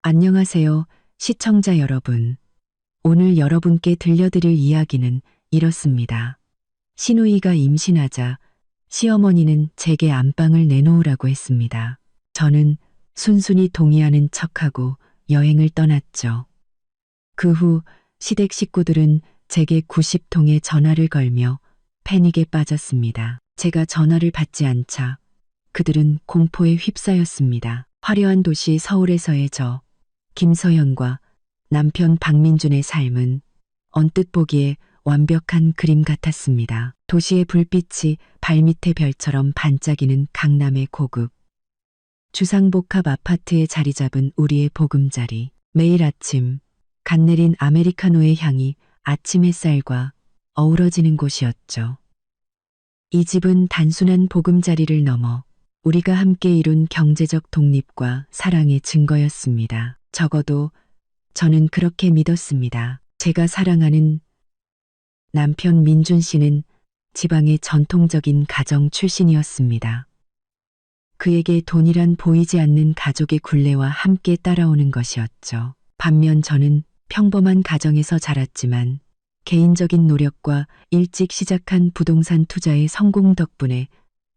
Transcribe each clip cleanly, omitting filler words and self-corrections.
안녕하세요, 시청자 여러분. 오늘 여러분께 들려드릴 이야기는 이렇습니다. 시누이가 임신하자 시어머니는 제게 안방을 내놓으라고 했습니다. 저는 순순히 동의하는 척하고 여행을 떠났죠. 그 후 시댁 식구들은 제게 90통의 전화를 걸며 패닉에 빠졌습니다. 제가 전화를 받지 않자 그들은 공포에 휩싸였습니다. 화려한 도시 서울에서의 저 김서연과 남편 박민준의 삶은 언뜻 보기에 완벽한 그림 같았습니다. 도시의 불빛이 발밑의 별처럼 반짝이는 강남의 고급 주상복합 아파트에 자리 잡은 우리의 보금자리. 매일 아침 갓 내린 아메리카노의 향이 아침 햇살과 어우러지는 곳이었죠. 이 집은 단순한 보금자리를 넘어 우리가 함께 이룬 경제적 독립과 사랑의 증거였습니다. 적어도 저는 그렇게 믿었습니다. 제가 사랑하는 남편 민준 씨는 지방의 전통적인 가정 출신이었습니다. 그에게 돈이란 보이지 않는 가족의 굴레와 함께 따라오는 것이었죠. 반면 저는 평범한 가정에서 자랐지만 개인적인 노력과 일찍 시작한 부동산 투자의 성공 덕분에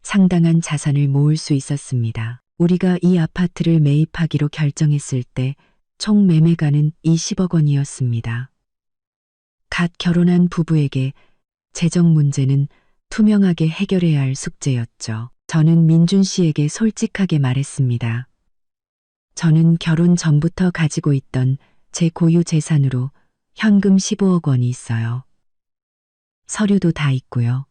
상당한 자산을 모을 수 있었습니다. 우리가 이 아파트를 매입하기로 결정했을 때 총 매매가는 20억 원이었습니다. 갓 결혼한 부부에게 재정 문제는 투명하게 해결해야 할 숙제였죠. 저는 민준 씨에게 솔직하게 말했습니다. 저는 결혼 전부터 가지고 있던 제 고유 재산으로 현금 15억 원이 있어요. 서류도 다 있고요.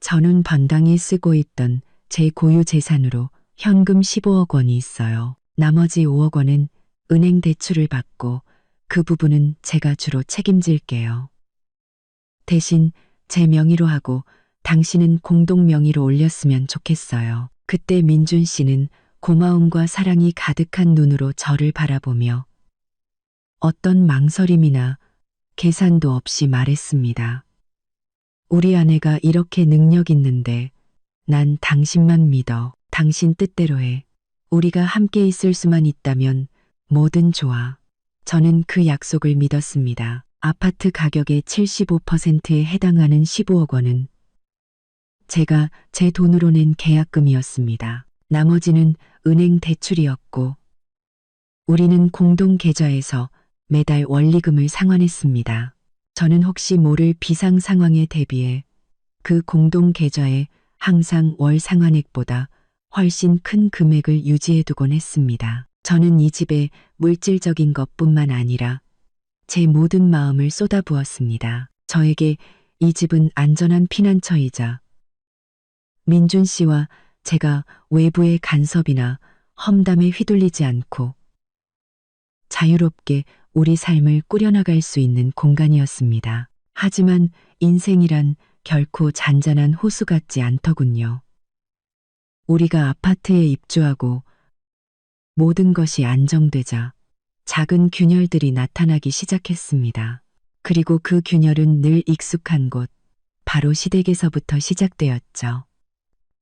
저는 번당에 쓰고 있던 제 고유 재산으로 현금 15억 원이 있어요. 나머지 5억 원은 은행 대출을 받고 그 부분은 제가 주로 책임질게요. 대신 제 명의로 하고 당신은 공동 명의로 올렸으면 좋겠어요. 그때 민준 씨는 고마움과 사랑이 가득한 눈으로 저를 바라보며 어떤 망설임이나 계산도 없이 말했습니다. 우리 아내가 이렇게 능력 있는데 난 당신만 믿어. 당신 뜻대로 해. 우리가 함께 있을 수만 있다면 뭐든 좋아. 저는 그 약속을 믿었습니다. 아파트 가격의 75%에 해당하는 15억 원은 제가 제 돈으로 낸 계약금이었습니다. 나머지는 은행 대출이었고 우리는 공동 계좌에서 매달 원리금을 상환했습니다. 저는 혹시 모를 비상 상황에 대비해 그 공동 계좌에 항상 월 상환액보다 훨씬 큰 금액을 유지해 두곤 했습니다. 저는 이 집에 물질적인 것뿐만 아니라 제 모든 마음을 쏟아부었습니다. 저에게 이 집은 안전한 피난처이자 민준 씨와 제가 외부의 간섭이나 험담에 휘둘리지 않고 자유롭게 우리 삶을 꾸려나갈 수 있는 공간이었습니다. 하지만 인생이란 결코 잔잔한 호수 같지 않더군요. 우리가 아파트에 입주하고 모든 것이 안정되자 작은 균열들이 나타나기 시작했습니다. 그리고 그 균열은 늘 익숙한 곳, 바로 시댁에서부터 시작되었죠.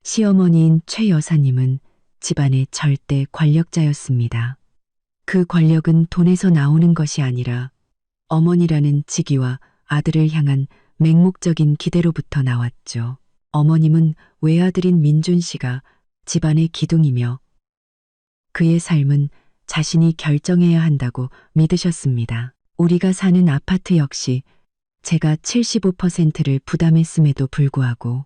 시어머니인 최 여사님은 집안의 절대 권력자였습니다. 그 권력은 돈에서 나오는 것이 아니라 어머니라는 직위와 아들을 향한 맹목적인 기대로부터 나왔죠. 어머님은 외아들인 민준 씨가 집안의 기둥이며 그의 삶은 자신이 결정해야 한다고 믿으셨습니다. 우리가 사는 아파트 역시 제가 75%를 부담했음에도 불구하고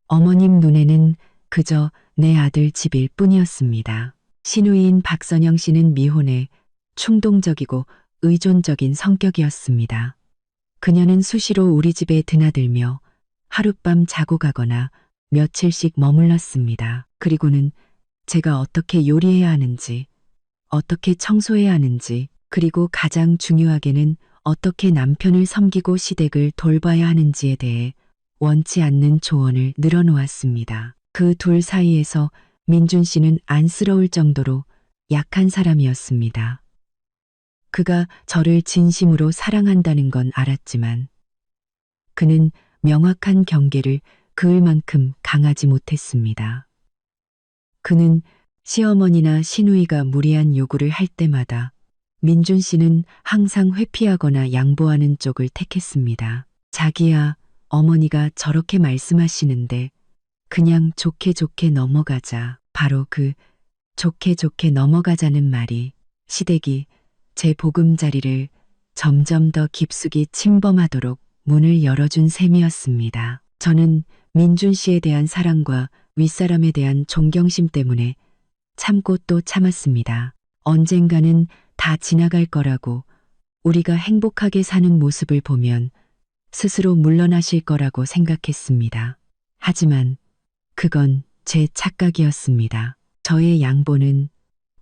어머님 눈에는 그저 내 아들 집일 뿐이었습니다. 시누이인 박선영 씨는 미혼에 충동적이고 의존적인 성격이었습니다. 그녀는 수시로 우리 집에 드나들며 하룻밤 자고 가거나 며칠씩 머물렀습니다. 그리고는 제가 어떻게 요리해야 하는지, 어떻게 청소해야 하는지, 그리고 가장 중요하게는 어떻게 남편을 섬기고 시댁을 돌봐야 하는지에 대해 원치 않는 조언을 늘어놓았습니다. 그 둘 사이에서 민준 씨는 안쓰러울 정도로 약한 사람이었습니다. 그가 저를 진심으로 사랑한다는 건 알았지만 그는 명확한 경계를 그을 만큼 강하지 못했습니다. 그는 시어머니나 시누이가 무리한 요구를 할 때마다 민준 씨는 항상 회피하거나 양보하는 쪽을 택했습니다. 자기야, 어머니가 저렇게 말씀하시는데 그냥 좋게 좋게 넘어가자. 바로 그 좋게 좋게 넘어가자는 말이 시댁이 제 보금자리를 점점 더 깊숙이 침범하도록 문을 열어준 셈이었습니다. 저는 민준 씨에 대한 사랑과 윗사람에 대한 존경심 때문에 참고 또 참았습니다. 언젠가는 다 지나갈 거라고, 우리가 행복하게 사는 모습을 보면 스스로 물러나실 거라고 생각했습니다. 하지만 그건 제 착각이었습니다. 저의 양보는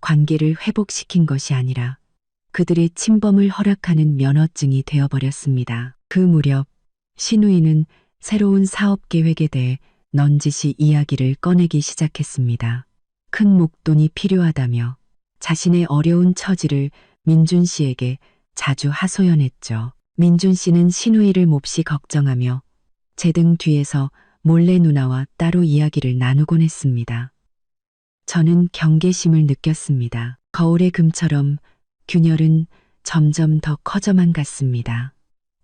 관계를 회복시킨 것이 아니라 그들의 침범을 허락하는 면허증이 되어버렸습니다. 그 무렵 시누이는 새로운 사업 계획에 대해 넌지시 이야기를 꺼내기 시작했습니다. 큰 목돈이 필요하다며 자신의 어려운 처지를 민준 씨에게 자주 하소연했죠. 민준 씨는 시누이를 몹시 걱정하며 제 등 뒤에서 몰래 누나와 따로 이야기를 나누곤 했습니다. 저는 경계심을 느꼈습니다. 거울의 금처럼 균열은 점점 더 커져만 갔습니다.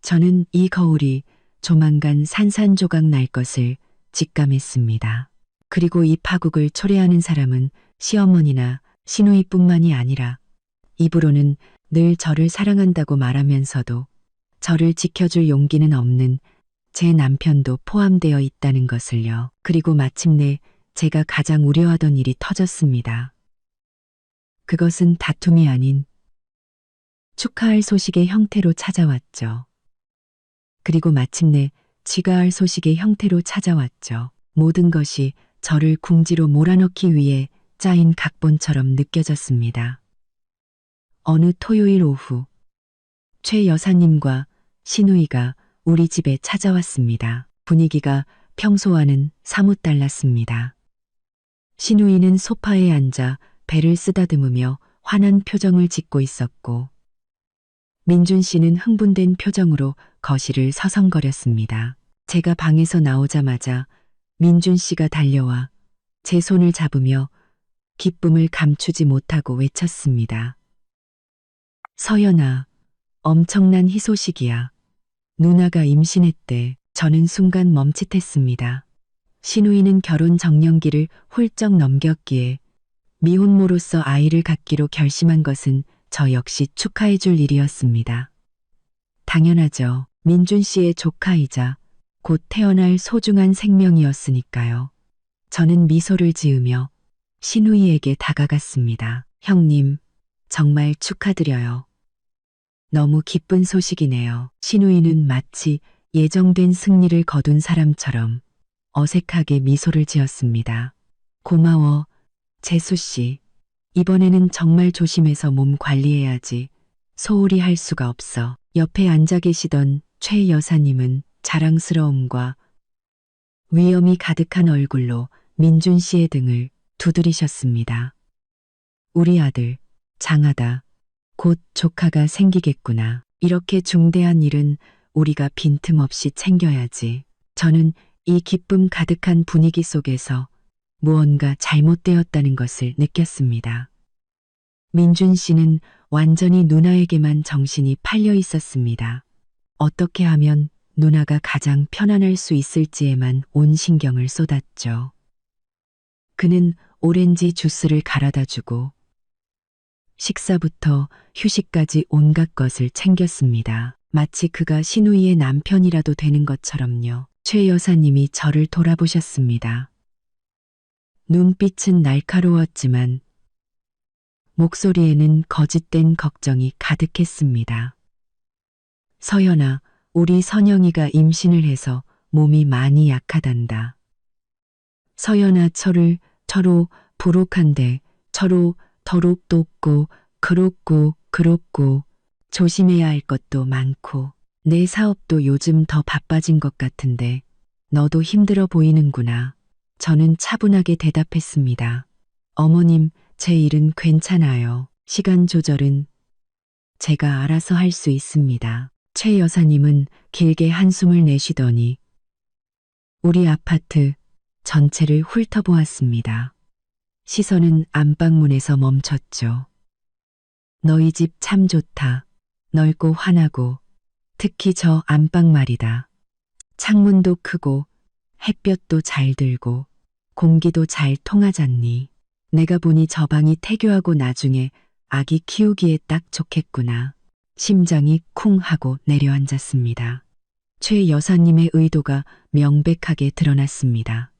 저는 이 거울이 조만간 산산조각 날 것을 직감했습니다. 그리고 이 파국을 초래하는 사람은 시어머니나 시누이뿐만이 아니라 입으로는 늘 저를 사랑한다고 말하면서도 저를 지켜줄 용기는 없는 제 남편도 포함되어 있다는 것을요. 그리고 마침내 제가 가장 우려하던 일이 터졌습니다. 그것은 다툼이 아닌 축하할 소식의 형태로 찾아왔죠. 그리고 마침내 지가할 소식의 형태로 찾아왔죠. 모든 것이 저를 궁지로 몰아넣기 위해 짜인 각본처럼 느껴졌습니다. 어느 토요일 오후 최 여사님과 시누이가 우리 집에 찾아왔습니다. 분위기가 평소와는 사뭇 달랐습니다. 시누이는 소파에 앉아 배를 쓰다듬으며 환한 표정을 짓고 있었고 민준 씨는 흥분된 표정으로 거실을 서성거렸습니다. 제가 방에서 나오자마자 민준 씨가 달려와 제 손을 잡으며 기쁨을 감추지 못하고 외쳤습니다. 서연아, 엄청난 희소식이야. 누나가 임신했대. 저는 순간 멈칫했습니다. 시누이는 결혼 정년기를 훌쩍 넘겼기에 미혼모로서 아이를 갖기로 결심한 것은 저 역시 축하해 줄 일이었습니다. 당연하죠. 민준 씨의 조카이자 곧 태어날 소중한 생명이었으니까요. 저는 미소를 지으며 시누이에게 다가갔습니다. 형님, 정말 축하드려요. 너무 기쁜 소식이네요. 시누이는 마치 예정된 승리를 거둔 사람처럼 어색하게 미소를 지었습니다. 고마워, 재수 씨. 이번에는 정말 조심해서 몸 관리해야지. 소홀히 할 수가 없어. 옆에 앉아 계시던 최 여사님은 자랑스러움과 위엄이 가득한 얼굴로 민준 씨의 등을 두드리셨습니다. 우리 아들, 장하다. 곧 조카가 생기겠구나. 이렇게 중대한 일은 우리가 빈틈없이 챙겨야지. 저는 이 기쁨 가득한 분위기 속에서 무언가 잘못되었다는 것을 느꼈습니다. 민준 씨는 완전히 누나에게만 정신이 팔려 있었습니다. 어떻게 하면 누나가 가장 편안할 수 있을지에만 온 신경을 쏟았죠. 그는 오렌지 주스를 갈아다 주고 식사부터 휴식까지 온갖 것을 챙겼습니다. 마치 그가 시누이의 남편이라도 되는 것처럼요. 최 여사님이 저를 돌아보셨습니다. 눈빛은 날카로웠지만 목소리에는 거짓된 걱정이 가득했습니다. 서연아, 우리 선영이가 임신을 해서 몸이 많이 약하단다. 서연아, 처로 부록한데 처로 더럽도 없고 그렇고 조심해야 할 것도 많고 내 사업도 요즘 더 바빠진 것 같은데 너도 힘들어 보이는구나. 저는 차분하게 대답했습니다. 어머님, 제 일은 괜찮아요. 시간 조절은 제가 알아서 할 수 있습니다. 최 여사님은 길게 한숨을 내쉬더니 우리 아파트 전체를 훑어보았습니다. 시선은 안방문에서 멈췄죠. 너희 집 참 좋다. 넓고 환하고 특히 저 안방 말이다. 창문도 크고 햇볕도 잘 들고 공기도 잘 통하잖니. 내가 보니 저 방이 태교하고 나중에 아기 키우기에 딱 좋겠구나. 심장이 쿵 하고 내려앉았습니다. 최 여사님의 의도가 명백하게 드러났습니다.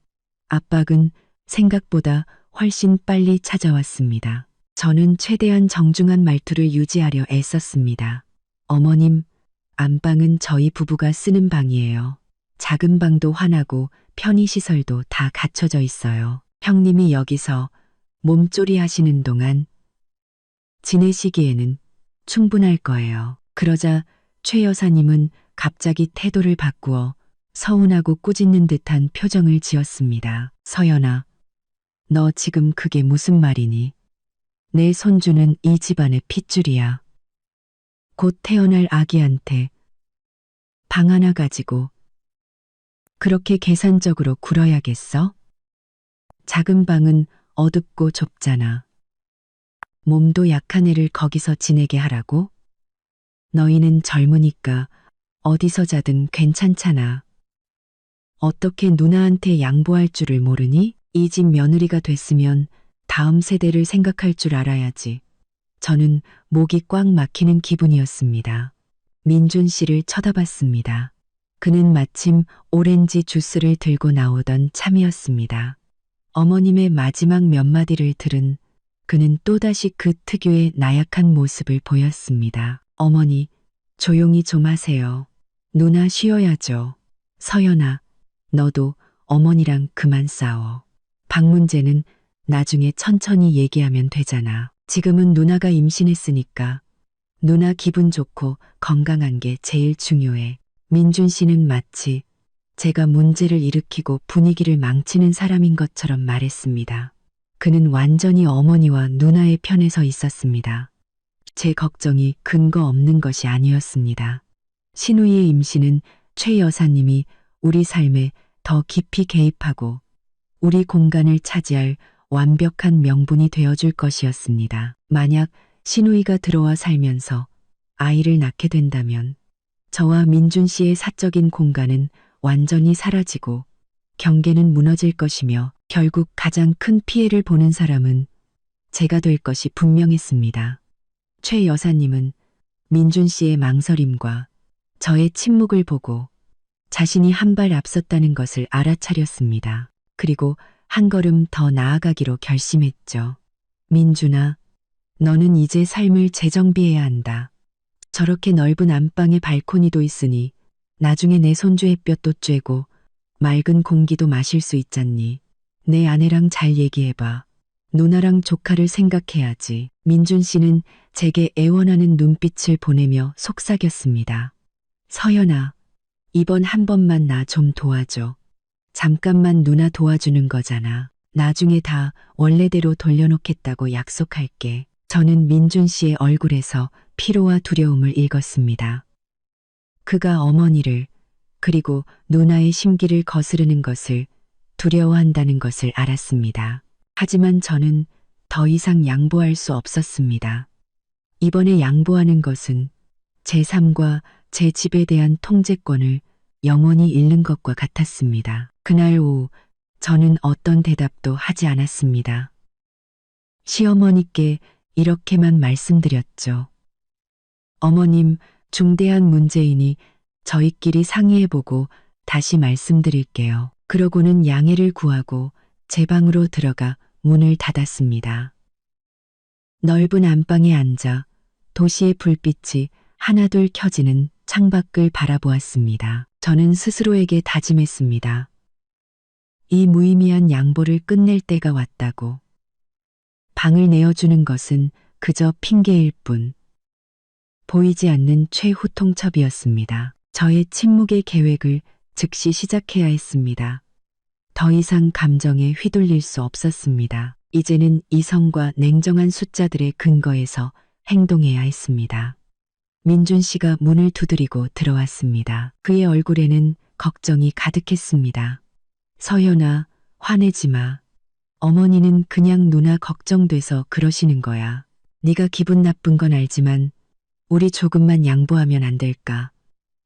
압박은 생각보다 훨씬 빨리 찾아왔습니다. 저는 최대한 정중한 말투를 유지하려 애썼습니다. 어머님, 안방은 저희 부부가 쓰는 방이에요. 작은 방도 환하고 편의시설도 다 갖춰져 있어요. 형님이 여기서 몸조리 하시는 동안 지내시기에는 충분할 거예요. 그러자 최 여사님은 갑자기 태도를 바꾸어 서운하고 꾸짖는 듯한 표정을 지었습니다. 서연아, 너 지금 그게 무슨 말이니? 내 손주는 이 집안의 핏줄이야. 곧 태어날 아기한테 방 하나 가지고 그렇게 계산적으로 굴어야겠어? 작은 방은 어둡고 좁잖아. 몸도 약한 애를 거기서 지내게 하라고? 너희는 젊으니까 어디서 자든 괜찮잖아. 어떻게 누나한테 양보할 줄을 모르니? 이 집 며느리가 됐으면 다음 세대를 생각할 줄 알아야지. 저는 목이 꽉 막히는 기분이었습니다. 민준 씨를 쳐다봤습니다. 그는 마침 오렌지 주스를 들고 나오던 참이었습니다. 어머님의 마지막 몇 마디를 들은 그는 또다시 그 특유의 나약한 모습을 보였습니다. 어머니, 조용히 좀 하세요. 누나 쉬어야죠. 서연아, 너도 어머니랑 그만 싸워. 방 문제는 나중에 천천히 얘기하면 되잖아. 지금은 누나가 임신했으니까 누나 기분 좋고 건강한 게 제일 중요해. 민준 씨는 마치 제가 문제를 일으키고 분위기를 망치는 사람인 것처럼 말했습니다. 그는 완전히 어머니와 누나의 편에 서 있었습니다. 제 걱정이 근거 없는 것이 아니었습니다. 신우이의 임신은 최 여사님이 우리 삶에 더 깊이 개입하고 우리 공간을 차지할 완벽한 명분이 되어줄 것이었습니다. 만약 신우이가 들어와 살면서 아이를 낳게 된다면 저와 민준 씨의 사적인 공간은 완전히 사라지고 경계는 무너질 것이며 결국 가장 큰 피해를 보는 사람은 제가 될 것이 분명했습니다. 최 여사님은 민준 씨의 망설임과 저의 침묵을 보고 자신이 한 발 앞섰다는 것을 알아차렸습니다. 그리고 한 걸음 더 나아가기로 결심했죠. 민준아, 너는 이제 삶을 재정비해야 한다. 저렇게 넓은 안방에 발코니도 있으니 나중에 내 손주 햇볕도 쬐고 맑은 공기도 마실 수 있잖니. 내 아내랑 잘 얘기해봐. 누나랑 조카를 생각해야지. 민준 씨는 제게 애원하는 눈빛을 보내며 속삭였습니다. 서연아, 이번 한 번만 나 좀 도와줘. 잠깐만 누나 도와주는 거잖아. 나중에 다 원래대로 돌려놓겠다고 약속할게. 저는 민준 씨의 얼굴에서 피로와 두려움을 읽었습니다. 그가 어머니를 그리고 누나의 심기를 거스르는 것을 두려워한다는 것을 알았습니다. 하지만 저는 더 이상 양보할 수 없었습니다. 이번에 양보하는 것은 제 삶과 제 집에 대한 통제권을 영원히 잃는 것과 같았습니다. 그날 오후 저는 어떤 대답도 하지 않았습니다. 시어머니께 이렇게만 말씀드렸죠. 어머님, 중대한 문제이니 저희끼리 상의해보고 다시 말씀드릴게요. 그러고는 양해를 구하고 제 방으로 들어가 문을 닫았습니다. 넓은 안방에 앉아 도시의 불빛이 하나둘 켜지는 창밖을 바라보았습니다. 저는 스스로에게 다짐했습니다. 이 무의미한 양보를 끝낼 때가 왔다고. 방을 내어주는 것은 그저 핑계일 뿐. 보이지 않는 최후통첩이었습니다. 저의 침묵의 계획을 즉시 시작해야 했습니다. 더 이상 감정에 휘둘릴 수 없었습니다. 이제는 이성과 냉정한 숫자들의 근거에서 행동해야 했습니다. 민준 씨가 문을 두드리고 들어왔습니다. 그의 얼굴에는 걱정이 가득했습니다. 서연아, 화내지 마. 어머니는 그냥 누나 걱정돼서 그러시는 거야. 네가 기분 나쁜 건 알지만 우리 조금만 양보하면 안 될까?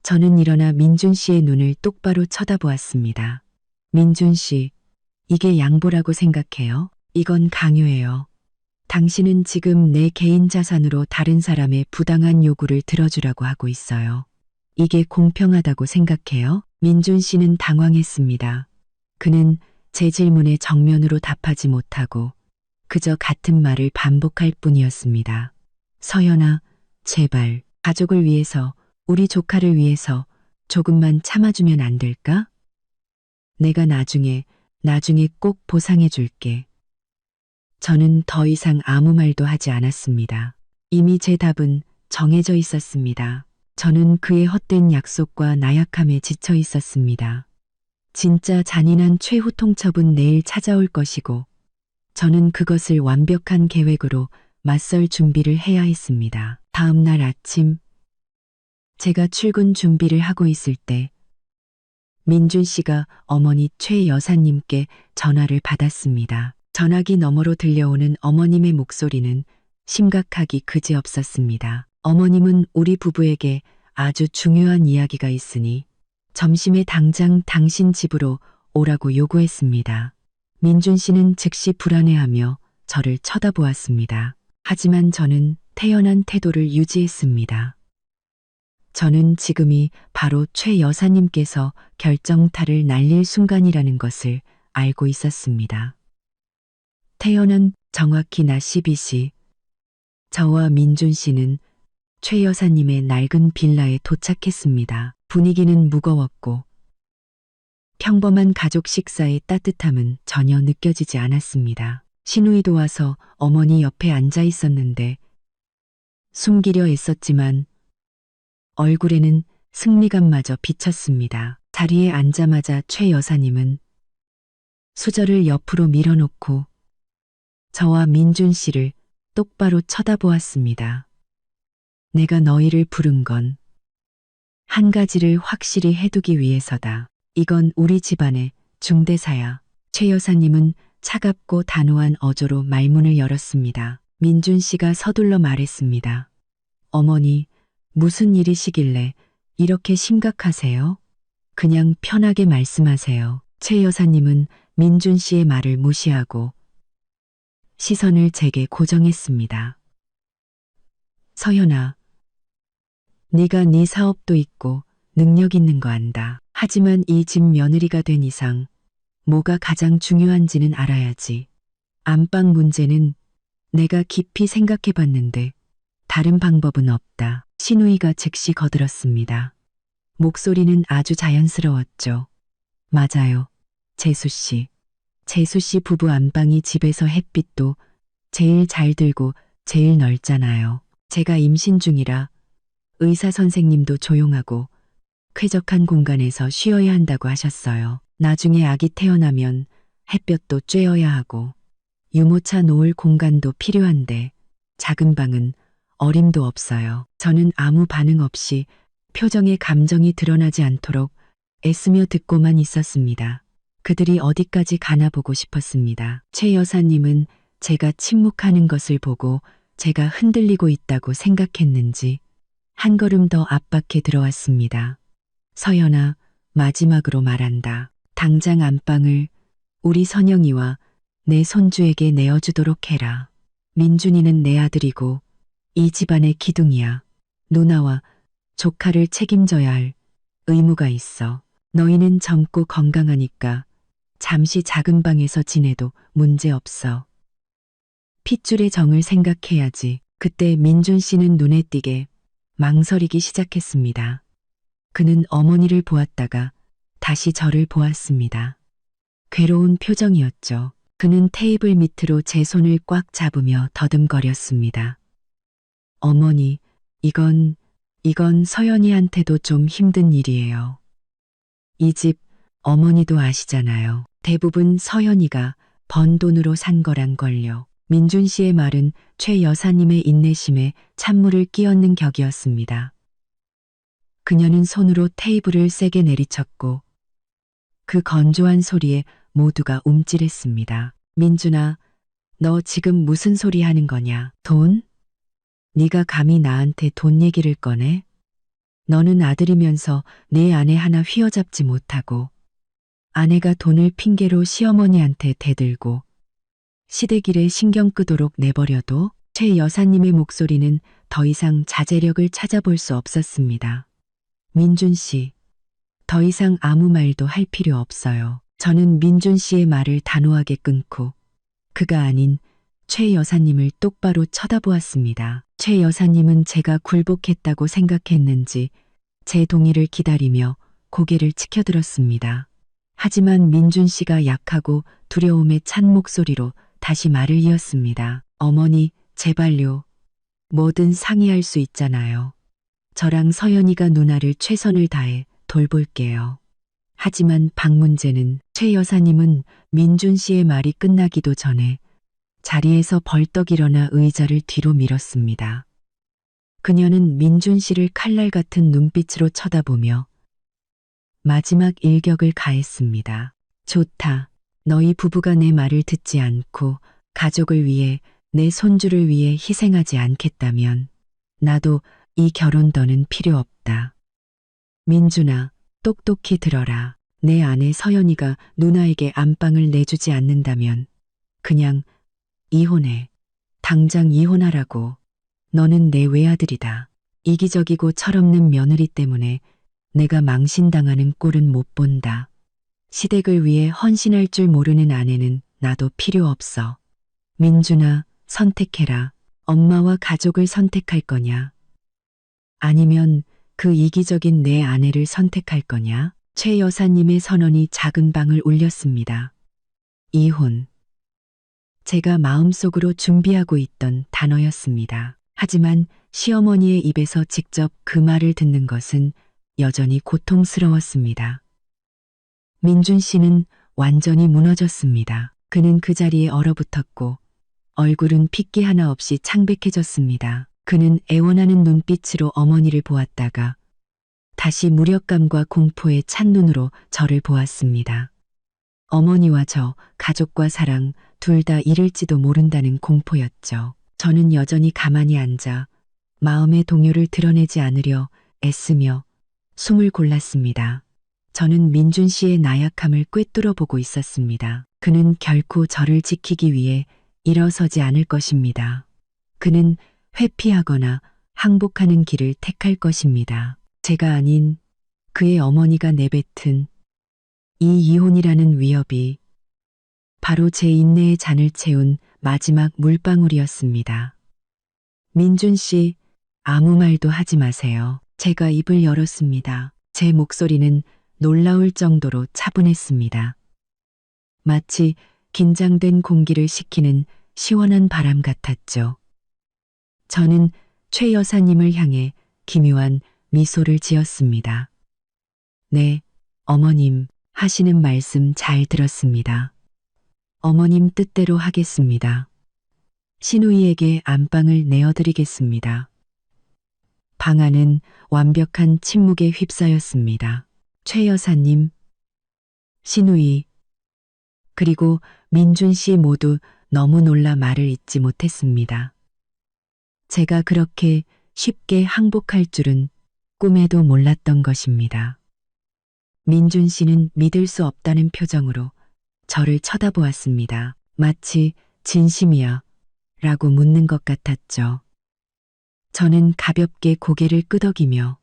저는 일어나 민준 씨의 눈을 똑바로 쳐다보았습니다. 민준 씨, 이게 양보라고 생각해요? 이건 강요예요. 당신은 지금 내 개인 자산으로 다른 사람의 부당한 요구를 들어주라고 하고 있어요. 이게 공평하다고 생각해요? 민준 씨는 당황했습니다. 그는 제 질문에 정면으로 답하지 못하고 그저 같은 말을 반복할 뿐이었습니다. 서연아, 제발, 가족을 위해서, 우리 조카를 위해서 조금만 참아주면 안 될까? 내가 나중에 꼭 보상해 줄게. 저는 더 이상 아무 말도 하지 않았습니다. 이미 제 답은 정해져 있었습니다. 저는 그의 헛된 약속과 나약함에 지쳐 있었습니다. 진짜 잔인한 최후 통첩은 내일 찾아올 것이고, 저는 그것을 완벽한 계획으로 맞설 준비를 해야 했습니다. 다음 날 아침, 제가 출근 준비를 하고 있을 때, 민준 씨가 어머니 최 여사님께 전화를 받았습니다. 전화기 너머로 들려오는 어머님의 목소리는 심각하기 그지없었습니다. 어머님은 우리 부부에게 아주 중요한 이야기가 있으니 점심에 당장 당신 집으로 오라고 요구했습니다. 민준 씨는 즉시 불안해하며 저를 쳐다보았습니다. 하지만 저는 태연한 태도를 유지했습니다. 저는 지금이 바로 최 여사님께서 결정타를 날릴 순간이라는 것을 알고 있었습니다. 태연은 정확히 낮 12시, 저와 민준 씨는 최 여사님의 낡은 빌라에 도착했습니다. 분위기는 무거웠고 평범한 가족 식사의 따뜻함은 전혀 느껴지지 않았습니다. 시누이도 와서 어머니 옆에 앉아 있었는데 숨기려 애썼지만 얼굴에는 승리감마저 비쳤습니다. 자리에 앉자마자 최 여사님은 수저를 옆으로 밀어놓고 저와 민준 씨를 똑바로 쳐다보았습니다. 내가 너희를 부른 건 한 가지를 확실히 해두기 위해서다. 이건 우리 집안의 중대사야. 최 여사님은 차갑고 단호한 어조로 말문을 열었습니다. 민준 씨가 서둘러 말했습니다. 어머니, 무슨 일이시길래 이렇게 심각하세요? 그냥 편하게 말씀하세요. 최 여사님은 민준 씨의 말을 무시하고 시선을 제게 고정했습니다. 서연아, 네가 네 사업도 있고 능력 있는 거 안다. 하지만 이 집 며느리가 된 이상 뭐가 가장 중요한지는 알아야지. 안방 문제는 내가 깊이 생각해 봤는데 다른 방법은 없다. 시누이가 즉시 거들었습니다. 목소리는 아주 자연스러웠죠. 맞아요. 재수 씨. 재수 씨 부부 안방이 집에서 햇빛도 제일 잘 들고 제일 넓잖아요. 제가 임신 중이라 의사 선생님도 조용하고 쾌적한 공간에서 쉬어야 한다고 하셨어요. 나중에 아기 태어나면 햇볕도 쬐어야 하고 유모차 놓을 공간도 필요한데 작은 방은 어림도 없어요. 저는 아무 반응 없이 표정에 감정이 드러나지 않도록 애쓰며 듣고만 있었습니다. 그들이 어디까지 가나 보고 싶었습니다. 최 여사님은 제가 침묵하는 것을 보고 제가 흔들리고 있다고 생각했는지 한 걸음 더 압박해 들어왔습니다. 서연아, 마지막으로 말한다. 당장 안방을 우리 선영이와 내 손주에게 내어주도록 해라. 민준이는 내 아들이고 이 집안의 기둥이야. 누나와 조카를 책임져야 할 의무가 있어. 너희는 젊고 건강하니까 잠시 작은 방에서 지내도 문제 없어. 핏줄의 정을 생각해야지. 그때 민준 씨는 눈에 띄게 망설이기 시작했습니다. 그는 어머니를 보았다가 다시 저를 보았습니다. 괴로운 표정이었죠. 그는 테이블 밑으로 제 손을 꽉 잡으며 더듬거렸습니다. 어머니, 이건 서연이한테도 좀 힘든 일이에요. 이 집 어머니도 아시잖아요. 대부분 서연이가 번 돈으로 산 거란 걸요. 민준 씨의 말은 최 여사님의 인내심에 찬물을 끼얹는 격이었습니다. 그녀는 손으로 테이블을 세게 내리쳤고 그 건조한 소리에 모두가 움찔했습니다. 민준아, 너 지금 무슨 소리 하는 거냐? 돈? 네가 감히 나한테 돈 얘기를 꺼내? 너는 아들이면서 내 아내 하나 휘어잡지 못하고 아내가 돈을 핑계로 시어머니한테 대들고 시댁일에 신경 끄도록 내버려도 최 여사님의 목소리는 더 이상 자제력을 찾아볼 수 없었습니다. 민준 씨, 더 이상 아무 말도 할 필요 없어요. 저는 민준 씨의 말을 단호하게 끊고 그가 아닌 최 여사님을 똑바로 쳐다보았습니다. 최 여사님은 제가 굴복했다고 생각했는지 제 동의를 기다리며 고개를 치켜들었습니다. 하지만 민준 씨가 약하고 두려움에 찬 목소리로 다시 말을 이었습니다. 어머니, 제발요. 뭐든 상의할 수 있잖아요. 저랑 서연이가 누나를 최선을 다해 돌볼게요. 하지만 방문제는 최 여사님은 민준 씨의 말이 끝나기도 전에 자리에서 벌떡 일어나 의자를 뒤로 밀었습니다. 그녀는 민준 씨를 칼날 같은 눈빛으로 쳐다보며 마지막 일격을 가했습니다. 좋다. 너희 부부가 내 말을 듣지 않고 가족을 위해 내 손주를 위해 희생하지 않겠다면 나도 이 결혼 더는 필요 없다. 민준아, 똑똑히 들어라. 내 아내 서연이가 누나에게 안방을 내주지 않는다면 그냥 이혼해. 당장 이혼하라고. 너는 내 외아들이다. 이기적이고 철없는 며느리 때문에 내가 망신당하는 꼴은 못 본다. 시댁을 위해 헌신할 줄 모르는 아내는 나도 필요 없어. 민준아, 선택해라. 엄마와 가족을 선택할 거냐? 아니면 그 이기적인 내 아내를 선택할 거냐? 최 여사님의 선언이 작은 방을 울렸습니다. 이혼. 제가 마음속으로 준비하고 있던 단어였습니다. 하지만 시어머니의 입에서 직접 그 말을 듣는 것은 여전히 고통스러웠습니다. 민준 씨는 완전히 무너졌습니다. 그는 그 자리에 얼어붙었고 얼굴은 핏기 하나 없이 창백해졌습니다. 그는 애원하는 눈빛으로 어머니를 보았다가 다시 무력감과 공포에 찬 눈으로 저를 보았습니다. 어머니와 저, 가족과 사랑 둘 다 잃을지도 모른다는 공포였죠. 저는 여전히 가만히 앉아 마음의 동요를 드러내지 않으려 애쓰며 숨을 골랐습니다. 저는 민준 씨의 나약함을 꿰뚫어 보고 있었습니다. 그는 결코 저를 지키기 위해 일어서지 않을 것입니다. 그는 회피하거나 항복하는 길을 택할 것입니다. 제가 아닌 그의 어머니가 내뱉은 이 이혼이라는 위협이 바로 제 인내의 잔을 채운 마지막 물방울이었습니다. 민준 씨, 아무 말도 하지 마세요. 제가 입을 열었습니다. 제 목소리는 놀라울 정도로 차분했습니다. 마치 긴장된 공기를 식히는 시원한 바람 같았죠. 저는 최 여사님을 향해 기묘한 미소를 지었습니다. 네, 어머님 하시는 말씀 잘 들었습니다. 어머님 뜻대로 하겠습니다. 시누이에게 안방을 내어드리겠습니다. 방 안은 완벽한 침묵에 휩싸였습니다. 최 여사님, 시누이, 그리고 민준 씨 모두 너무 놀라 말을 잇지 못했습니다. 제가 그렇게 쉽게 항복할 줄은 꿈에도 몰랐던 것입니다. 민준 씨는 믿을 수 없다는 표정으로 저를 쳐다보았습니다. 마치 진심이야 라고 묻는 것 같았죠. 저는 가볍게 고개를 끄덕이며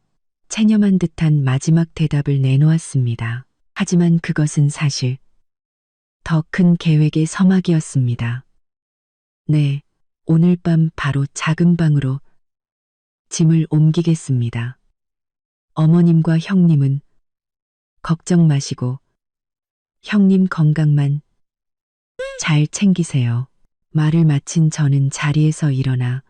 체념한 듯한 마지막 대답을 내놓았습니다. 하지만 그것은 사실 더 큰 계획의 서막이었습니다. 네, 오늘 밤 바로 작은 방으로 짐을 옮기겠습니다. 어머님과 형님은 걱정 마시고 형님 건강만 잘 챙기세요. 말을 마친 저는 자리에서 일어나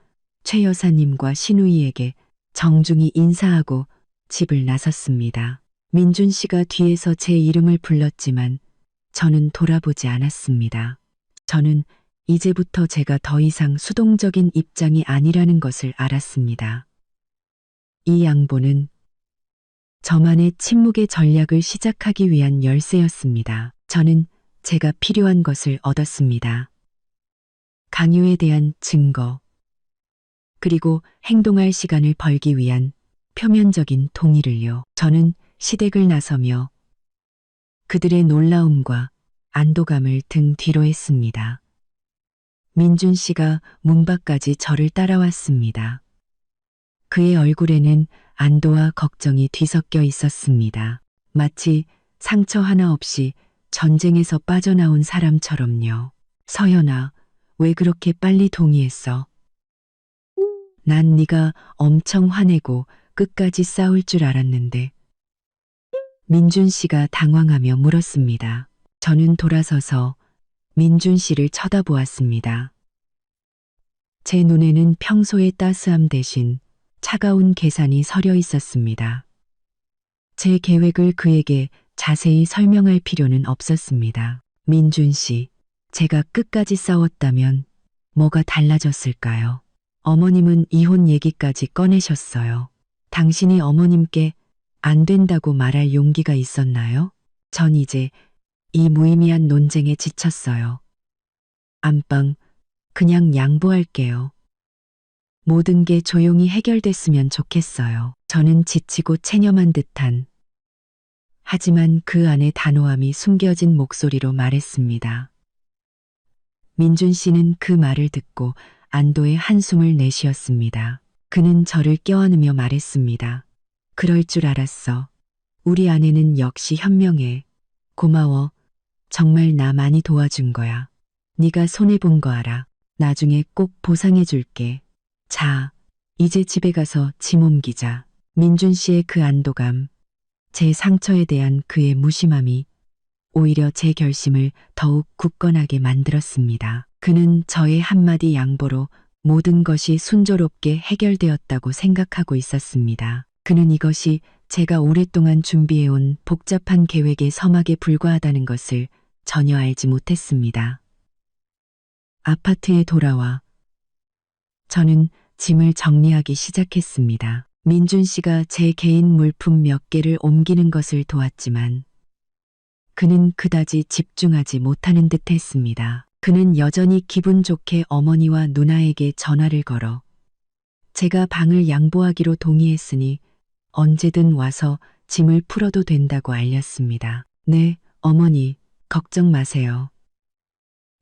최 여사님과 시누이에게 정중히 인사하고 집을 나섰습니다. 민준 씨가 뒤에서 제 이름을 불렀지만 저는 돌아보지 않았습니다. 저는 이제부터 제가 더 이상 수동적인 입장이 아니라는 것을 알았습니다. 이 양보는 저만의 침묵의 전략을 시작하기 위한 열쇠였습니다. 저는 제가 필요한 것을 얻었습니다. 강요에 대한 증거, 그리고 행동할 시간을 벌기 위한 표면적인 동의를요. 저는 시댁을 나서며 그들의 놀라움과 안도감을 등 뒤로 했습니다. 민준 씨가 문 밖까지 저를 따라왔습니다. 그의 얼굴에는 안도와 걱정이 뒤섞여 있었습니다. 마치 상처 하나 없이 전쟁에서 빠져나온 사람처럼요. 서연아, 왜 그렇게 빨리 동의했어? 난 네가 엄청 화내고 끝까지 싸울 줄 알았는데. 민준 씨가 당황하며 물었습니다. 저는 돌아서서 민준 씨를 쳐다보았습니다. 제 눈에는 평소의 따스함 대신 차가운 계산이 서려 있었습니다. 제 계획을 그에게 자세히 설명할 필요는 없었습니다. 민준 씨, 제가 끝까지 싸웠다면 뭐가 달라졌을까요? 어머님은 이혼 얘기까지 꺼내셨어요. 당신이 어머님께 안 된다고 말할 용기가 있었나요? 전 이제 이 무의미한 논쟁에 지쳤어요. 안방, 그냥 양보할게요. 모든 게 조용히 해결됐으면 좋겠어요. 저는 지치고 체념한 듯한, 하지만 그 안에 단호함이 숨겨진 목소리로 말했습니다. 민준 씨는 그 말을 듣고 안도의 한숨을 내쉬었습니다. 그는 저를 껴안으며 말했습니다. 그럴 줄 알았어. 우리 아내는 역시 현명해. 고마워. 정말 나 많이 도와준 거야. 네가 손해본 거 알아. 나중에 꼭 보상해 줄게. 자, 이제 집에 가서 짐 옮기자. 민준 씨의 그 안도감, 제 상처에 대한 그의 무심함이 오히려 제 결심을 더욱 굳건하게 만들었습니다. 그는 저의 한마디 양보로 모든 것이 순조롭게 해결되었다고 생각하고 있었습니다. 그는 이것이 제가 오랫동안 준비해온 복잡한 계획의 서막에 불과하다는 것을 전혀 알지 못했습니다. 아파트에 돌아와 저는 짐을 정리하기 시작했습니다. 민준 씨가 제 개인 물품 몇 개를 옮기는 것을 도왔지만 그는 그다지 집중하지 못하는 듯 했습니다. 그는 여전히 기분 좋게 어머니와 누나에게 전화를 걸어 제가 방을 양보하기로 동의했으니 언제든 와서 짐을 풀어도 된다고 알렸습니다. 네, 어머니, 걱정 마세요.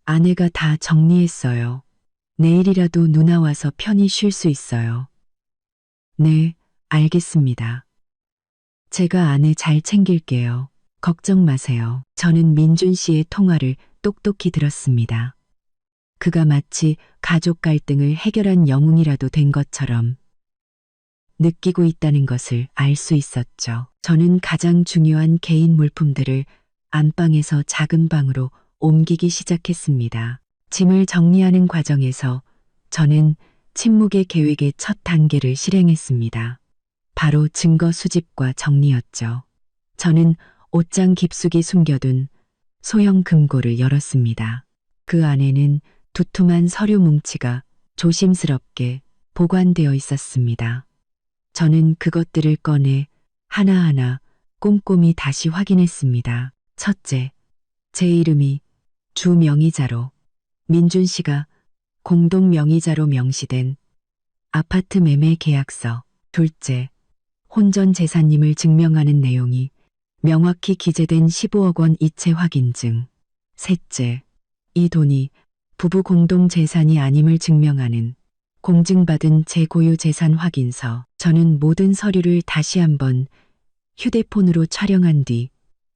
아내가 다 정리했어요. 내일이라도 누나 와서 편히 쉴 수 있어요. 네, 알겠습니다. 제가 아내 잘 챙길게요. 걱정 마세요. 저는 민준 씨의 통화를 똑똑히 들었습니다. 그가 마치 가족 갈등을 해결한 영웅이라도 된 것처럼 느끼고 있다는 것을 알 수 있었죠. 저는 가장 중요한 개인 물품들을 안방에서 작은 방으로 옮기기 시작했습니다. 짐을 정리하는 과정에서 저는 침묵의 계획의 첫 단계를 실행했습니다. 바로 증거 수집과 정리였죠. 저는 옷장 깊숙이 숨겨둔 소형 금고를 열었습니다. 그 안에는 두툼한 서류 뭉치가 조심스럽게 보관되어 있었습니다. 저는 그것들을 꺼내 하나하나 꼼꼼히 다시 확인했습니다. 첫째, 제 이름이 주 명의자로, 민준 씨가 공동 명의자로 명시된 아파트 매매 계약서. 둘째, 혼전 재산임을 증명하는 내용이 명확히 기재된 15억 원 이체 확인증. 셋째, 이 돈이 부부 공동 재산이 아님을 증명하는 공증받은 재고유 재산 확인서. 저는 모든 서류를 다시 한번 휴대폰으로 촬영한 뒤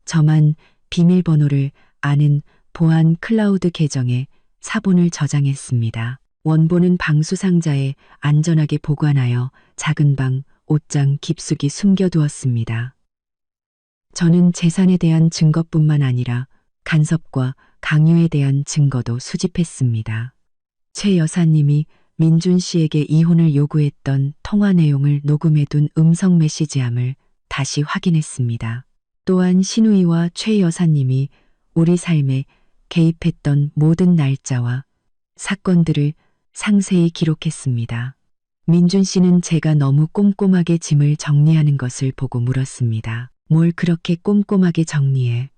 저만 비밀번호를 아는 보안 클라우드 계정에 사본을 저장했습니다. 원본은 방수상자에 안전하게 보관하여 작은 방 옷장 깊숙이 숨겨두었습니다. 저는 재산에 대한 증거뿐만 아니라 간섭과 강요에 대한 증거도 수집했습니다. 최 여사님이 민준 씨에게 이혼을 요구했던 통화 내용을 녹음해둔 음성 메시지함을 다시 확인했습니다. 또한 신우이와 최 여사님이 우리 삶에 개입했던 모든 날짜와 사건들을 상세히 기록했습니다. 민준 씨는 제가 너무 꼼꼼하게 짐을 정리하는 것을 보고 물었습니다. 뭘 그렇게 꼼꼼하게 정리해?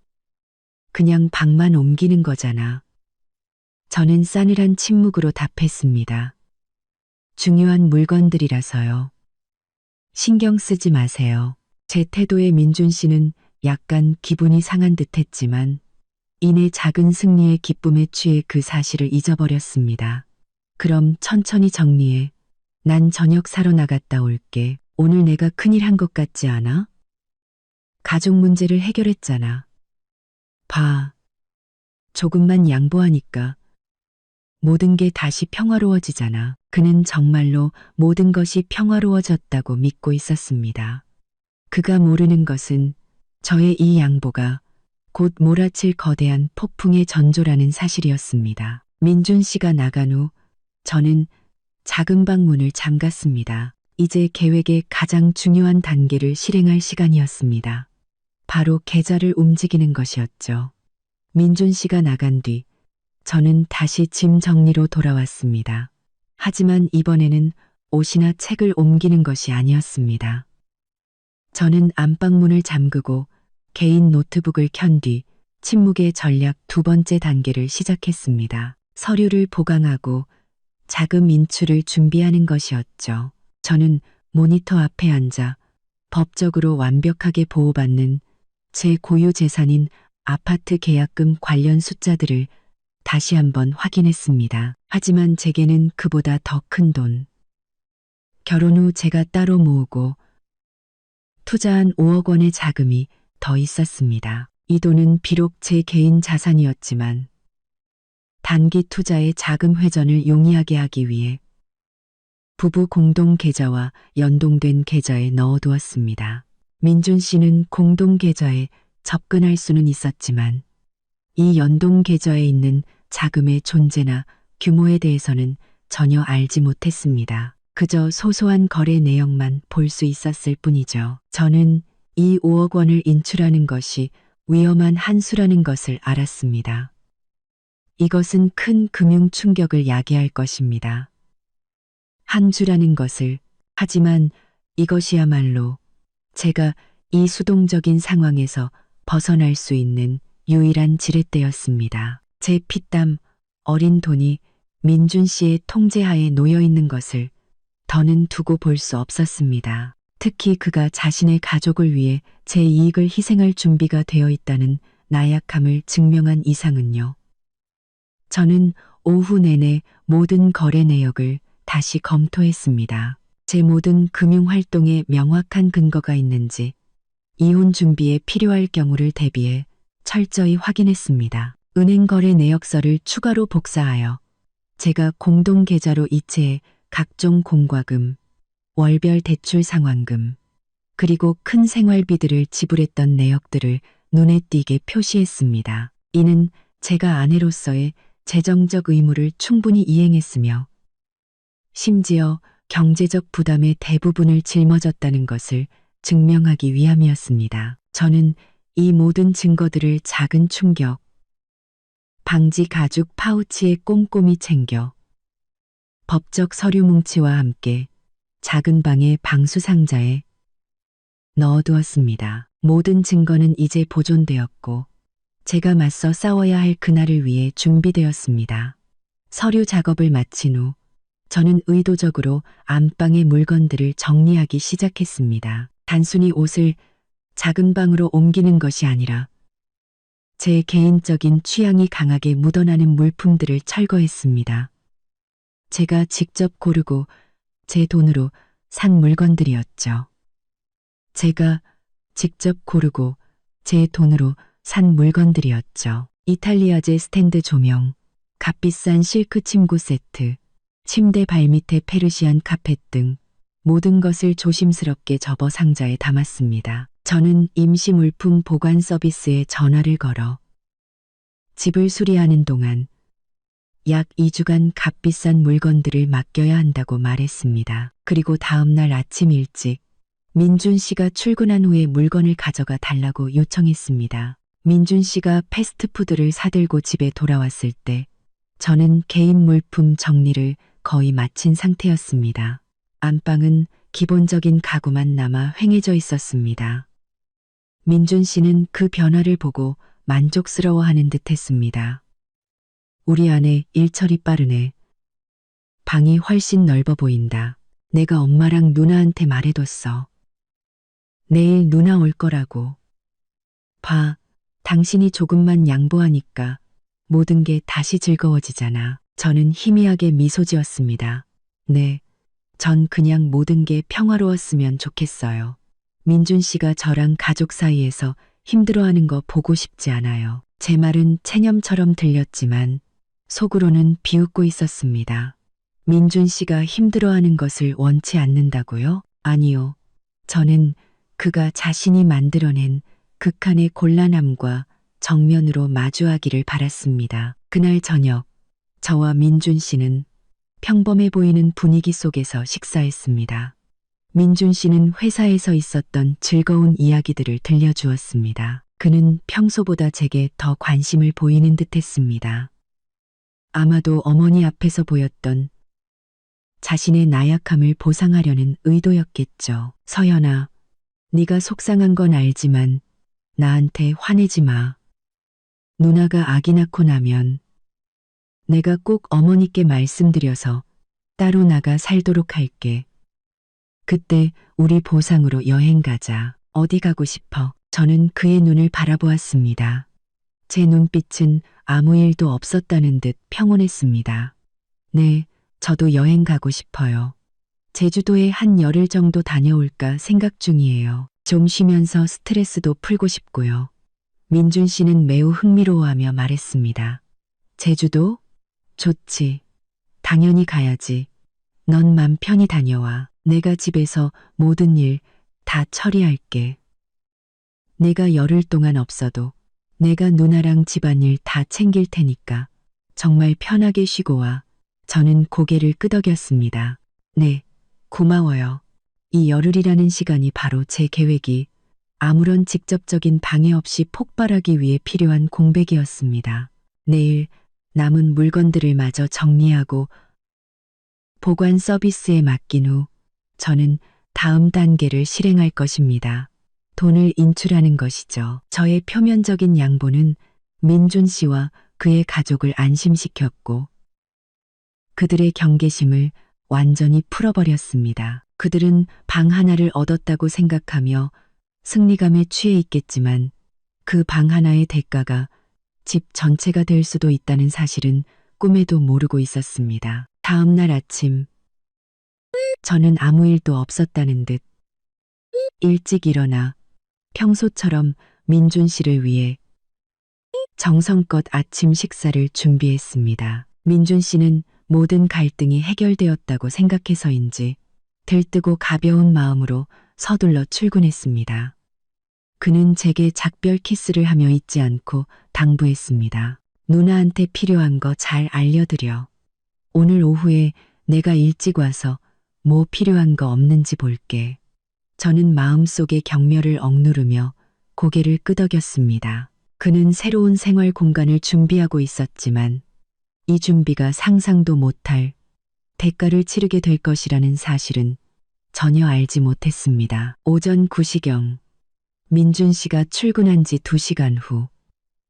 그냥 방만 옮기는 거잖아. 저는 싸늘한 침묵으로 답했습니다. 중요한 물건들이라서요. 신경 쓰지 마세요. 제 태도에 민준 씨는 약간 기분이 상한 듯 했지만 이내 작은 승리의 기쁨에 취해 그 사실을 잊어버렸습니다. 그럼 천천히 정리해. 난 저녁 사러 나갔다 올게. 오늘 내가 큰일 한 것 같지 않아? 가족 문제를 해결했잖아. 봐. 조금만 양보하니까 모든 게 다시 평화로워지잖아. 그는 정말로 모든 것이 평화로워졌다고 믿고 있었습니다. 그가 모르는 것은 저의 이 양보가 곧 몰아칠 거대한 폭풍의 전조라는 사실이었습니다. 민준 씨가 나간 후 저는 작은 방 문을 잠갔습니다. 이제 계획의 가장 중요한 단계를 실행할 시간이었습니다. 바로 계좌를 움직이는 것이었죠. 민준 씨가 나간 뒤 저는 다시 짐 정리로 돌아왔습니다. 하지만 이번에는 옷이나 책을 옮기는 것이 아니었습니다. 저는 안방문을 잠그고 개인 노트북을 켠 뒤 침묵의 전략 두 번째 단계를 시작했습니다. 서류를 보강하고 자금 인출을 준비하는 것이었죠. 저는 모니터 앞에 앉아 법적으로 완벽하게 보호받는 제 고유 재산인 아파트 계약금 관련 숫자들을 다시 한번 확인했습니다. 하지만 제게는 그보다 더 큰 돈. 결혼 후 제가 따로 모으고 투자한 5억 원의 자금이 더 있었습니다. 이 돈은 비록 제 개인 자산이었지만 단기 투자의 자금 회전을 용이하게 하기 위해 부부 공동 계좌와 연동된 계좌에 넣어두었습니다. 민준 씨는 공동 계좌에 접근할 수는 있었지만 이 연동 계좌에 있는 자금의 존재나 규모에 대해서는 전혀 알지 못했습니다. 그저 소소한 거래 내역만 볼 수 있었을 뿐이죠. 저는 이 5억 원을 인출하는 것이 위험한 한 수라는 것을 알았습니다. 이것은 큰 금융 충격을 야기할 것입니다. 한 주라는 것을, 하지만 이것이야말로 제가 이 수동적인 상황에서 벗어날 수 있는 유일한 지렛대였습니다. 제 피땀 어린 돈이 민준 씨의 통제하에 놓여 있는 것을 더는 두고 볼 수 없었습니다. 특히 그가 자신의 가족을 위해 제 이익을 희생할 준비가 되어 있다는 나약함을 증명한 이상은요. 저는 오후 내내 모든 거래 내역을 다시 검토했습니다. 제 모든 금융 활동에 명확한 근거가 있는지 이혼 준비에 필요할 경우를 대비해 철저히 확인했습니다. 은행 거래 내역서를 추가로 복사하여 제가 공동 계좌로 이체해 각종 공과금, 월별 대출 상환금, 그리고 큰 생활비들을 지불했던 내역들을 눈에 띄게 표시했습니다. 이는 제가 아내로서의 재정적 의무를 충분히 이행했으며 심지어 경제적 부담의 대부분을 짊어졌다는 것을 증명하기 위함이었습니다. 저는 이 모든 증거들을 작은 충격, 방지 가죽 파우치에 꼼꼼히 챙겨 법적 서류 뭉치와 함께 작은 방의 방수 상자에 넣어두었습니다. 모든 증거는 이제 보존되었고 제가 맞서 싸워야 할 그날을 위해 준비되었습니다. 서류 작업을 마친 후 저는 의도적으로 안방의 물건들을 정리하기 시작했습니다. 단순히 옷을 작은 방으로 옮기는 것이 아니라 제 개인적인 취향이 강하게 묻어나는 물품들을 철거했습니다. 제가 직접 고르고 제 돈으로 산 물건들이었죠. 제가 직접 고르고 제 돈으로 산 물건들이었죠. 이탈리아제 스탠드 조명, 값비싼 실크 침구 세트, 침대 발밑에 페르시안 카펫 등 모든 것을 조심스럽게 접어 상자에 담았습니다. 저는 임시 물품 보관 서비스에 전화를 걸어 집을 수리하는 동안 약 2주간 값비싼 물건들을 맡겨야 한다고 말했습니다. 그리고 다음 날 아침 일찍 민준 씨가 출근한 후에 물건을 가져가 달라고 요청했습니다. 민준 씨가 패스트푸드를 사들고 집에 돌아왔을 때 저는 개인 물품 정리를 거의 마친 상태였습니다. 안방은 기본적인 가구만 남아 휑해져 있었습니다. 민준 씨는 그 변화를 보고 만족스러워하는 듯 했습니다. 우리 아내 일처리 빠르네. 방이 훨씬 넓어 보인다. 내가 엄마랑 누나한테 말해뒀어. 내일 누나 올 거라고. 봐, 당신이 조금만 양보하니까 모든 게 다시 즐거워지잖아. 저는 희미하게 미소 지었습니다. 네, 전 그냥 모든 게 평화로웠으면 좋겠어요. 민준 씨가 저랑 가족 사이에서 힘들어하는 거 보고 싶지 않아요. 제 말은 체념처럼 들렸지만 속으로는 비웃고 있었습니다. 민준 씨가 힘들어하는 것을 원치 않는다고요? 아니요. 저는 그가 자신이 만들어낸 극한의 곤란함과 정면으로 마주하기를 바랐습니다. 그날 저녁, 저와 민준 씨는 평범해 보이는 분위기 속에서 식사했습니다. 민준 씨는 회사에서 있었던 즐거운 이야기들을 들려주었습니다. 그는 평소보다 제게 더 관심을 보이는 듯 했습니다. 아마도 어머니 앞에서 보였던 자신의 나약함을 보상하려는 의도였겠죠. 서연아, 네가 속상한 건 알지만 나한테 화내지 마. 누나가 아기 낳고 나면 내가 꼭 어머니께 말씀드려서 따로 나가 살도록 할게. 그때 우리 보상으로 여행 가자. 어디 가고 싶어? 저는 그의 눈을 바라보았습니다. 제 눈빛은 아무 일도 없었다는 듯 평온했습니다. 네, 저도 여행 가고 싶어요. 제주도에 한 열흘 정도 다녀올까 생각 중이에요. 좀 쉬면서 스트레스도 풀고 싶고요. 민준 씨는 매우 흥미로워하며 말했습니다. 제주도? 좋지. 당연히 가야지. 넌 맘 편히 다녀와. 내가 집에서 모든 일 다 처리할게. 내가 열흘 동안 없어도 내가 누나랑 집안일 다 챙길 테니까 정말 편하게 쉬고 와. 저는 고개를 끄덕였습니다. 네, 고마워요. 이 열흘이라는 시간이 바로 제 계획이 아무런 직접적인 방해 없이 폭발하기 위해 필요한 공백이었습니다. 내일 남은 물건들을 마저 정리하고 보관 서비스에 맡긴 후 저는 다음 단계를 실행할 것입니다. 돈을 인출하는 것이죠. 저의 표면적인 양보는 민준 씨와 그의 가족을 안심시켰고 그들의 경계심을 완전히 풀어버렸습니다. 그들은 방 하나를 얻었다고 생각하며 승리감에 취해 있겠지만 그 방 하나의 대가가 집 전체가 될 수도 있다는 사실은 꿈에도 모르고 있었습니다. 다음 날 아침, 저는 아무 일도 없었다는 듯 일찍 일어나 평소처럼 민준 씨를 위해 정성껏 아침 식사를 준비했습니다. 민준 씨는 모든 갈등이 해결되었다고 생각해서인지 들뜨고 가벼운 마음으로 서둘러 출근했습니다. 그는 제게 작별 키스를 하며 잊지 않고 당부했습니다. 누나한테 필요한 거 잘 알려드려. 오늘 오후에 내가 일찍 와서 뭐 필요한 거 없는지 볼게. 저는 마음속에 경멸을 억누르며 고개를 끄덕였습니다. 그는 새로운 생활 공간을 준비하고 있었지만 이 준비가 상상도 못할 대가를 치르게 될 것이라는 사실은 전혀 알지 못했습니다. 오전 9시경 민준 씨가 출근한 지 2시간 후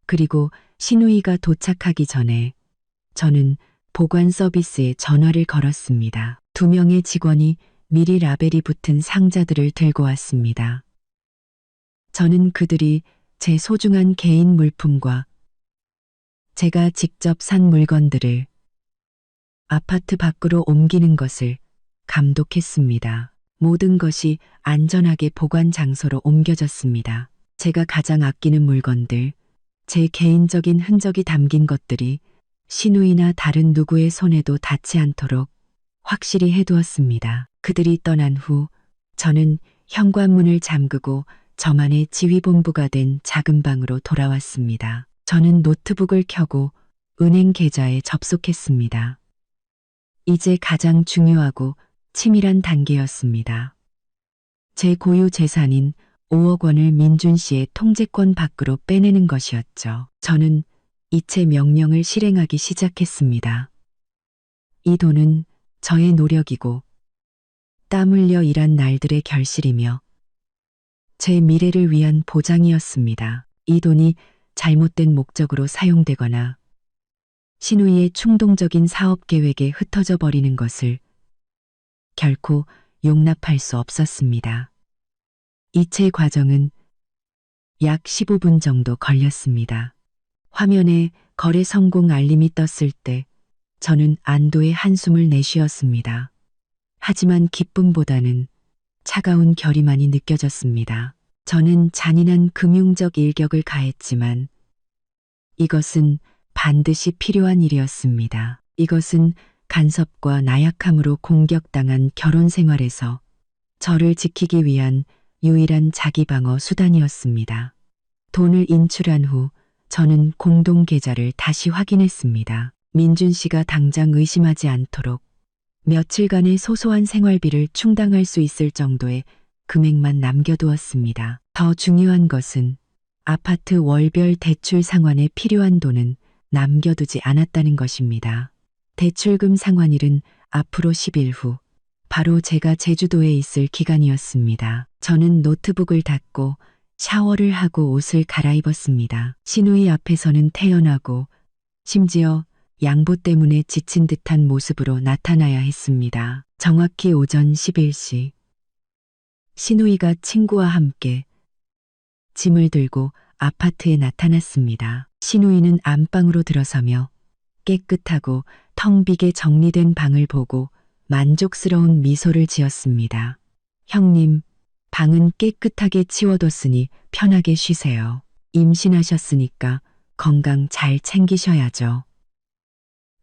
그리고 신우이가 도착하기 전에 저는 보관 서비스에 전화를 걸었습니다. 2명의 직원이 미리 라벨이 붙은 상자들을 들고 왔습니다. 저는 그들이 제 소중한 개인 물품과 제가 직접 산 물건들을 아파트 밖으로 옮기는 것을 감독했습니다. 모든 것이 안전하게 보관 장소로 옮겨졌습니다. 제가 가장 아끼는 물건들, 제 개인적인 흔적이 담긴 것들이 신우이나 다른 누구의 손에도 닿지 않도록 확실히 해두었습니다. 그들이 떠난 후 저는 현관문을 잠그고 저만의 지휘본부가 된 작은 방으로 돌아왔습니다. 저는 노트북을 켜고 은행 계좌에 접속했습니다. 이제 가장 중요하고 치밀한 단계였습니다. 제 고유 재산인 5억 원을 민준 씨의 통제권 밖으로 빼내는 것이었죠. 저는 이체 명령을 실행하기 시작했습니다. 이 돈은 저의 노력이고 땀 흘려 일한 날들의 결실이며 제 미래를 위한 보장이었습니다. 이 돈이 잘못된 목적으로 사용되거나 신우이의 충동적인 사업 계획에 흩어져 버리는 것을 결코 용납할 수 없었습니다. 이체 과정은 약 15분 정도 걸렸습니다. 화면에 거래 성공 알림이 떴을 때 저는 안도의 한숨을 내쉬었습니다. 하지만 기쁨보다는 차가운 결의만이 느껴졌습니다. 저는 잔인한 금융적 일격을 가했지만 이것은 반드시 필요한 일이었습니다. 이것은 간섭과 나약함으로 공격당한 결혼 생활에서 저를 지키기 위한 유일한 자기방어 수단이었습니다. 돈을 인출한 후 저는 공동 계좌를 다시 확인했습니다. 민준 씨가 당장 의심하지 않도록 며칠간의 소소한 생활비를 충당할 수 있을 정도의 금액만 남겨두었습니다. 더 중요한 것은 아파트 월별 대출 상환에 필요한 돈은 남겨두지 않았다는 것입니다. 대출금 상환일은 앞으로 10일 후 바로 제가 제주도에 있을 기간이었습니다. 저는 노트북을 닫고 샤워를 하고 옷을 갈아입었습니다. 신우이 앞에서는 태연하고 심지어 양보 때문에 지친 듯한 모습으로 나타나야 했습니다. 정확히 오전 11시 신우이가 친구와 함께 짐을 들고 아파트에 나타났습니다. 신우이는 안방으로 들어서며 깨끗하고 텅 비게 정리된 방을 보고 만족스러운 미소를 지었습니다. 형님, 방은 깨끗하게 치워뒀으니 편하게 쉬세요. 임신하셨으니까 건강 잘 챙기셔야죠.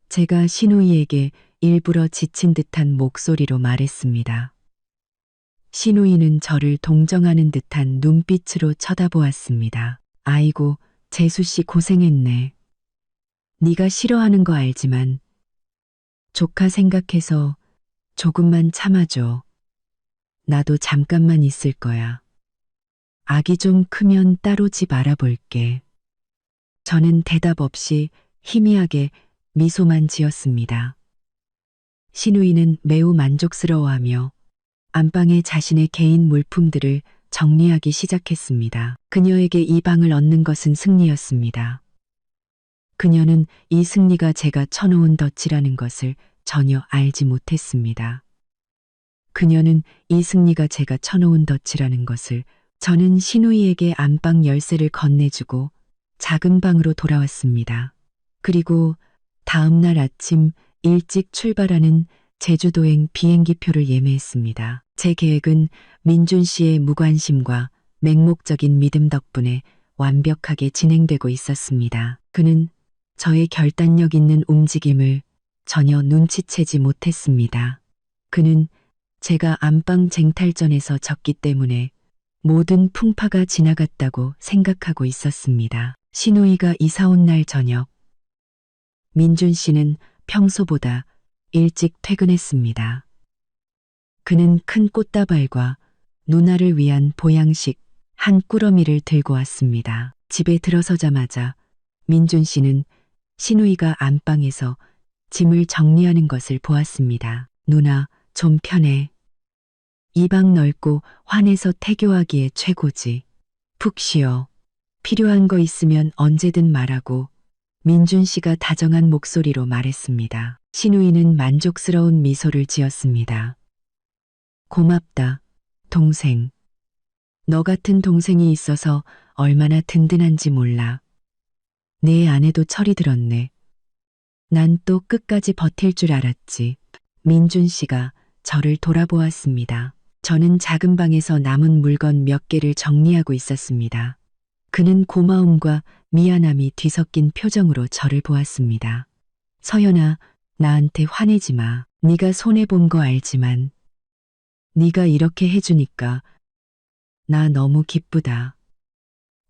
제가 신우이에게 일부러 지친 듯한 목소리로 말했습니다. 신우이는 저를 동정하는 듯한 눈빛으로 쳐다보았습니다. 아이고, 재수씨 고생했네. 네가 싫어하는 거 알지만 조카 생각해서 조금만 참아줘. 나도 잠깐만 있을 거야. 아기 좀 크면 따로 집 알아볼게. 저는 대답 없이 희미하게 미소만 지었습니다. 신우이는 매우 만족스러워하며 안방에 자신의 개인 물품들을 정리하기 시작했습니다. 그녀에게 이 방을 얻는 것은 승리였습니다. 그녀는 이 승리가 제가 쳐놓은 덫이라는 것을 전혀 알지 못했습니다. 그녀는 이 승리가 제가 쳐놓은 덫이라는 것을 저는 신우이에게 안방 열쇠를 건네주고 작은 방으로 돌아왔습니다. 그리고 다음 날 아침 일찍 출발하는 제주도행 비행기표를 예매했습니다. 제 계획은 민준 씨의 무관심과 맹목적인 믿음 덕분에 완벽하게 진행되고 있었습니다. 그는 저의 결단력 있는 움직임을 전혀 눈치채지 못했습니다. 그는 제가 안방 쟁탈전에서 졌기 때문에 모든 풍파가 지나갔다고 생각하고 있었습니다. 신우이가 이사 온 날 저녁, 민준 씨는 평소보다 일찍 퇴근했습니다. 그는 큰 꽃다발과 누나를 위한 보양식 한 꾸러미를 들고 왔습니다. 집에 들어서자마자 민준 씨는 신우이가 안방에서 짐을 정리하는 것을 보았습니다. 누나, 좀 편해. 이 방 넓고 환해서 태교하기에 최고지. 푹 쉬어. 필요한 거 있으면 언제든 말하고 민준 씨가 다정한 목소리로 말했습니다. 신우이는 만족스러운 미소를 지었습니다. 고맙다, 동생. 너 같은 동생이 있어서 얼마나 든든한지 몰라. 내 아내도 철이 들었네. 난 또 끝까지 버틸 줄 알았지. 민준 씨가 저를 돌아보았습니다. 저는 작은 방에서 남은 물건 몇 개를 정리하고 있었습니다. 그는 고마움과 미안함이 뒤섞인 표정으로 저를 보았습니다. 서연아, 나한테 화내지 마. 네가 손해본 거 알지만 네가 이렇게 해주니까 나 너무 기쁘다.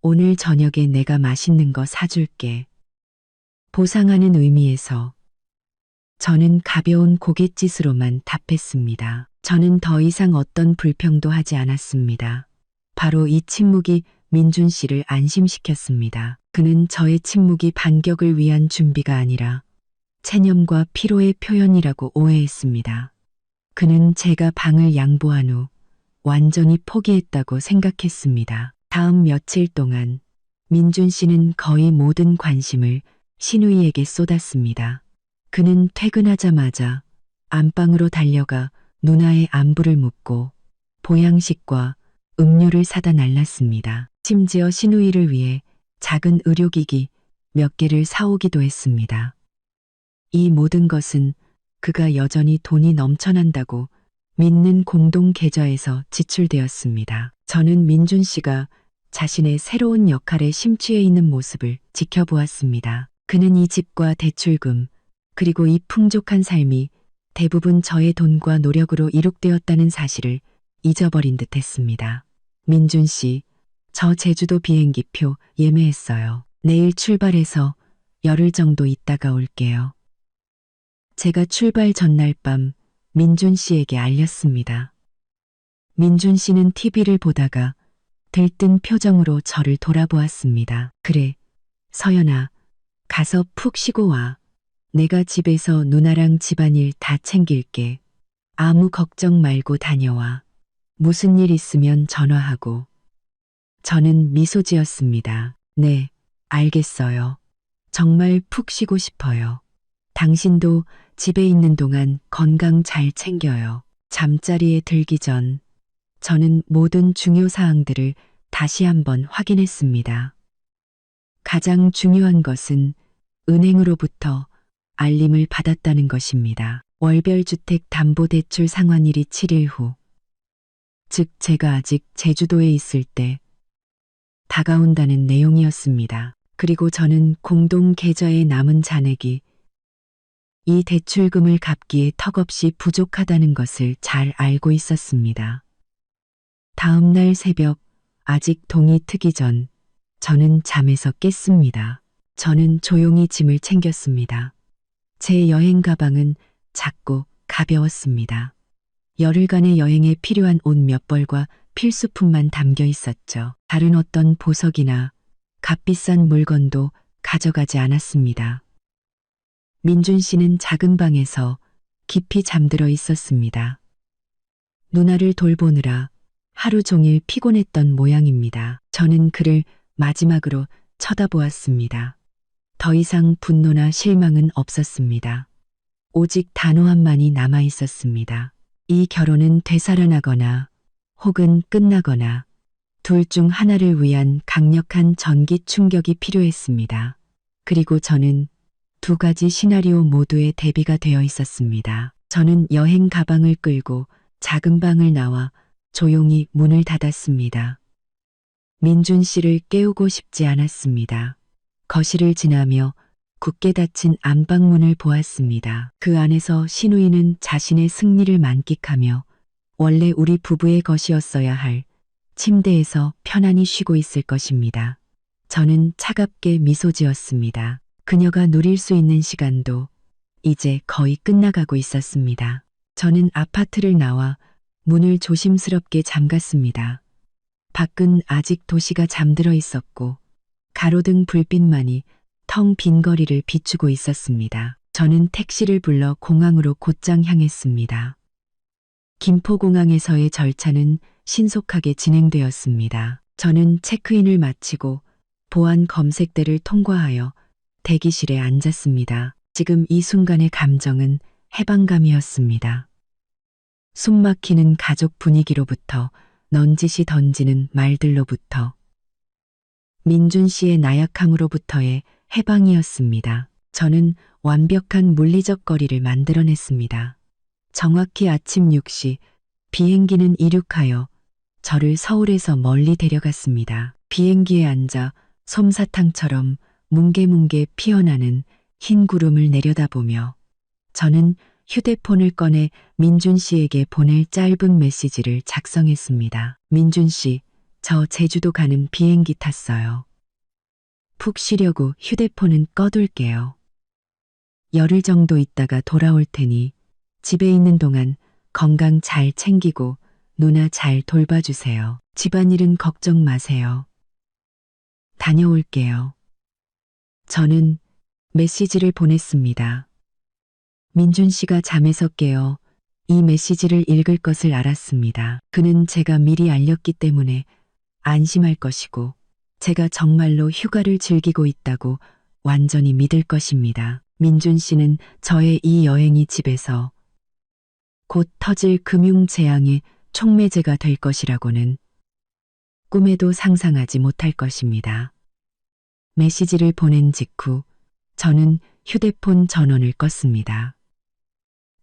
오늘 저녁에 내가 맛있는 거 사줄게. 보상하는 의미에서 저는 가벼운 고갯짓으로만 답했습니다. 저는 더 이상 어떤 불평도 하지 않았습니다. 바로 이 침묵이 민준 씨를 안심시켰습니다. 그는 저의 침묵이 반격을 위한 준비가 아니라 체념과 피로의 표현이라고 오해했습니다. 그는 제가 방을 양보한 후 완전히 포기했다고 생각했습니다. 다음 며칠 동안 민준 씨는 거의 모든 관심을 신우이에게 쏟았습니다. 그는 퇴근하자마자 안방으로 달려가 누나의 안부를 묻고 보양식과 음료를 사다 날랐습니다. 심지어 신우이를 위해 작은 의료기기 몇 개를 사오기도 했습니다. 이 모든 것은 그가 여전히 돈이 넘쳐난다고 믿는 공동 계좌에서 지출되었습니다. 저는 민준 씨가 자신의 새로운 역할에 심취해 있는 모습을 지켜보았습니다. 그는 이 집과 대출금, 그리고 이 풍족한 삶이 대부분 저의 돈과 노력으로 이룩되었다는 사실을 잊어버린 듯 했습니다. 민준 씨, 저 제주도 비행기표 예매했어요. 내일 출발해서 열흘 정도 있다가 올게요. 제가 출발 전날 밤 민준 씨에게 알렸습니다. 민준 씨는 TV를 보다가 들뜬 표정으로 저를 돌아보았습니다. 그래, 서연아, 가서 푹 쉬고 와. 내가 집에서 누나랑 집안일 다 챙길게. 아무 걱정 말고 다녀와. 무슨 일 있으면 전화하고. 저는 미소 지었습니다. 네, 알겠어요. 정말 푹 쉬고 싶어요. 당신도 집에 있는 동안 건강 잘 챙겨요. 잠자리에 들기 전 저는 모든 중요 사항들을 다시 한번 확인했습니다. 가장 중요한 것은 은행으로부터 알림을 받았다는 것입니다. 월별주택 담보대출 상환일이 7일 후, 즉 제가 아직 제주도에 있을 때 다가온다는 내용이었습니다. 그리고 저는 공동 계좌에 남은 잔액이 이 대출금을 갚기에 턱없이 부족하다는 것을 잘 알고 있었습니다. 다음 날 새벽, 아직 동이 트기 전 저는 잠에서 깼습니다. 저는 조용히 짐을 챙겼습니다. 제 여행 가방은 작고 가벼웠습니다. 열흘간의 여행에 필요한 옷 몇 벌과 필수품만 담겨 있었죠. 다른 어떤 보석이나 값비싼 물건도 가져가지 않았습니다. 민준 씨는 작은 방에서 깊이 잠들어 있었습니다. 누나를 돌보느라 하루 종일 피곤했던 모양입니다. 저는 그를 마지막으로 쳐다보았습니다. 더 이상 분노나 실망은 없었습니다. 오직 단호함만이 남아 있었습니다. 이 결혼은 되살아나거나 혹은 끝나거나 둘 중 하나를 위한 강력한 전기 충격이 필요했습니다. 그리고 저는 두 가지 시나리오 모두에 대비가 되어 있었습니다. 저는 여행 가방을 끌고 작은 방을 나와 조용히 문을 닫았습니다. 민준 씨를 깨우고 싶지 않았습니다. 거실을 지나며 굳게 닫힌 안방문을 보았습니다. 그 안에서 신우이는 자신의 승리를 만끽하며 원래 우리 부부의 것이었어야 할 침대에서 편안히 쉬고 있을 것입니다. 저는 차갑게 미소 지었습니다. 그녀가 누릴 수 있는 시간도 이제 거의 끝나가고 있었습니다. 저는 아파트를 나와 문을 조심스럽게 잠갔습니다. 밖은 아직 도시가 잠들어 있었고 가로등 불빛만이 텅 빈 거리를 비추고 있었습니다. 저는 택시를 불러 공항으로 곧장 향했습니다. 김포공항에서의 절차는 신속하게 진행되었습니다. 저는 체크인을 마치고 보안 검색대를 통과하여 대기실에 앉았습니다. 지금 이 순간의 감정은 해방감이었습니다. 숨막히는 가족 분위기로부터 넌지시 던지는 말들로부터 민준 씨의 나약함으로부터의 해방이었습니다. 저는 완벽한 물리적 거리를 만들어냈습니다. 정확히 아침 6시 비행기는 이륙하여 저를 서울에서 멀리 데려갔습니다. 비행기에 앉아 솜사탕처럼 뭉게뭉게 피어나는 흰 구름을 내려다보며 저는 휴대폰을 꺼내 민준 씨에게 보낼 짧은 메시지를 작성했습니다. 민준 씨, 저 제주도 가는 비행기 탔어요. 푹 쉬려고 휴대폰은 꺼둘게요. 열흘 정도 있다가 돌아올 테니 집에 있는 동안 건강 잘 챙기고 누나 잘 돌봐주세요. 집안일은 걱정 마세요. 다녀올게요. 저는 메시지를 보냈습니다. 민준 씨가 잠에서 깨어 이 메시지를 읽을 것을 알았습니다. 그는 제가 미리 알렸기 때문에 안심할 것이고 제가 정말로 휴가를 즐기고 있다고 완전히 믿을 것입니다. 민준 씨는 저의 이 여행이 집에서 곧 터질 금융재앙의 촉매제가 될 것이라고는 꿈에도 상상하지 못할 것입니다. 메시지를 보낸 직후 저는 휴대폰 전원을 껐습니다.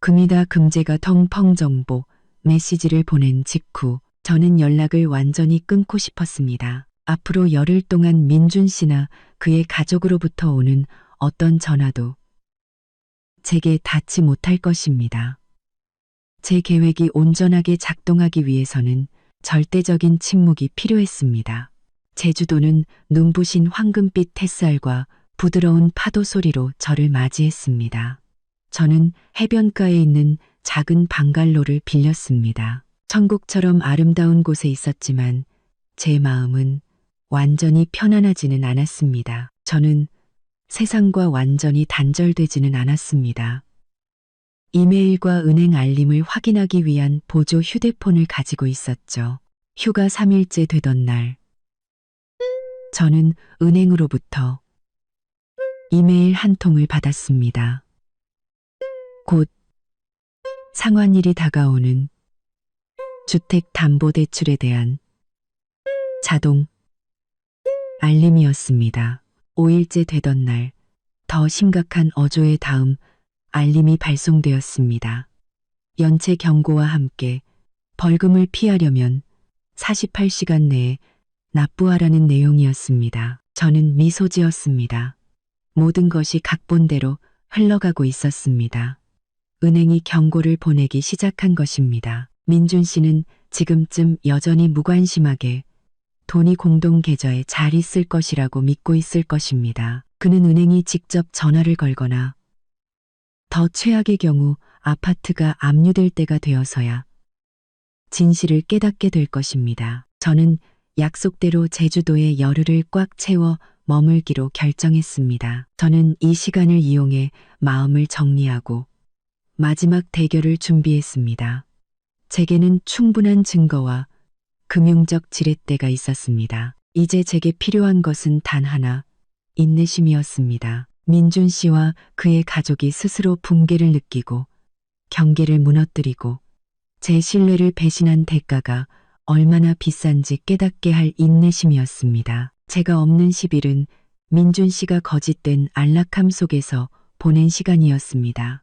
금이다 금제가 텅펑 정보 메시지를 보낸 직후 저는 연락을 완전히 끊고 싶었습니다. 앞으로 열흘 동안 민준 씨나 그의 가족으로부터 오는 어떤 전화도 제게 닿지 못할 것입니다. 제 계획이 온전하게 작동하기 위해서는 절대적인 침묵이 필요했습니다. 제주도는 눈부신 황금빛 햇살과 부드러운 파도 소리로 저를 맞이했습니다. 저는 해변가에 있는 작은 방갈로를 빌렸습니다. 천국처럼 아름다운 곳에 있었지만 제 마음은 완전히 편안하지는 않았습니다. 저는 세상과 완전히 단절되지는 않았습니다. 이메일과 은행 알림을 확인하기 위한 보조 휴대폰을 가지고 있었죠. 휴가 3일째 되던 날, 저는 은행으로부터 이메일 한 통을 받았습니다. 곧 상환일이 다가오는 주택담보대출에 대한 자동 알림이었습니다. 5일째 되던 날, 더 심각한 어조의 다음 알림이 발송되었습니다. 연체 경고와 함께 벌금을 피하려면 48시간 내에 납부하라는 내용이었습니다. 저는 미소 지었습니다. 모든 것이 각본대로 흘러가고 있었습니다. 은행이 경고를 보내기 시작한 것입니다. 민준 씨는 지금쯤 여전히 무관심하게 돈이 공동 계좌에 잘 있을 것이라고 믿고 있을 것입니다. 그는 은행이 직접 전화를 걸거나 더 최악의 경우 아파트가 압류될 때가 되어서야 진실을 깨닫게 될 것입니다. 저는 약속대로 제주도의 열흘을 꽉 채워 머물기로 결정했습니다. 저는 이 시간을 이용해 마음을 정리하고 마지막 대결을 준비했습니다. 제게는 충분한 증거와 금융적 지렛대가 있었습니다. 이제 제게 필요한 것은 단 하나, 인내심이었습니다. 민준 씨와 그의 가족이 스스로 붕괴를 느끼고 경계를 무너뜨리고 제 신뢰를 배신한 대가가 얼마나 비싼지 깨닫게 할 인내심이었습니다. 제가 없는 10일은 민준 씨가 거짓된 안락함 속에서 보낸 시간이었습니다.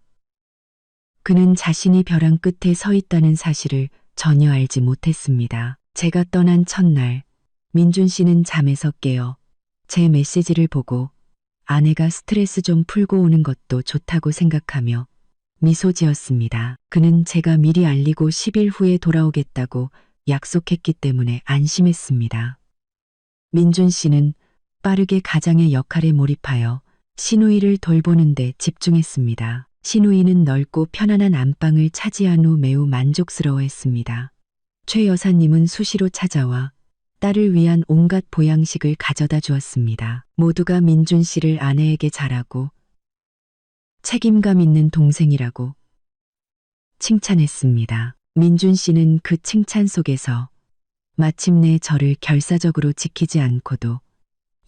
그는 자신이 벼랑 끝에 서 있다는 사실을 전혀 알지 못했습니다. 제가 떠난 첫날, 민준 씨는 잠에서 깨어 제 메시지를 보고 아내가 스트레스 좀 풀고 오는 것도 좋다고 생각하며 미소 지었습니다. 그는 제가 미리 알리고 10일 후에 돌아오겠다고 약속했기 때문에 안심했습니다. 민준 씨는 빠르게 가장의 역할에 몰입하여 시누이를 돌보는 데 집중했습니다. 시누이는 넓고 편안한 안방을 차지한 후 매우 만족스러워했습니다. 최 여사님은 수시로 찾아와 딸을 위한 온갖 보양식을 가져다 주었습니다. 모두가 민준 씨를 아내에게 잘하고 책임감 있는 동생이라고 칭찬했습니다. 민준 씨는 그 칭찬 속에서 마침내 저를 결사적으로 지키지 않고도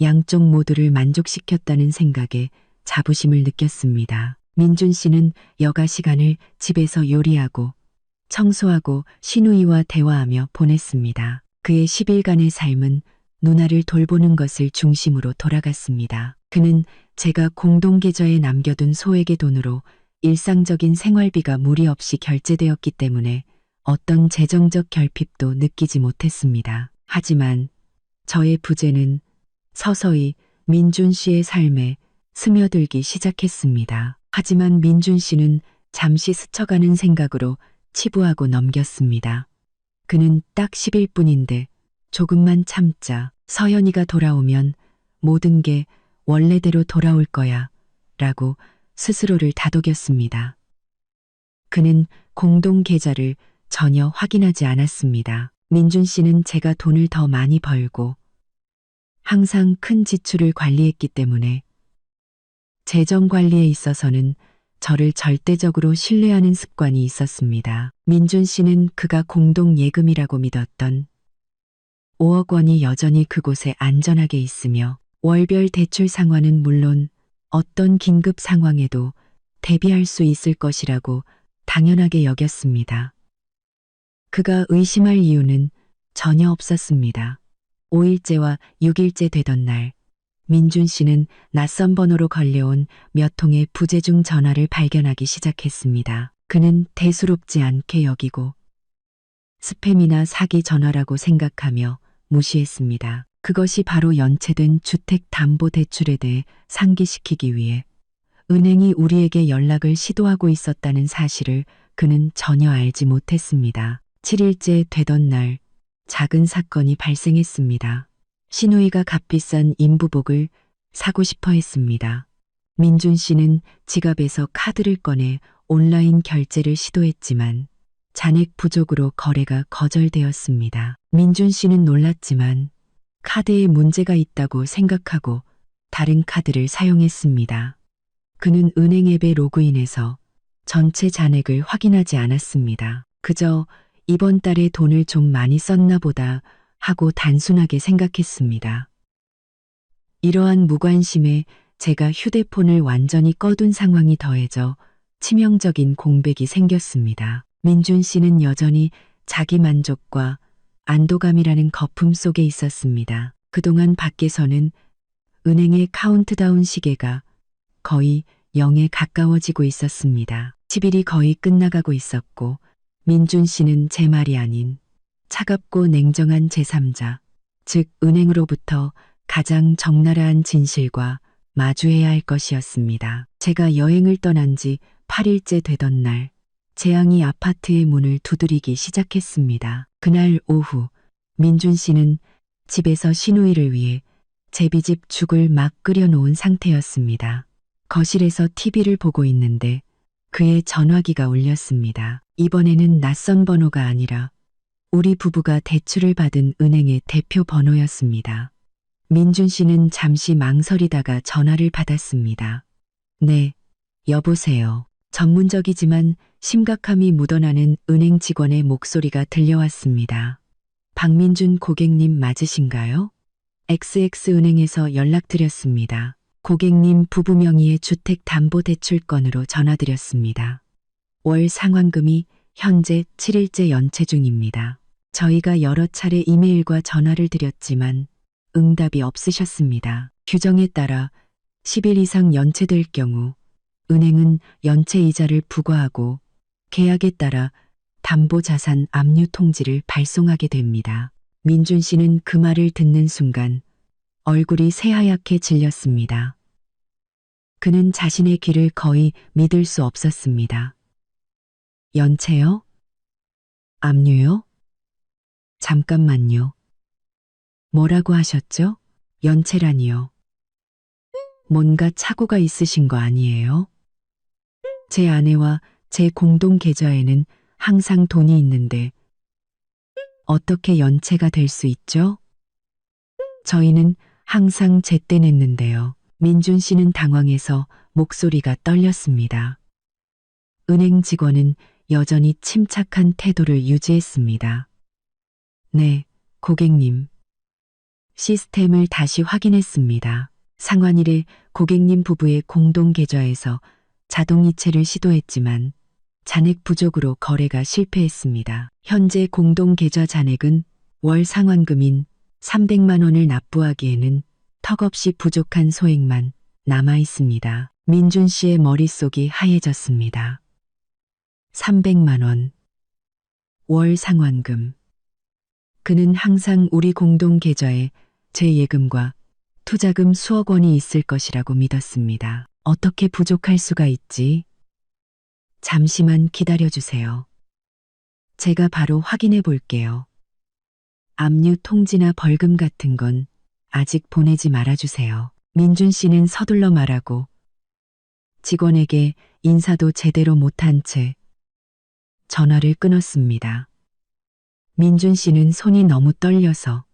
양쪽 모두를 만족시켰다는 생각에 자부심을 느꼈습니다. 민준 씨는 여가 시간을 집에서 요리하고 청소하고 시누이와 대화하며 보냈습니다. 그의 10일간의 삶은 누나를 돌보는 것을 중심으로 돌아갔습니다. 그는 제가 공동계좌에 남겨둔 소액의 돈으로 일상적인 생활비가 무리 없이 결제되었기 때문에 어떤 재정적 결핍도 느끼지 못했습니다. 하지만 저의 부재는 서서히 민준 씨의 삶에 스며들기 시작했습니다. 하지만 민준 씨는 잠시 스쳐가는 생각으로 치부하고 넘겼습니다. 그는 딱 10일 뿐인데 조금만 참자. 서연이가 돌아오면 모든 게 원래대로 돌아올 거야 라고 스스로를 다독였습니다. 그는 공동 계좌를 전혀 확인하지 않았습니다. 민준 씨는 제가 돈을 더 많이 벌고 항상 큰 지출을 관리했기 때문에 재정 관리에 있어서는 저를 절대적으로 신뢰하는 습관이 있었습니다. 민준 씨는 그가 공동 예금이라고 믿었던 5억 원이 여전히 그곳에 안전하게 있으며 월별 대출 상환은 물론 어떤 긴급 상황에도 대비할 수 있을 것이라고 당연하게 여겼습니다. 그가 의심할 이유는 전혀 없었습니다. 5일째와 6일째 되던 날, 민준 씨는 낯선 번호로 걸려온 몇 통의 부재중 전화를 발견하기 시작했습니다. 그는 대수롭지 않게 여기고 스팸이나 사기 전화라고 생각하며 무시했습니다. 그것이 바로 연체된 주택담보대출에 대해 상기시키기 위해 은행이 우리에게 연락을 시도하고 있었다는 사실을 그는 전혀 알지 못했습니다. 7일째 되던 날 작은 사건이 발생했습니다. 신우이가 값비싼 인부복을 사고 싶어 했습니다. 민준 씨는 지갑에서 카드를 꺼내 온라인 결제를 시도했지만 잔액 부족으로 거래가 거절되었습니다. 민준 씨는 놀랐지만 카드에 문제가 있다고 생각하고 다른 카드를 사용했습니다. 그는 은행 앱에 로그인해서 전체 잔액을 확인하지 않았습니다. 그저 이번 달에 돈을 좀 많이 썼나 보다 하고 단순하게 생각했습니다. 이러한 무관심에 제가 휴대폰을 완전히 꺼둔 상황이 더해져 치명적인 공백이 생겼습니다. 민준 씨는 여전히 자기 만족과 안도감이라는 거품 속에 있었습니다. 그동안 밖에서는 은행의 카운트다운 시계가 거의 0에 가까워지고 있었습니다. 10일이 거의 끝나가고 있었고 민준 씨는 제 말이 아닌 차갑고 냉정한 제3자, 즉 은행으로부터 가장 적나라한 진실과 마주해야 할 것이었습니다. 제가 여행을 떠난 지 8일째 되던 날, 재앙이 아파트의 문을 두드리기 시작했습니다. 그날 오후, 민준 씨는 집에서 신우이를 위해 제비집 죽을 막 끓여놓은 상태였습니다. 거실에서 TV를 보고 있는데 그의 전화기가 울렸습니다. 이번에는 낯선 번호가 아니라 우리 부부가 대출을 받은 은행의 대표 번호였습니다. 민준 씨는 잠시 망설이다가 전화를 받았습니다. 네, 여보세요. 전문적이지만 심각함이 묻어나는 은행 직원의 목소리가 들려왔습니다. 박민준 고객님 맞으신가요? XX은행에서 연락드렸습니다. 고객님 부부 명의의 주택담보대출건으로 전화드렸습니다. 월 상환금이 현재 7일째 연체 중입니다. 저희가 여러 차례 이메일과 전화를 드렸지만 응답이 없으셨습니다. 규정에 따라 10일 이상 연체될 경우 은행은 연체 이자를 부과하고 계약에 따라 담보자산 압류 통지를 발송하게 됩니다. 민준 씨는 그 말을 듣는 순간 얼굴이 새하얗게 질렸습니다. 그는 자신의 귀를 거의 믿을 수 없었습니다. 연체요? 압류요? 잠깐만요. 뭐라고 하셨죠? 연체라니요. 뭔가 착오가 있으신 거 아니에요? 제 아내와 제 공동 계좌에는 항상 돈이 있는데 어떻게 연체가 될 수 있죠? 저희는 항상 제때 냈는데요. 민준 씨는 당황해서 목소리가 떨렸습니다. 은행 직원은 여전히 침착한 태도를 유지했습니다. 네, 고객님. 시스템을 다시 확인했습니다. 상환일에 고객님 부부의 공동 계좌에서 자동이체를 시도했지만 잔액 부족으로 거래가 실패했습니다. 현재 공동 계좌 잔액은 월 상환금인 300만 원을 납부하기에는 턱없이 부족한 소액만 남아 있습니다. 민준 씨의 머릿속이 하얘졌습니다. 300만 원. 월 상환금. 그는 항상 우리 공동 계좌에 제 예금과 투자금 수억 원이 있을 것이라고 믿었습니다. 어떻게 부족할 수가 있지? 잠시만 기다려주세요. 제가 바로 확인해 볼게요. 압류 통지나 벌금 같은 건 아직 보내지 말아주세요. 민준 씨는 서둘러 말하고 직원에게 인사도 제대로 못한 채 전화를 끊었습니다. 민준 씨는 손이 너무 떨려서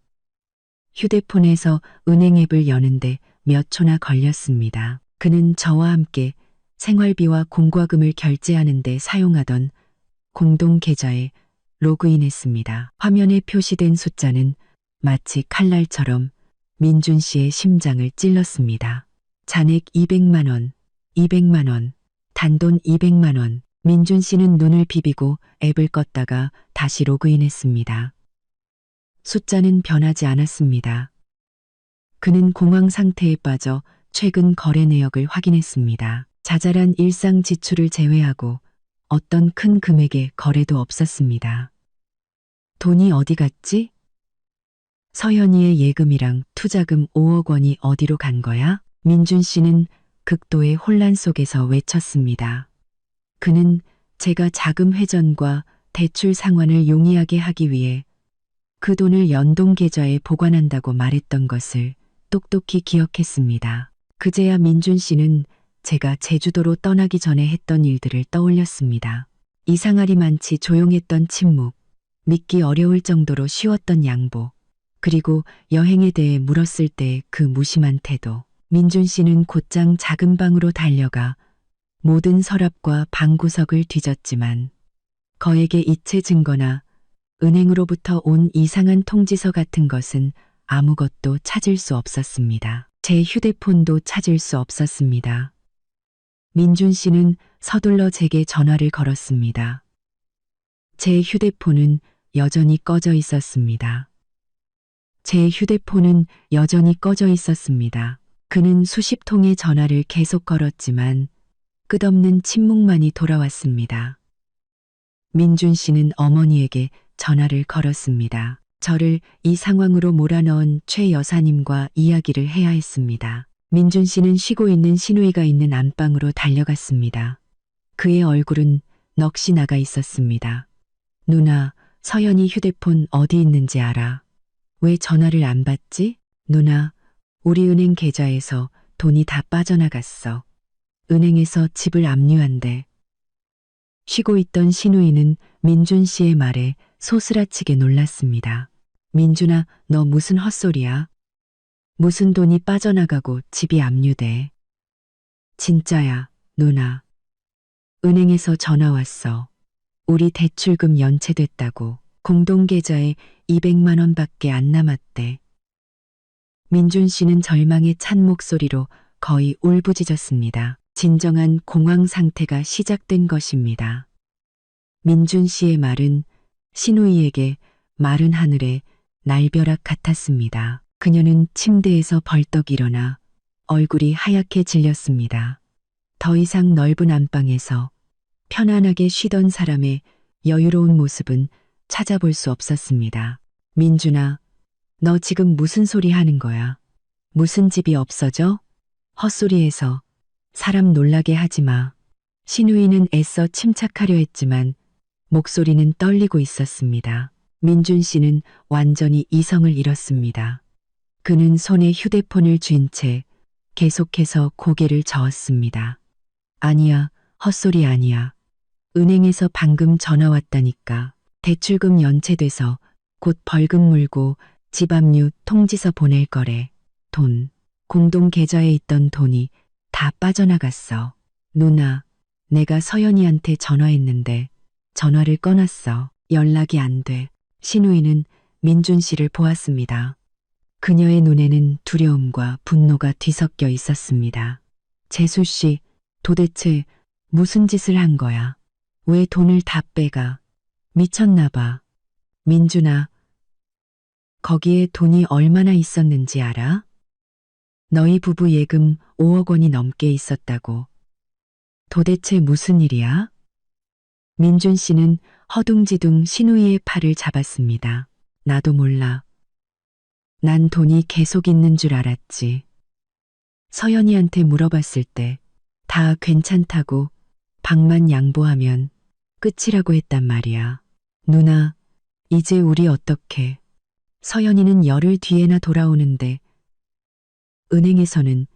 휴대폰에서 은행 앱을 여는데 몇 초나 걸렸습니다. 그는 저와 함께 생활비와 공과금을 결제하는 데 사용하던 공동 계좌에 로그인했습니다. 화면에 표시된 숫자는 마치 칼날처럼 민준 씨의 심장을 찔렀습니다. 잔액 200만 원, 200만 원, 단돈 200만 원. 민준 씨는 눈을 비비고 앱을 껐다가 다시 로그인했습니다. 숫자는 변하지 않았습니다. 그는 공황 상태에 빠져 최근 거래 내역을 확인했습니다. 자잘한 일상 지출을 제외하고 어떤 큰 금액의 거래도 없었습니다. 돈이 어디 갔지? 서현이의 예금이랑 투자금 5억 원이 어디로 간 거야? 민준 씨는 극도의 혼란 속에서 외쳤습니다. 그는 제가 자금 회전과 대출 상환을 용이하게 하기 위해 그 돈을 연동 계좌에 보관한다고 말했던 것을 똑똑히 기억했습니다. 그제야 민준 씨는 제가 제주도로 떠나기 전에 했던 일들을 떠올렸습니다. 이상하리만치 조용했던 침묵, 믿기 어려울 정도로 쉬웠던 양보, 그리고 여행에 대해 물었을 때 그 무심한 태도. 민준 씨는 곧장 작은 방으로 달려가 모든 서랍과 방구석을 뒤졌지만 거액의 이체 증거나 은행으로부터 온 이상한 통지서 같은 것은 아무것도 찾을 수 없었습니다. 제 휴대폰도 찾을 수 없었습니다. 민준 씨는 서둘러 제게 전화를 걸었습니다. 제 휴대폰은 여전히 꺼져 있었습니다. 제 휴대폰은 여전히 꺼져 있었습니다. 그는 수십 통의 전화를 계속 걸었지만 끝없는 침묵만이 돌아왔습니다. 민준 씨는 어머니에게 전화를 걸었습니다. 저를 이 상황으로 몰아넣은 최 여사님과 이야기를 해야 했습니다. 민준 씨는 쉬고 있는 신우이가 있는 안방으로 달려갔습니다. 그의 얼굴은 넋이 나가 있었습니다. 누나, 서연이 휴대폰 어디 있는지 알아? 왜 전화를 안 받지? 누나, 우리 은행 계좌에서 돈이 다 빠져나갔어. 은행에서 집을 압류한대. 쉬고 있던 신우이는 민준 씨의 말에 소스라치게 놀랐습니다. 민준아, 너 무슨 헛소리야? 무슨 돈이 빠져나가고 집이 압류돼. 진짜야, 누나. 은행에서 전화 왔어. 우리 대출금 연체됐다고. 공동계좌에 200만 원밖에 안 남았대. 민준 씨는 절망에 찬 목소리로 거의 울부짖었습니다. 진정한 공황 상태가 시작된 것입니다. 민준 씨의 말은 신우이에게 마른 하늘의 날벼락 같았습니다. 그녀는 침대에서 벌떡 일어나 얼굴이 하얗게 질렸습니다. 더 이상 넓은 안방에서 편안하게 쉬던 사람의 여유로운 모습은 찾아볼 수 없었습니다. 민준아, 너 지금 무슨 소리 하는 거야? 무슨 집이 없어져? 헛소리해서 사람 놀라게 하지 마. 신우이는 애써 침착하려 했지만 목소리는 떨리고 있었습니다. 민준 씨는 완전히 이성을 잃었습니다. 그는 손에 휴대폰을 쥔 채 계속해서 고개를 저었습니다. 아니야, 헛소리 아니야. 은행에서 방금 전화 왔다니까. 대출금 연체돼서 곧 벌금 물고 집 압류 통지서 보낼 거래. 돈, 공동 계좌에 있던 돈이 다 빠져나갔어. 누나, 내가 서연이한테 전화했는데 전화를 꺼놨어. 연락이 안 돼. 신우이는 민준 씨를 보았습니다. 그녀의 눈에는 두려움과 분노가 뒤섞여 있었습니다. 재수 씨, 도대체 무슨 짓을 한 거야? 왜 돈을 다 빼가? 미쳤나 봐. 민준아, 거기에 돈이 얼마나 있었는지 알아? 너희 부부 예금 5억 원이 넘게 있었다고. 도대체 무슨 일이야? 민준 씨는 허둥지둥 신우이의 팔을 잡았습니다. 나도 몰라. 난 돈이 계속 있는 줄 알았지. 서연이한테 물어봤을 때 다 괜찮다고 방만 양보하면 끝이라고 했단 말이야. 누나, 이제 우리 어떡해. 서연이는 열흘 뒤에나 돌아오는데 은행에서는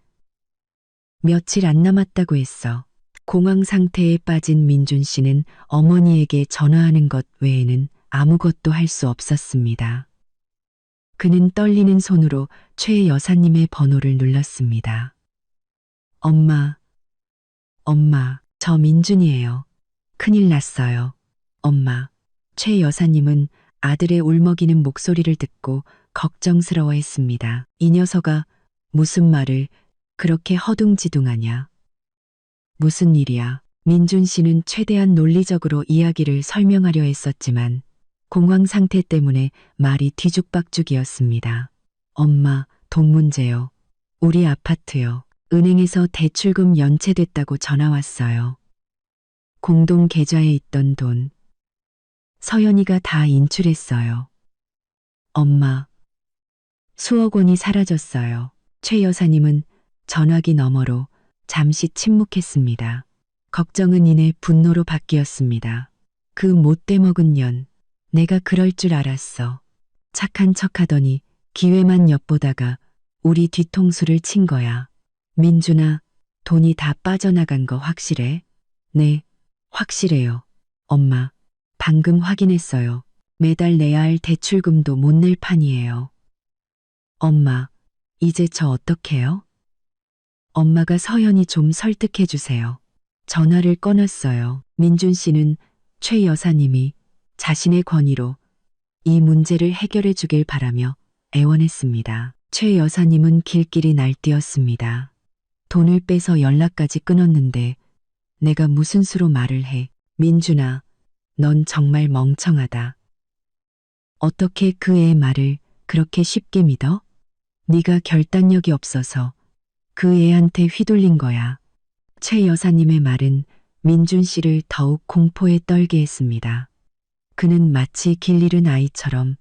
며칠 안 남았다고 했어. 공황 상태에 빠진 민준 씨는 어머니에게 전화하는 것 외에는 아무것도 할 수 없었습니다. 그는 떨리는 손으로 최 여사님의 번호를 눌렀습니다. 엄마, 저 민준이에요. 큰일 났어요. 엄마. 최 여사님은 아들의 울먹이는 목소리를 듣고 걱정스러워했습니다. 이 녀석아, 무슨 말을 그렇게 허둥지둥하냐? 무슨 일이야? 민준 씨는 최대한 논리적으로 이야기를 설명하려 했었지만 공황 상태 때문에 말이 뒤죽박죽이었습니다. 엄마, 돈 문제요. 우리 아파트요. 은행에서 대출금 연체됐다고 전화 왔어요. 공동 계좌에 있던 돈. 서연이가 다 인출했어요. 엄마, 수억 원이 사라졌어요. 최 여사님은 전화기 너머로 잠시 침묵했습니다. 걱정은 이내 분노로 바뀌었습니다. 그 못돼 먹은 년, 내가 그럴 줄 알았어. 착한 척하더니 기회만 엿보다가 우리 뒤통수를 친 거야. 민준아, 돈이 다 빠져나간 거 확실해? 네, 확실해요. 엄마, 방금 확인했어요. 매달 내야 할 대출금도 못 낼 판이에요. 엄마, 이제 저 어떡해요? 엄마가 서연이 좀 설득해 주세요. 전화를 꺼놨어요. 민준 씨는 최 여사님이 자신의 권위로 이 문제를 해결해 주길 바라며 애원했습니다. 최 여사님은 길길이 날뛰었습니다. 돈을 빼서 연락까지 끊었는데 내가 무슨 수로 말을 해. 민준아, 넌 정말 멍청하다. 어떻게 그 애의 말을 그렇게 쉽게 믿어? 네가 결단력이 없어서 그 애한테 휘둘린 거야. 최 여사님의 말은 민준 씨를 더욱 공포에 떨게 했습니다. 그는 마치 길 잃은 아이처럼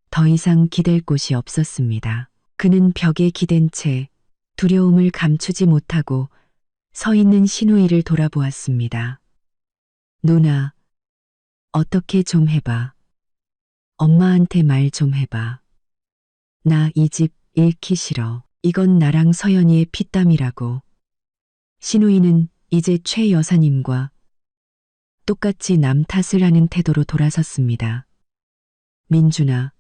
더 이상 기댈 곳이 없었습니다. 그는 벽에 기댄 채 두려움을 감추지 못하고 서 있는 신우이를 돌아보았습니다. 누나, 어떻게 좀 해봐. 엄마한테 말 좀 해봐. 나 이 집 잃기 싫어. 이건 나랑 서연이의 피땀이라고. 신우이는 이제 최 여사님과 똑같이 남 탓을 하는 태도로 돌아섰습니다. 민준아,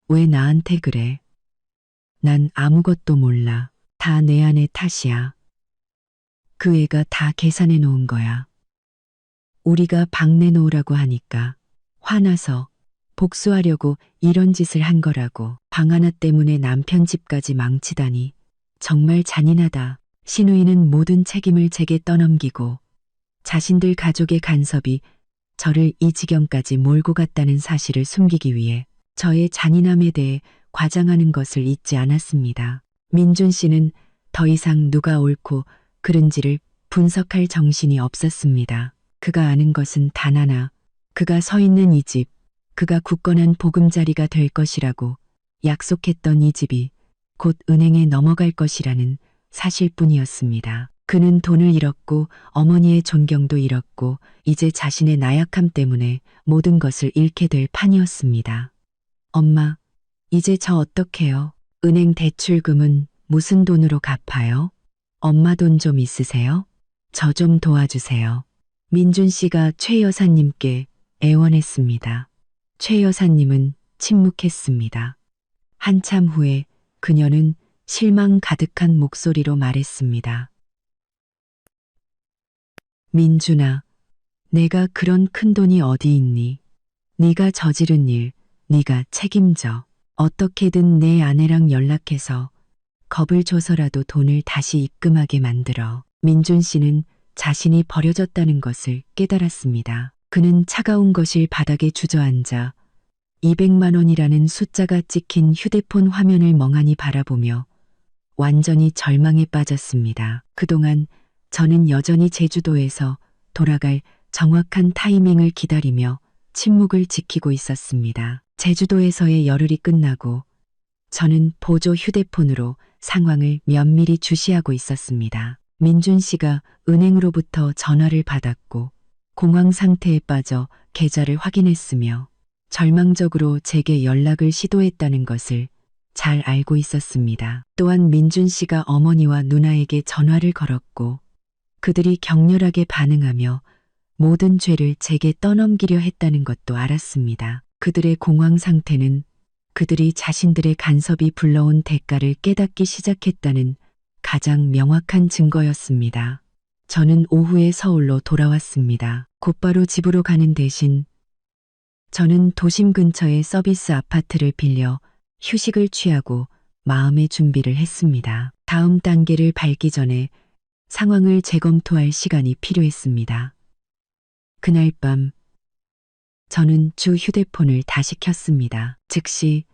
왜 나한테 그래? 난 아무것도 몰라. 다 내 아내 탓이야. 그 애가 다 계산해 놓은 거야. 우리가 방 내놓으라고 하니까 화나서 복수하려고 이런 짓을 한 거라고. 방 하나 때문에 남편 집까지 망치다니 정말 잔인하다. 신우이는 모든 책임을 제게 떠넘기고 자신들 가족의 간섭이 저를 이 지경까지 몰고 갔다는 사실을 숨기기 위해 저의 잔인함에 대해 과장하는 것을 잊지 않았습니다. 민준 씨는 더 이상 누가 옳고 그른지를 분석할 정신이 없었습니다. 그가 아는 것은 단 하나, 그가 서 있는 이 집, 그가 굳건한 보금자리가 될 것이라고 약속했던 이 집이 곧 은행에 넘어갈 것이라는 사실뿐이었습니다. 그는 돈을 잃었고 어머니의 존경도 잃었고 이제 자신의 나약함 때문에 모든 것을 잃게 될 판이었습니다. 엄마, 이제 저 어떡해요? 은행 대출금은 무슨 돈으로 갚아요? 엄마 돈 좀 있으세요? 저 좀 도와주세요. 민준 씨가 최 여사님께 애원했습니다. 최 여사님은 침묵했습니다. 한참 후에 그녀는 실망 가득한 목소리로 말했습니다. 민준아, 내가 그런 큰 돈이 어디 있니? 네가 저지른 일, 네가 책임져. 어떻게든 내 아내랑 연락해서 겁을 줘서라도 돈을 다시 입금하게 만들어. 민준 씨는 자신이 버려졌다는 것을 깨달았습니다. 그는 차가운 거실 바닥에 주저앉아 200만 원이라는 숫자가 찍힌 휴대폰 화면을 멍하니 바라보며 완전히 절망에 빠졌습니다. 그동안 저는 여전히 제주도에서 돌아갈 정확한 타이밍을 기다리며 침묵을 지키고 있었습니다. 제주도에서의 열흘이 끝나고 저는 보조 휴대폰으로 상황을 면밀히 주시하고 있었습니다. 민준 씨가 은행으로부터 전화를 받았고 공황 상태에 빠져 계좌를 확인했으며 절망적으로 제게 연락을 시도했다는 것을 잘 알고 있었습니다. 또한 민준 씨가 어머니와 누나에게 전화를 걸었고 그들이 격렬하게 반응하며 모든 죄를 제게 떠넘기려 했다는 것도 알았습니다. 그들의 공황 상태는 그들이 자신들의 간섭이 불러온 대가를 깨닫기 시작했다는 가장 명확한 증거였습니다. 저는 오후에 서울로 돌아왔습니다. 곧바로 집으로 가는 대신 저는 도심 근처의 서비스 아파트를 빌려 휴식을 취하고 마음의 준비를 했습니다. 다음 단계를 밟기 전에 상황을 재검토할 시간이 필요했습니다. 그날 밤 저는 주 휴대폰을 다시 켰습니다. 즉시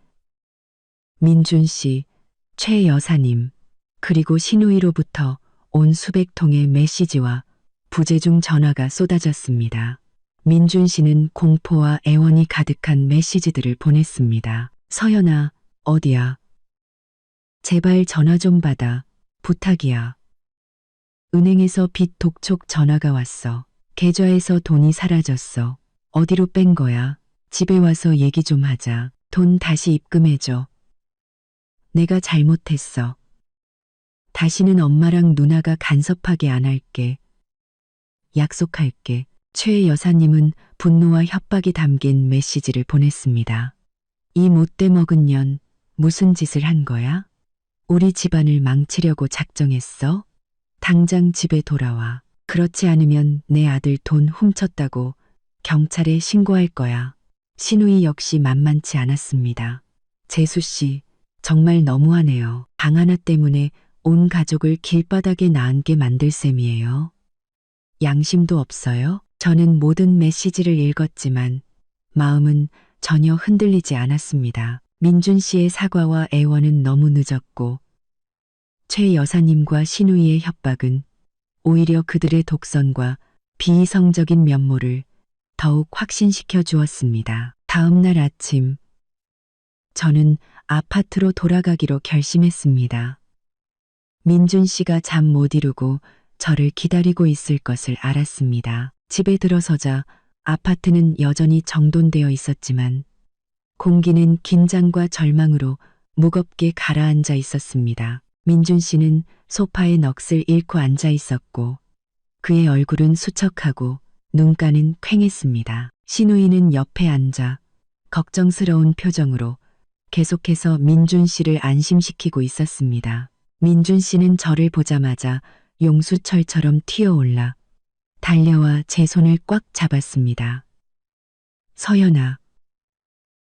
민준 씨, 최 여사님, 그리고 신우이로부터 온 수백 통의 메시지와 부재중 전화가 쏟아졌습니다. 민준 씨는 공포와 애원이 가득한 메시지들을 보냈습니다. 서연아, 어디야? 제발 전화 좀 받아. 부탁이야. 은행에서 빚 독촉 전화가 왔어. 계좌에서 돈이 사라졌어. 어디로 뺀 거야? 집에 와서 얘기 좀 하자. 돈 다시 입금해줘. 내가 잘못했어. 다시는 엄마랑 누나가 간섭하게 안 할게. 약속할게. 최 여사님은 분노와 협박이 담긴 메시지를 보냈습니다. 이 못돼 먹은 년, 무슨 짓을 한 거야? 우리 집안을 망치려고 작정했어? 당장 집에 돌아와. 그렇지 않으면 내 아들 돈 훔쳤다고 경찰에 신고할 거야. 신우이 역시 만만치 않았습니다. 재수 씨, 정말 너무하네요. 방 하나 때문에 온 가족을 길바닥에 나앉게 만들 셈이에요. 양심도 없어요? 저는 모든 메시지를 읽었지만 마음은 전혀 흔들리지 않았습니다. 민준 씨의 사과와 애원은 너무 늦었고 최 여사님과 신우이의 협박은 오히려 그들의 독선과 비이성적인 면모를 더욱 확신시켜 주었습니다. 다음 날 아침 저는 아파트로 돌아가기로 결심했습니다. 민준 씨가 잠 못 이루고 저를 기다리고 있을 것을 알았습니다. 집에 들어서자 아파트는 여전히 정돈되어 있었지만 공기는 긴장과 절망으로 무겁게 가라앉아 있었습니다. 민준 씨는 소파에 넋을 잃고 앉아 있었고 그의 얼굴은 수척하고 눈가는 퀭했습니다. 신우이는 옆에 앉아 걱정스러운 표정으로 계속해서 민준 씨를 안심시키고 있었습니다. 민준 씨는 저를 보자마자 용수철처럼 튀어올라 달려와 제 손을 꽉 잡았습니다. 서연아,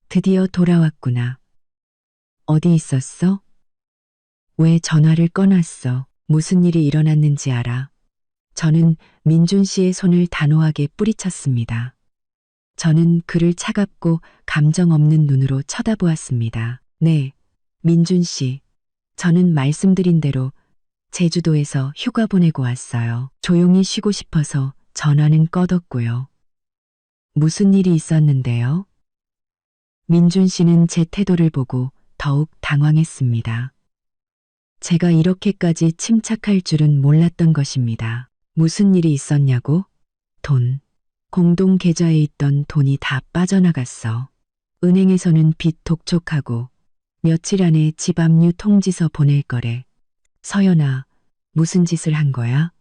드디어 돌아왔구나. 어디 있었어? 왜 전화를 꺼놨어? 무슨 일이 일어났는지 알아? 저는 민준 씨의 손을 단호하게 뿌리쳤습니다. 저는 그를 차갑고 감정 없는 눈으로 쳐다보았습니다. 네, 민준 씨. 저는 말씀드린 대로 제주도에서 휴가 보내고 왔어요. 조용히 쉬고 싶어서 전화는 꺼뒀고요. 무슨 일이 있었는데요? 민준 씨는 제 태도를 보고 더욱 당황했습니다. 제가 이렇게까지 침착할 줄은 몰랐던 것입니다. 무슨 일이 있었냐고? 돈. 공동 계좌에 있던 돈이 다 빠져나갔어. 은행에서는 빚 독촉하고 며칠 안에 집 압류 통지서 보낼 거래. 서연아, 무슨 짓을 한 거야?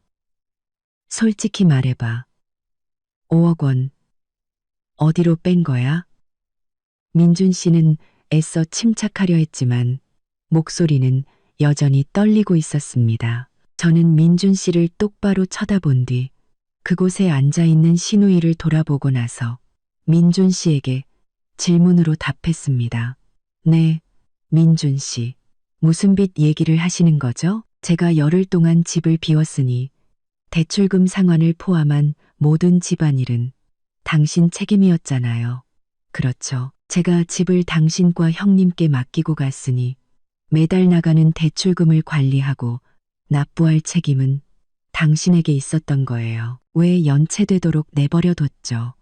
솔직히 말해봐. 5억 원. 어디로 뺀 거야? 민준 씨는 애써 침착하려 했지만 목소리는 여전히 떨리고 있었습니다. 저는 민준 씨를 똑바로 쳐다본 뒤 그곳에 앉아있는 신우이를 돌아보고 나서 민준 씨에게 질문으로 답했습니다. 네, 민준 씨. 무슨 빚 얘기를 하시는 거죠? 제가 열흘 동안 집을 비웠으니 대출금 상환을 포함한 모든 집안일은 당신 책임이었잖아요. 그렇죠. 제가 집을 당신과 형님께 맡기고 갔으니 매달 나가는 대출금을 관리하고 납부할 책임은 당신에게 있었던 거예요. 왜 연체되도록 내버려뒀죠?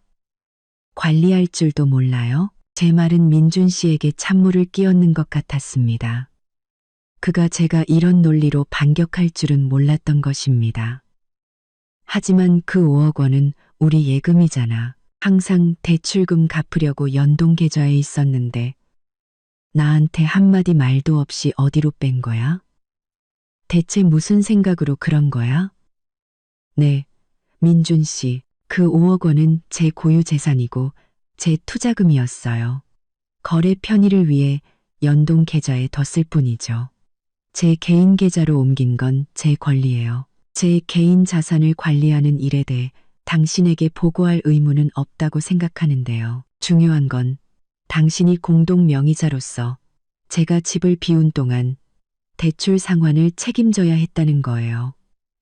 관리할 줄도 몰라요? 제 말은 민준 씨에게 찬물을 끼얹는 것 같았습니다. 그가 제가 이런 논리로 반격할 줄은 몰랐던 것입니다. 하지만 그 5억 원은 우리 예금이잖아. 항상 대출금 갚으려고 연동 계좌에 있었는데 나한테 한마디 말도 없이 어디로 뺀 거야? 대체 무슨 생각으로 그런 거야? 네, 민준 씨, 그 5억 원은 제 고유 재산이고 제 투자금이었어요. 거래 편의를 위해 연동 계좌에 뒀을 뿐이죠. 제 개인 계좌로 옮긴 건 제 권리예요. 제 개인 자산을 관리하는 일에 대해 당신에게 보고할 의무는 없다고 생각하는데요. 중요한 건 당신이 공동 명의자로서 제가 집을 비운 동안 대출 상환을 책임져야 했다는 거예요.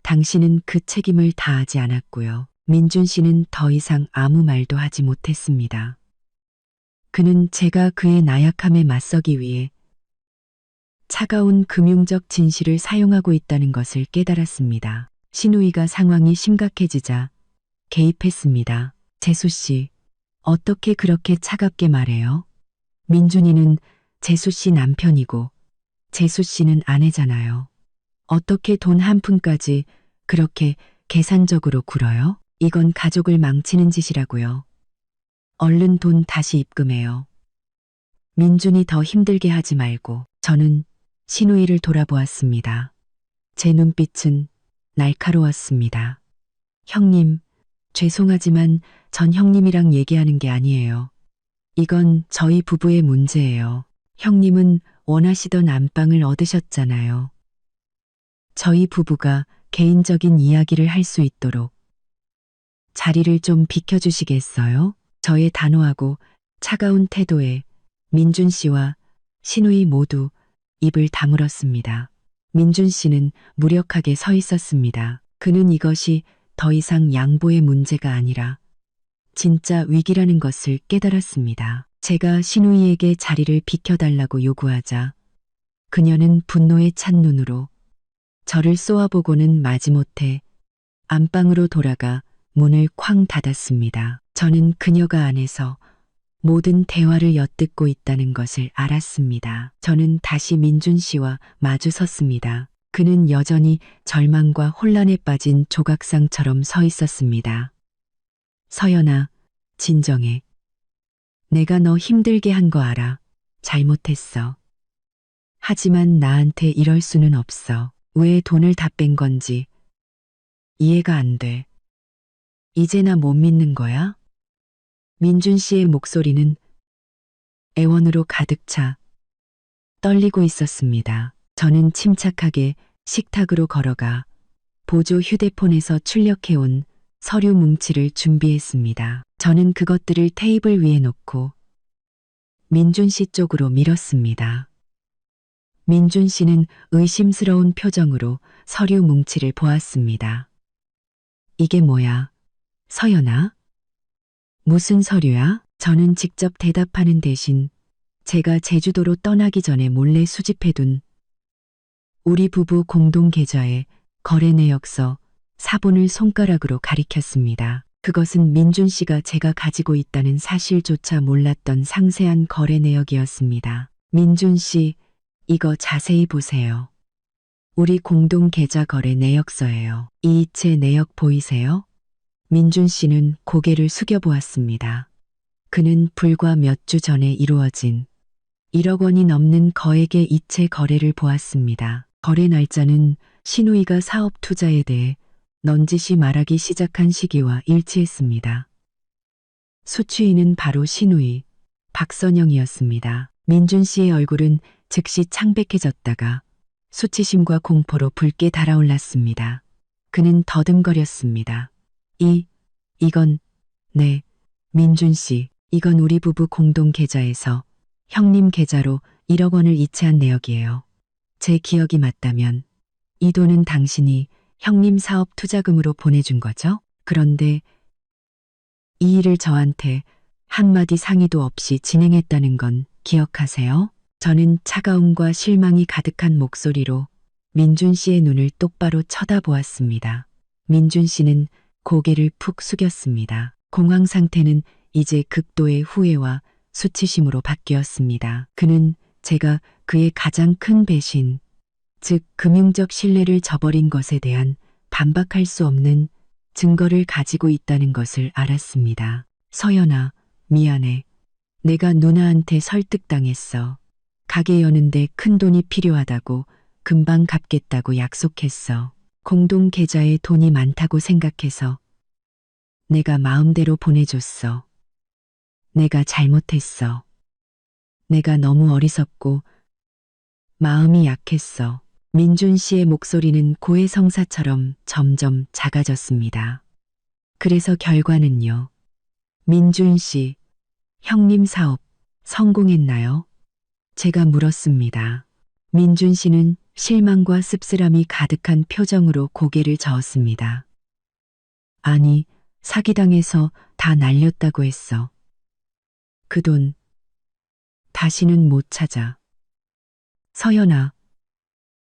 당신은 그 책임을 다하지 않았고요. 민준 씨는 더 이상 아무 말도 하지 못했습니다. 그는 제가 그의 나약함에 맞서기 위해 차가운 금융적 진실을 사용하고 있다는 것을 깨달았습니다. 신우이가 상황이 심각해지자 개입했습니다. 재수 씨, 어떻게 그렇게 차갑게 말해요? 민준이는 재수 씨 남편이고 재수 씨는 아내잖아요. 어떻게 돈 한 푼까지 그렇게 계산적으로 굴어요? 이건 가족을 망치는 짓이라고요. 얼른 돈 다시 입금해요. 민준이 더 힘들게 하지 말고. 저는 신우이를 돌아보았습니다. 제 눈빛은 날카로웠습니다. 형님, 죄송하지만 전 형님이랑 얘기하는 게 아니에요. 이건 저희 부부의 문제예요. 형님은 원하시던 안방을 얻으셨잖아요. 저희 부부가 개인적인 이야기를 할 수 있도록 자리를 좀 비켜주시겠어요? 저의 단호하고 차가운 태도에 민준 씨와 신우이 모두 입을 다물었습니다. 민준 씨는 무력하게 서 있었습니다. 그는 이것이 더 이상 양보의 문제가 아니라 진짜 위기라는 것을 깨달았습니다. 제가 신우이에게 자리를 비켜달라고 요구하자 그녀는 분노에 찬 눈으로 저를 쏘아보고는 마지못해 안방으로 돌아가 문을 쾅 닫았습니다. 저는 그녀가 안에서 모든 대화를 엿듣고 있다는 것을 알았습니다. 저는 다시 민준 씨와 마주 섰습니다. 그는 여전히 절망과 혼란에 빠진 조각상처럼 서 있었습니다. 서연아, 진정해. 내가 너 힘들게 한 거 알아. 잘못했어. 하지만 나한테 이럴 수는 없어. 왜 돈을 다 뺀 건지 이해가 안 돼. 이제 나 못 믿는 거야? 민준 씨의 목소리는 애원으로 가득 차 떨리고 있었습니다. 저는 침착하게 식탁으로 걸어가 보조 휴대폰에서 출력해온 서류 뭉치를 준비했습니다. 저는 그것들을 테이블 위에 놓고 민준 씨 쪽으로 밀었습니다. 민준 씨는 의심스러운 표정으로 서류 뭉치를 보았습니다. 이게 뭐야? 서연아? 무슨 서류야? 저는 직접 대답하는 대신 제가 제주도로 떠나기 전에 몰래 수집해둔 우리 부부 공동 계좌의 거래 내역서 사본을 손가락으로 가리켰습니다. 그것은 민준 씨가 제가 가지고 있다는 사실조차 몰랐던 상세한 거래 내역이었습니다. 민준 씨, 이거 자세히 보세요. 우리 공동 계좌 거래 내역서예요. 이 이체 내역 보이세요? 민준 씨는 고개를 숙여보았습니다. 그는 불과 몇 주 전에 이루어진 1억 원이 넘는 거액의 이체 거래를 보았습니다. 거래 날짜는 신우이가 사업 투자에 대해 넌지시 말하기 시작한 시기와 일치했습니다. 수취인은 바로 신우이, 박선영이었습니다. 민준 씨의 얼굴은 즉시 창백해졌다가 수치심과 공포로 붉게 달아올랐습니다. 그는 더듬거렸습니다. 이건, 네, 민준 씨, 이건 우리 부부 공동 계좌에서 형님 계좌로 1억 원을 이체한 내역이에요. 제 기억이 맞다면 이 돈은 당신이 형님 사업 투자금으로 보내준 거죠? 그런데 이 일을 저한테 한마디 상의도 없이 진행했다는 건 기억하세요? 저는 차가움과 실망이 가득한 목소리로 민준 씨의 눈을 똑바로 쳐다보았습니다. 민준 씨는 고개를 푹 숙였습니다. 공황 상태는 이제 극도의 후회와 수치심으로 바뀌었습니다. 그는 제가 그의 가장 큰 배신, 즉 금융적 신뢰를 저버린 것에 대한 반박할 수 없는 증거를 가지고 있다는 것을 알았습니다. 서연아, 미안해. 내가 누나한테 설득당했어. 가게 여는데 큰 돈이 필요하다고 금방 갚겠다고 약속했어. 공동 계좌에 돈이 많다고 생각해서 내가 마음대로 보내줬어. 내가 잘못했어. 내가 너무 어리석고 마음이 약했어. 민준 씨의 목소리는 고해성사처럼 점점 작아졌습니다. 그래서 결과는요. 민준 씨, 형님 사업 성공했나요? 제가 물었습니다. 민준 씨는 실망과 씁쓸함이 가득한 표정으로 고개를 저었습니다. 아니, 사기당해서 다 날렸다고 했어. 그 돈 다시는 못 찾아. 서연아.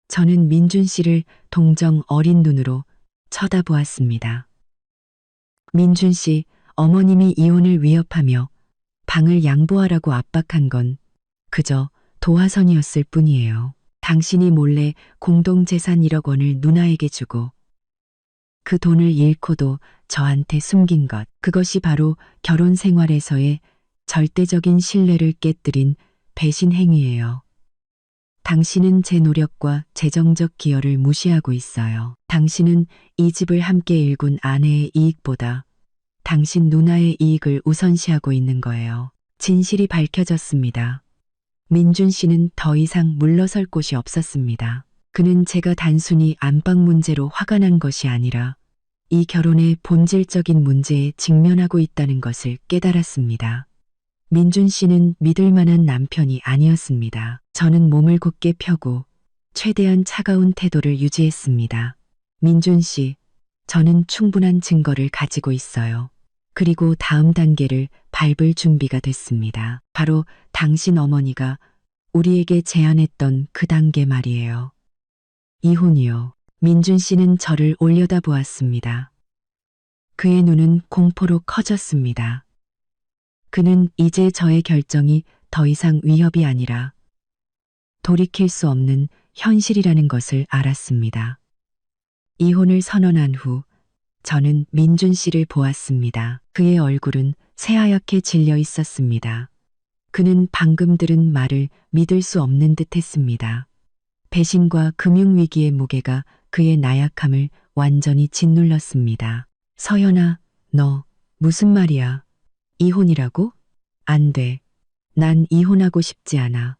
저는 민준 씨를 동정 어린 눈으로 쳐다보았습니다. 민준 씨, 어머님이 이혼을 위협하며 방을 양보하라고 압박한 건 그저 도화선이었을 뿐이에요. 당신이 몰래 공동재산 1억 원을 누나에게 주고 그 돈을 잃고도 저한테 숨긴 것. 그것이 바로 결혼 생활에서의 절대적인 신뢰를 깨뜨린 배신 행위예요. 당신은 제 노력과 재정적 기여를 무시하고 있어요. 당신은 이 집을 함께 일군 아내의 이익보다 당신 누나의 이익을 우선시하고 있는 거예요. 진실이 밝혀졌습니다. 민준 씨는 더 이상 물러설 곳이 없었습니다. 그는 제가 단순히 안방 문제로 화가 난 것이 아니라 이 결혼의 본질적인 문제에 직면하고 있다는 것을 깨달았습니다. 민준 씨는 믿을 만한 남편이 아니었습니다. 저는 몸을 굳게 펴고 최대한 차가운 태도를 유지했습니다. 민준 씨, 저는 충분한 증거를 가지고 있어요. 그리고 다음 단계를 밟을 준비가 됐습니다. 바로 당신 어머니가 우리에게 제안했던 그 단계 말이에요. 이혼이요. 민준 씨는 저를 올려다보았습니다. 그의 눈은 공포로 커졌습니다. 그는 이제 저의 결정이 더 이상 위협이 아니라 돌이킬 수 없는 현실이라는 것을 알았습니다. 이혼을 선언한 후 저는 민준 씨를 보았습니다. 그의 얼굴은 새하얗게 질려 있었습니다. 그는 방금 들은 말을 믿을 수 없는 듯 했습니다. 배신과 금융위기의 무게가 그의 나약함을 완전히 짓눌렀습니다. 서연아, 너 무슨 말이야? 이혼이라고? 안 돼. 난 이혼하고 싶지 않아.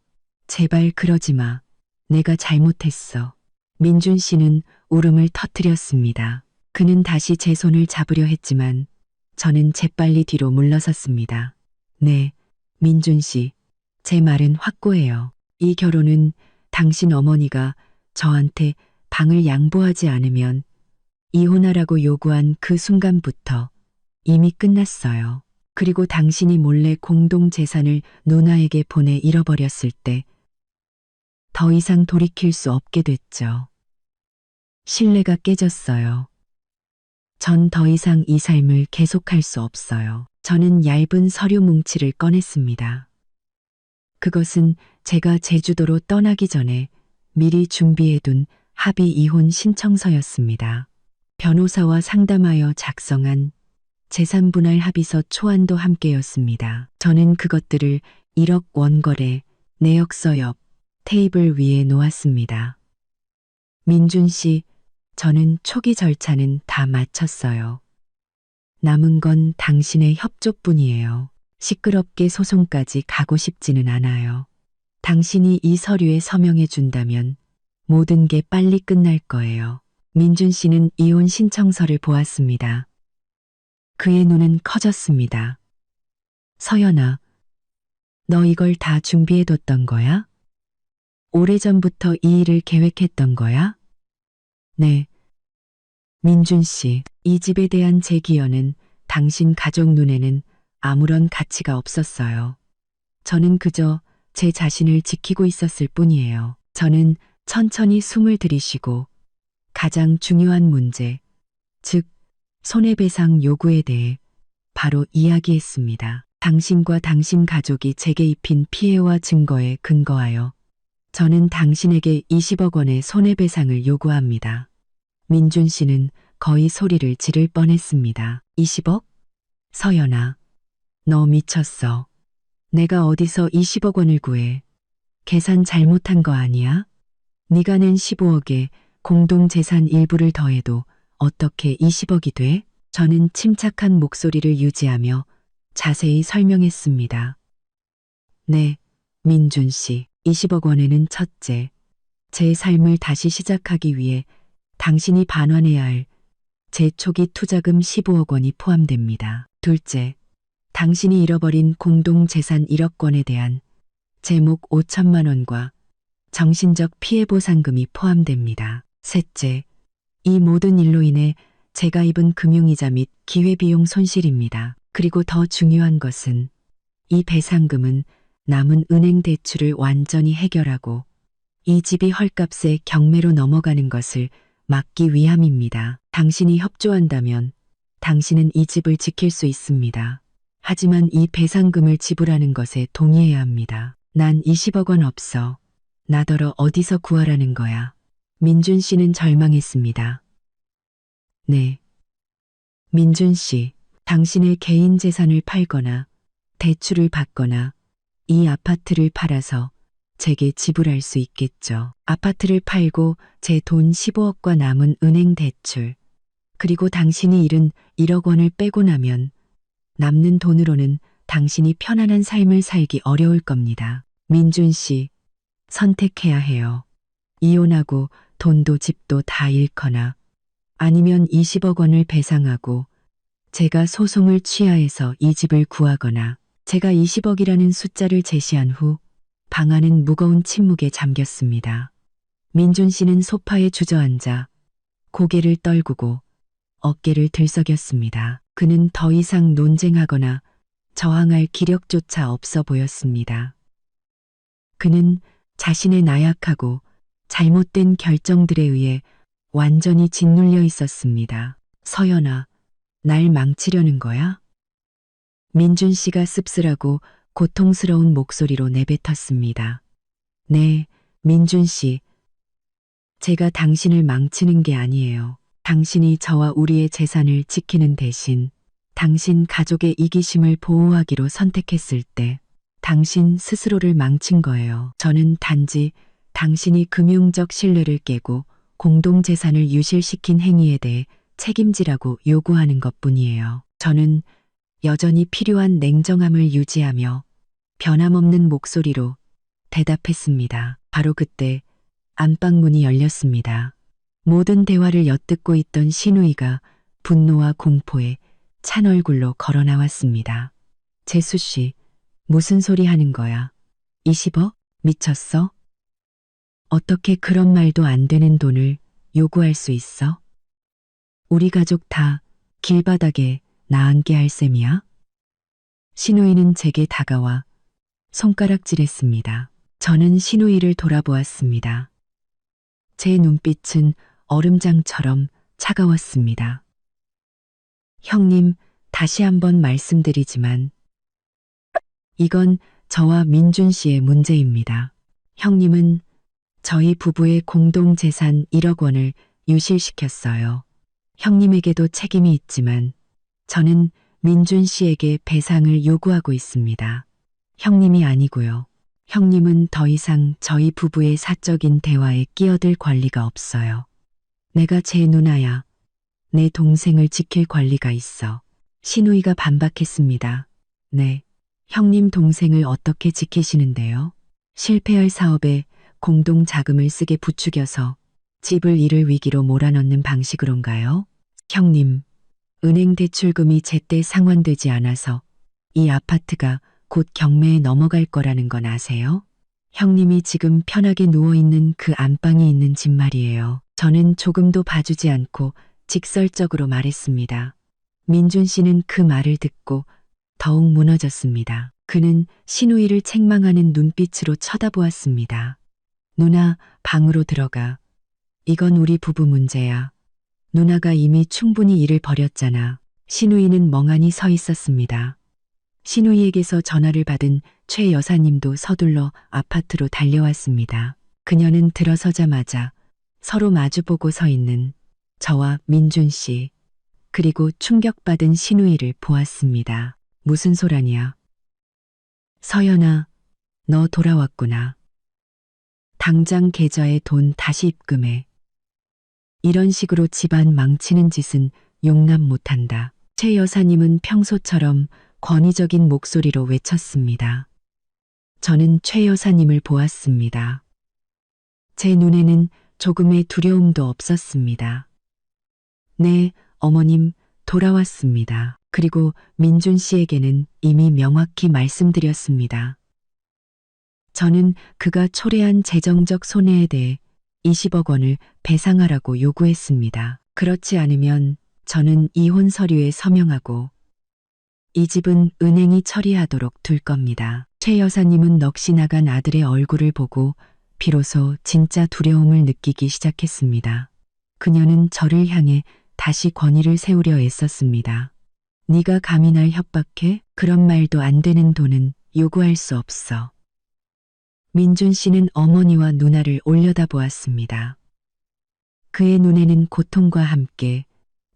제발 그러지 마. 내가 잘못했어. 민준 씨는 울음을 터뜨렸습니다. 그는 다시 제 손을 잡으려 했지만 저는 재빨리 뒤로 물러섰습니다. 네, 민준 씨. 제 말은 확고해요. 이 결혼은 당신 어머니가 저한테 방을 양보하지 않으면 이혼하라고 요구한 그 순간부터 이미 끝났어요. 그리고 당신이 몰래 공동 재산을 누나에게 보내 잃어버렸을 때 더 이상 돌이킬 수 없게 됐죠. 신뢰가 깨졌어요. 전 더 이상 이 삶을 계속할 수 없어요. 저는 얇은 서류 뭉치를 꺼냈습니다. 그것은 제가 제주도로 떠나기 전에 미리 준비해둔 합의 이혼 신청서였습니다. 변호사와 상담하여 작성한 재산분할 합의서 초안도 함께였습니다. 저는 그것들을 1억 원거래 내역서 옆 테이블 위에 놓았습니다. 민준 씨, 저는 초기 절차는 다 마쳤어요. 남은 건 당신의 협조뿐이에요. 시끄럽게 소송까지 가고 싶지는 않아요. 당신이 이 서류에 서명해 준다면 모든 게 빨리 끝날 거예요. 민준 씨는 이혼 신청서를 보았습니다. 그의 눈은 커졌습니다. 서연아, 너 이걸 다 준비해뒀던 거야? 오래전부터 이 일을 계획했던 거야? 네. 민준 씨, 이 집에 대한 제 기여는 당신 가족 눈에는 아무런 가치가 없었어요. 저는 그저 제 자신을 지키고 있었을 뿐이에요. 저는 천천히 숨을 들이쉬고 가장 중요한 문제, 즉 손해배상 요구에 대해 바로 이야기했습니다. 당신과 당신 가족이 제게 입힌 피해와 증거에 근거하여 저는 당신에게 20억 원의 손해배상을 요구합니다. 민준 씨는 거의 소리를 지를 뻔했습니다. 20억? 서연아, 너 미쳤어. 내가 어디서 20억 원을 구해. 계산 잘못한 거 아니야? 네가 낸 15억에 공동재산 일부를 더해도 어떻게 20억이 돼? 저는 침착한 목소리를 유지하며 자세히 설명했습니다. 네, 민준 씨. 20억 원에는 첫째, 제 삶을 다시 시작하기 위해 당신이 반환해야 할 제 초기 투자금 15억 원이 포함됩니다. 둘째, 당신이 잃어버린 공동재산 1억 원에 대한 제목 5천만 원과 정신적 피해 보상금이 포함됩니다. 셋째, 이 모든 일로 인해 제가 입은 금융이자 및 기회비용 손실입니다. 그리고 더 중요한 것은 이 배상금은 남은 은행 대출을 완전히 해결하고 이 집이 헐값에 경매로 넘어가는 것을 막기 위함입니다. 당신이 협조한다면 당신은 이 집을 지킬 수 있습니다. 하지만 이 배상금을 지불하는 것에 동의해야 합니다. 난 20억 원 없어. 나더러 어디서 구하라는 거야. 민준 씨는 절망했습니다. 네. 민준 씨, 당신의 개인 재산을 팔거나 대출을 받거나 이 아파트를 팔아서 제게 지불할 수 있겠죠. 아파트를 팔고 제 돈 15억과 남은 은행 대출, 그리고 당신이 잃은 1억 원을 빼고 나면 남는 돈으로는 당신이 편안한 삶을 살기 어려울 겁니다. 민준 씨, 선택해야 해요. 이혼하고 돈도 집도 다 잃거나 아니면 20억 원을 배상하고 제가 소송을 취하해서 이 집을 구하거나. 제가 20억이라는 숫자를 제시한 후 방안은 무거운 침묵에 잠겼습니다. 민준 씨는 소파에 주저앉아 고개를 떨구고 어깨를 들썩였습니다. 그는 더 이상 논쟁하거나 저항할 기력조차 없어 보였습니다. 그는 자신의 나약하고 잘못된 결정들에 의해 완전히 짓눌려 있었습니다. 서연아, 날 망치려는 거야? 민준 씨가 씁쓸하고 고통스러운 목소리로 내뱉었습니다. 네, 민준 씨. 제가 당신을 망치는 게 아니에요. 당신이 저와 우리의 재산을 지키는 대신 당신 가족의 이기심을 보호하기로 선택했을 때 당신 스스로를 망친 거예요. 저는 단지 당신이 금융적 신뢰를 깨고 공동재산을 유실시킨 행위에 대해 책임지라고 요구하는 것뿐이에요. 저는 여전히 필요한 냉정함을 유지하며 변함없는 목소리로 대답했습니다. 바로 그때 안방문이 열렸습니다. 모든 대화를 엿듣고 있던 신우이가 분노와 공포에 찬 얼굴로 걸어 나왔습니다. 재수 씨, 무슨 소리 하는 거야? 20억? 미쳤어? 어떻게 그런 말도 안 되는 돈을 요구할 수 있어? 우리 가족 다 길바닥에 나앉게 할 셈이야? 신우이는 제게 다가와 손가락질했습니다. 저는 신우이를 돌아보았습니다. 제 눈빛은 얼음장처럼 차가웠습니다. 형님, 다시 한번 말씀드리지만 이건 저와 민준 씨의 문제입니다. 형님은 저희 부부의 공동재산 1억 원을 유실시켰어요. 형님에게도 책임이 있지만 저는 민준 씨에게 배상을 요구하고 있습니다. 형님이 아니고요. 형님은 더 이상 저희 부부의 사적인 대화에 끼어들 권리가 없어요. 내가 제 누나야. 내 동생을 지킬 권리가 있어. 신우이가 반박했습니다. 네. 형님 동생을 어떻게 지키시는데요? 실패할 사업에 공동 자금을 쓰게 부추겨서 집을 잃을 위기로 몰아넣는 방식으론가요? 형님, 은행 대출금이 제때 상환되지 않아서 이 아파트가 곧 경매에 넘어갈 거라는 건 아세요? 형님이 지금 편하게 누워있는 그 안방이 있는 집 말이에요. 저는 조금도 봐주지 않고 직설적으로 말했습니다. 민준 씨는 그 말을 듣고 더욱 무너졌습니다. 그는 신우이를 책망하는 눈빛으로 쳐다보았습니다. 누나, 방으로 들어가. 이건 우리 부부 문제야. 누나가 이미 충분히 일을 벌였잖아. 신우이는 멍하니 서 있었습니다. 신우이에게서 전화를 받은 최 여사님도 서둘러 아파트로 달려왔습니다. 그녀는 들어서자마자 서로 마주보고 서 있는 저와 민준 씨, 그리고 충격받은 신우이를 보았습니다. 무슨 소란이야? 서연아, 너 돌아왔구나. 당장 계좌에 돈 다시 입금해. 이런 식으로 집안 망치는 짓은 용납 못한다. 최 여사님은 평소처럼 권위적인 목소리로 외쳤습니다. 저는 최 여사님을 보았습니다. 제 눈에는 조금의 두려움도 없었습니다. 네, 어머님, 돌아왔습니다. 그리고 민준 씨에게는 이미 명확히 말씀드렸습니다. 저는 그가 초래한 재정적 손해에 대해 20억 원을 배상하라고 요구했습니다. 그렇지 않으면 저는 이혼 서류에 서명하고 이 집은 은행이 처리하도록 둘 겁니다. 최 여사님은 넋이 나간 아들의 얼굴을 보고 비로소 진짜 두려움을 느끼기 시작했습니다. 그녀는 저를 향해 다시 권위를 세우려 애썼습니다. 네가 감히 날 협박해? 그런 말도 안 되는 돈은 요구할 수 없어. 민준 씨는 어머니와 누나를 올려다보았습니다. 그의 눈에는 고통과 함께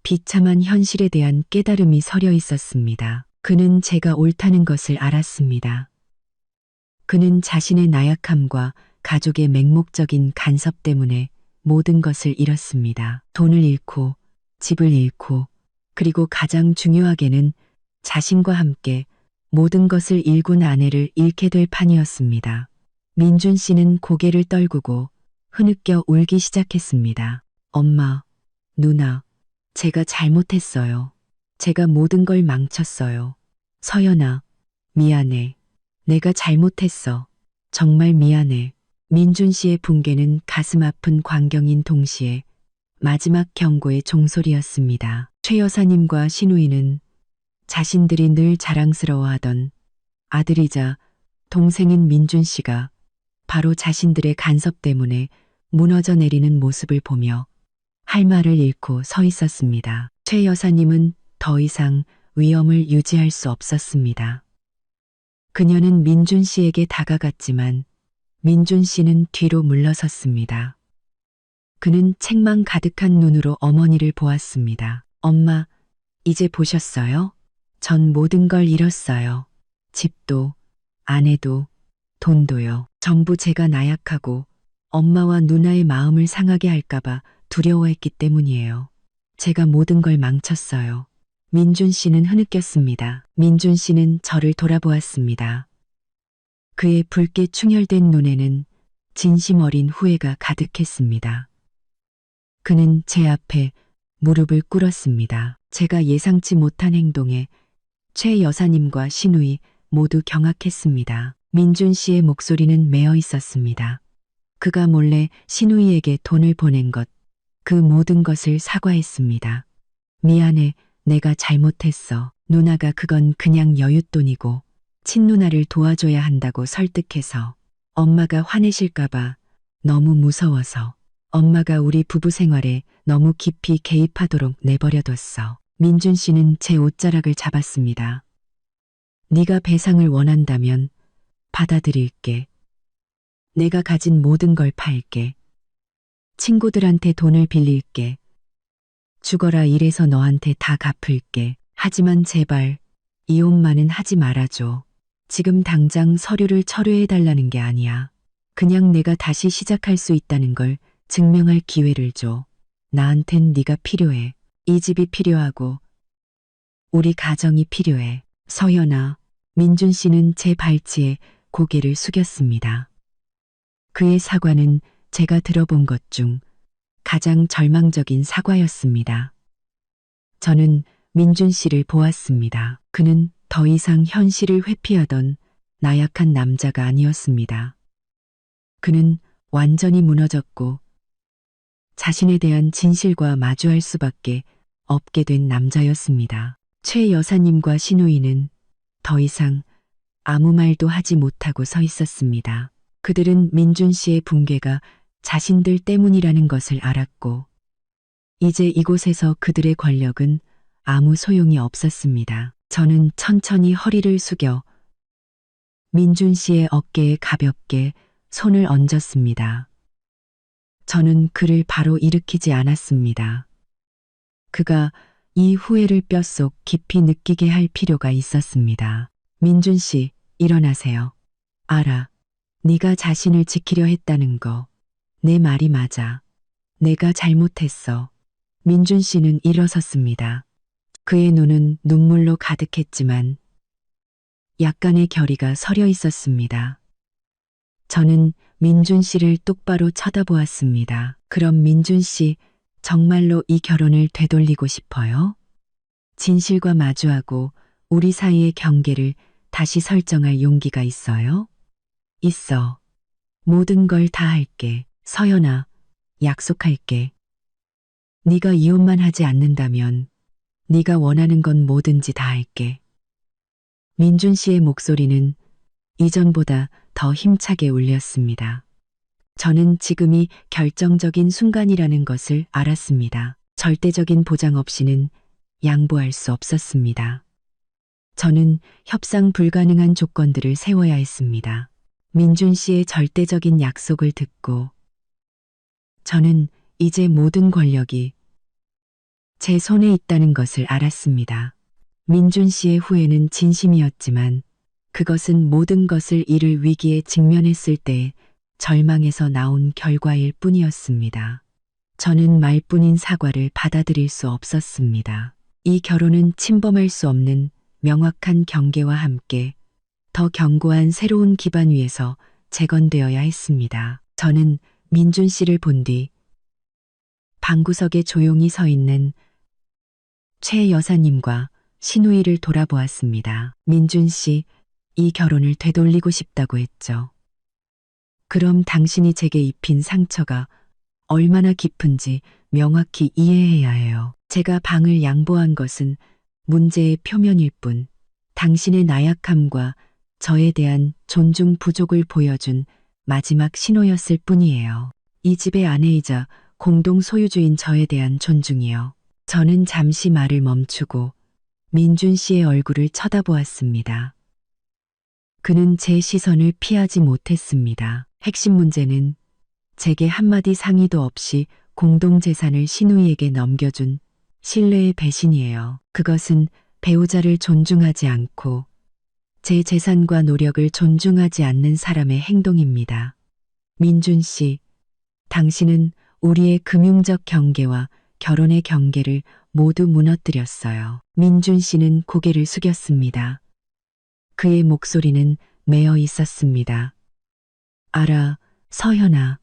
비참한 현실에 대한 깨달음이 서려 있었습니다. 그는 제가 옳다는 것을 알았습니다. 그는 자신의 나약함과 가족의 맹목적인 간섭 때문에 모든 것을 잃었습니다. 돈을 잃고 집을 잃고 그리고 가장 중요하게는 자신과 함께 모든 것을 잃은 아내를 잃게 될 판이었습니다. 민준 씨는 고개를 떨구고 흐느껴 울기 시작했습니다. 엄마, 누나, 제가 잘못했어요. 제가 모든 걸 망쳤어요. 서연아, 미안해. 내가 잘못했어. 정말 미안해. 민준 씨의 붕괴는 가슴 아픈 광경인 동시에 마지막 경고의 종소리였습니다. 최 여사님과 신우이는 자신들이 늘 자랑스러워하던 아들이자 동생인 민준 씨가 바로 자신들의 간섭 때문에 무너져 내리는 모습을 보며 할 말을 잃고 서 있었습니다. 최 여사님은 더 이상 위엄을 유지할 수 없었습니다. 그녀는 민준 씨에게 다가갔지만 민준 씨는 뒤로 물러섰습니다. 그는 책망 가득한 눈으로 어머니를 보았습니다. 엄마, 이제 보셨어요? 전 모든 걸 잃었어요. 집도, 아내도, 돈도요. 전부 제가 나약하고 엄마와 누나의 마음을 상하게 할까봐 두려워했기 때문이에요. 제가 모든 걸 망쳤어요. 민준 씨는 흐느꼈습니다. 민준 씨는 저를 돌아보았습니다. 그의 붉게 충혈된 눈에는 진심 어린 후회가 가득했습니다. 그는 제 앞에 무릎을 꿇었습니다. 제가 예상치 못한 행동에 최 여사님과 신우이 모두 경악했습니다. 민준 씨의 목소리는 메어 있었습니다. 그가 몰래 신우이에게 돈을 보낸 것, 그 모든 것을 사과했습니다. 미안해, 내가 잘못했어. 누나가 그건 그냥 여윳돈이고 친누나를 도와줘야 한다고 설득해서 엄마가 화내실까봐 너무 무서워서 엄마가 우리 부부 생활에 너무 깊이 개입하도록 내버려뒀어. 민준 씨는 제 옷자락을 잡았습니다. 네가 배상을 원한다면 받아들일게. 내가 가진 모든 걸 팔게. 친구들한테 돈을 빌릴게. 죽어라 일해서 너한테 다 갚을게. 하지만 제발 이혼만은 하지 말아줘. 지금 당장 서류를 철회해달라는 게 아니야. 그냥 내가 다시 시작할 수 있다는 걸 증명할 기회를 줘. 나한텐 네가 필요해. 이 집이 필요하고 우리 가정이 필요해. 서연아, 민준 씨는 제 발치에 고개를 숙였습니다. 그의 사과는 제가 들어본 것 중 가장 절망적인 사과였습니다. 저는 민준 씨를 보았습니다. 그는 더 이상 현실을 회피하던 나약한 남자가 아니었습니다. 그는 완전히 무너졌고 자신에 대한 진실과 마주할 수밖에 없게 된 남자였습니다. 최 여사님과 신우이는 더 이상 아무 말도 하지 못하고 서 있었습니다. 그들은 민준 씨의 붕괴가 자신들 때문이라는 것을 알았고 이제 이곳에서 그들의 권력은 아무 소용이 없었습니다. 저는 천천히 허리를 숙여 민준 씨의 어깨에 가볍게 손을 얹었습니다. 저는 그를 바로 일으키지 않았습니다. 그가 이 후회를 뼛속 깊이 느끼게 할 필요가 있었습니다. 민준 씨, 일어나세요. 알아. 네가 자신을 지키려 했다는 거. 내 말이 맞아. 내가 잘못했어. 민준 씨는 일어섰습니다. 그의 눈은 눈물로 가득했지만 약간의 결의가 서려 있었습니다. 저는 민준 씨를 똑바로 쳐다보았습니다. 그럼 민준 씨, 정말로 이 결혼을 되돌리고 싶어요? 진실과 마주하고 우리 사이의 경계를 다시 설정할 용기가 있어요? 있어. 모든 걸 다 할게. 서연아, 약속할게. 네가 이혼만 하지 않는다면 네가 원하는 건 뭐든지 다 할게. 민준 씨의 목소리는 이전보다 더 힘차게 울렸습니다. 저는 지금이 결정적인 순간이라는 것을 알았습니다. 절대적인 보장 없이는 양보할 수 없었습니다. 저는 협상 불가능한 조건들을 세워야 했습니다. 민준 씨의 절대적인 약속을 듣고 저는 이제 모든 권력이 제 손에 있다는 것을 알았습니다. 민준 씨의 후회는 진심이었지만 그것은 모든 것을 잃을 위기에 직면했을 때 절망에서 나온 결과일 뿐이었습니다. 저는 말뿐인 사과를 받아들일 수 없었습니다. 이 결혼은 침범할 수 없는 명확한 경계와 함께 더 견고한 새로운 기반 위에서 재건되어야 했습니다. 저는 민준 씨를 본 뒤 방구석에 조용히 서 있는 최 여사님과 신우이를 돌아보았습니다. 민준 씨, 이 결혼을 되돌리고 싶다고 했죠. 그럼 당신이 제게 입힌 상처가 얼마나 깊은지 명확히 이해해야 해요. 제가 방을 양보한 것은 문제의 표면일 뿐, 당신의 나약함과 저에 대한 존중 부족을 보여준 마지막 신호였을 뿐이에요. 이 집의 아내이자 공동 소유주인 저에 대한 존중이요. 저는 잠시 말을 멈추고 민준 씨의 얼굴을 쳐다보았습니다. 그는 제 시선을 피하지 못했습니다. 핵심 문제는 제게 한마디 상의도 없이 공동재산을 신우이에게 넘겨준 신뢰의 배신이에요. 그것은 배우자를 존중하지 않고 제 재산과 노력을 존중하지 않는 사람의 행동입니다. 민준 씨, 당신은 우리의 금융적 경계와 결혼의 경계를 모두 무너뜨렸어요. 민준 씨는 고개를 숙였습니다. 그의 목소리는 메어 있었습니다. 알아, 서현아.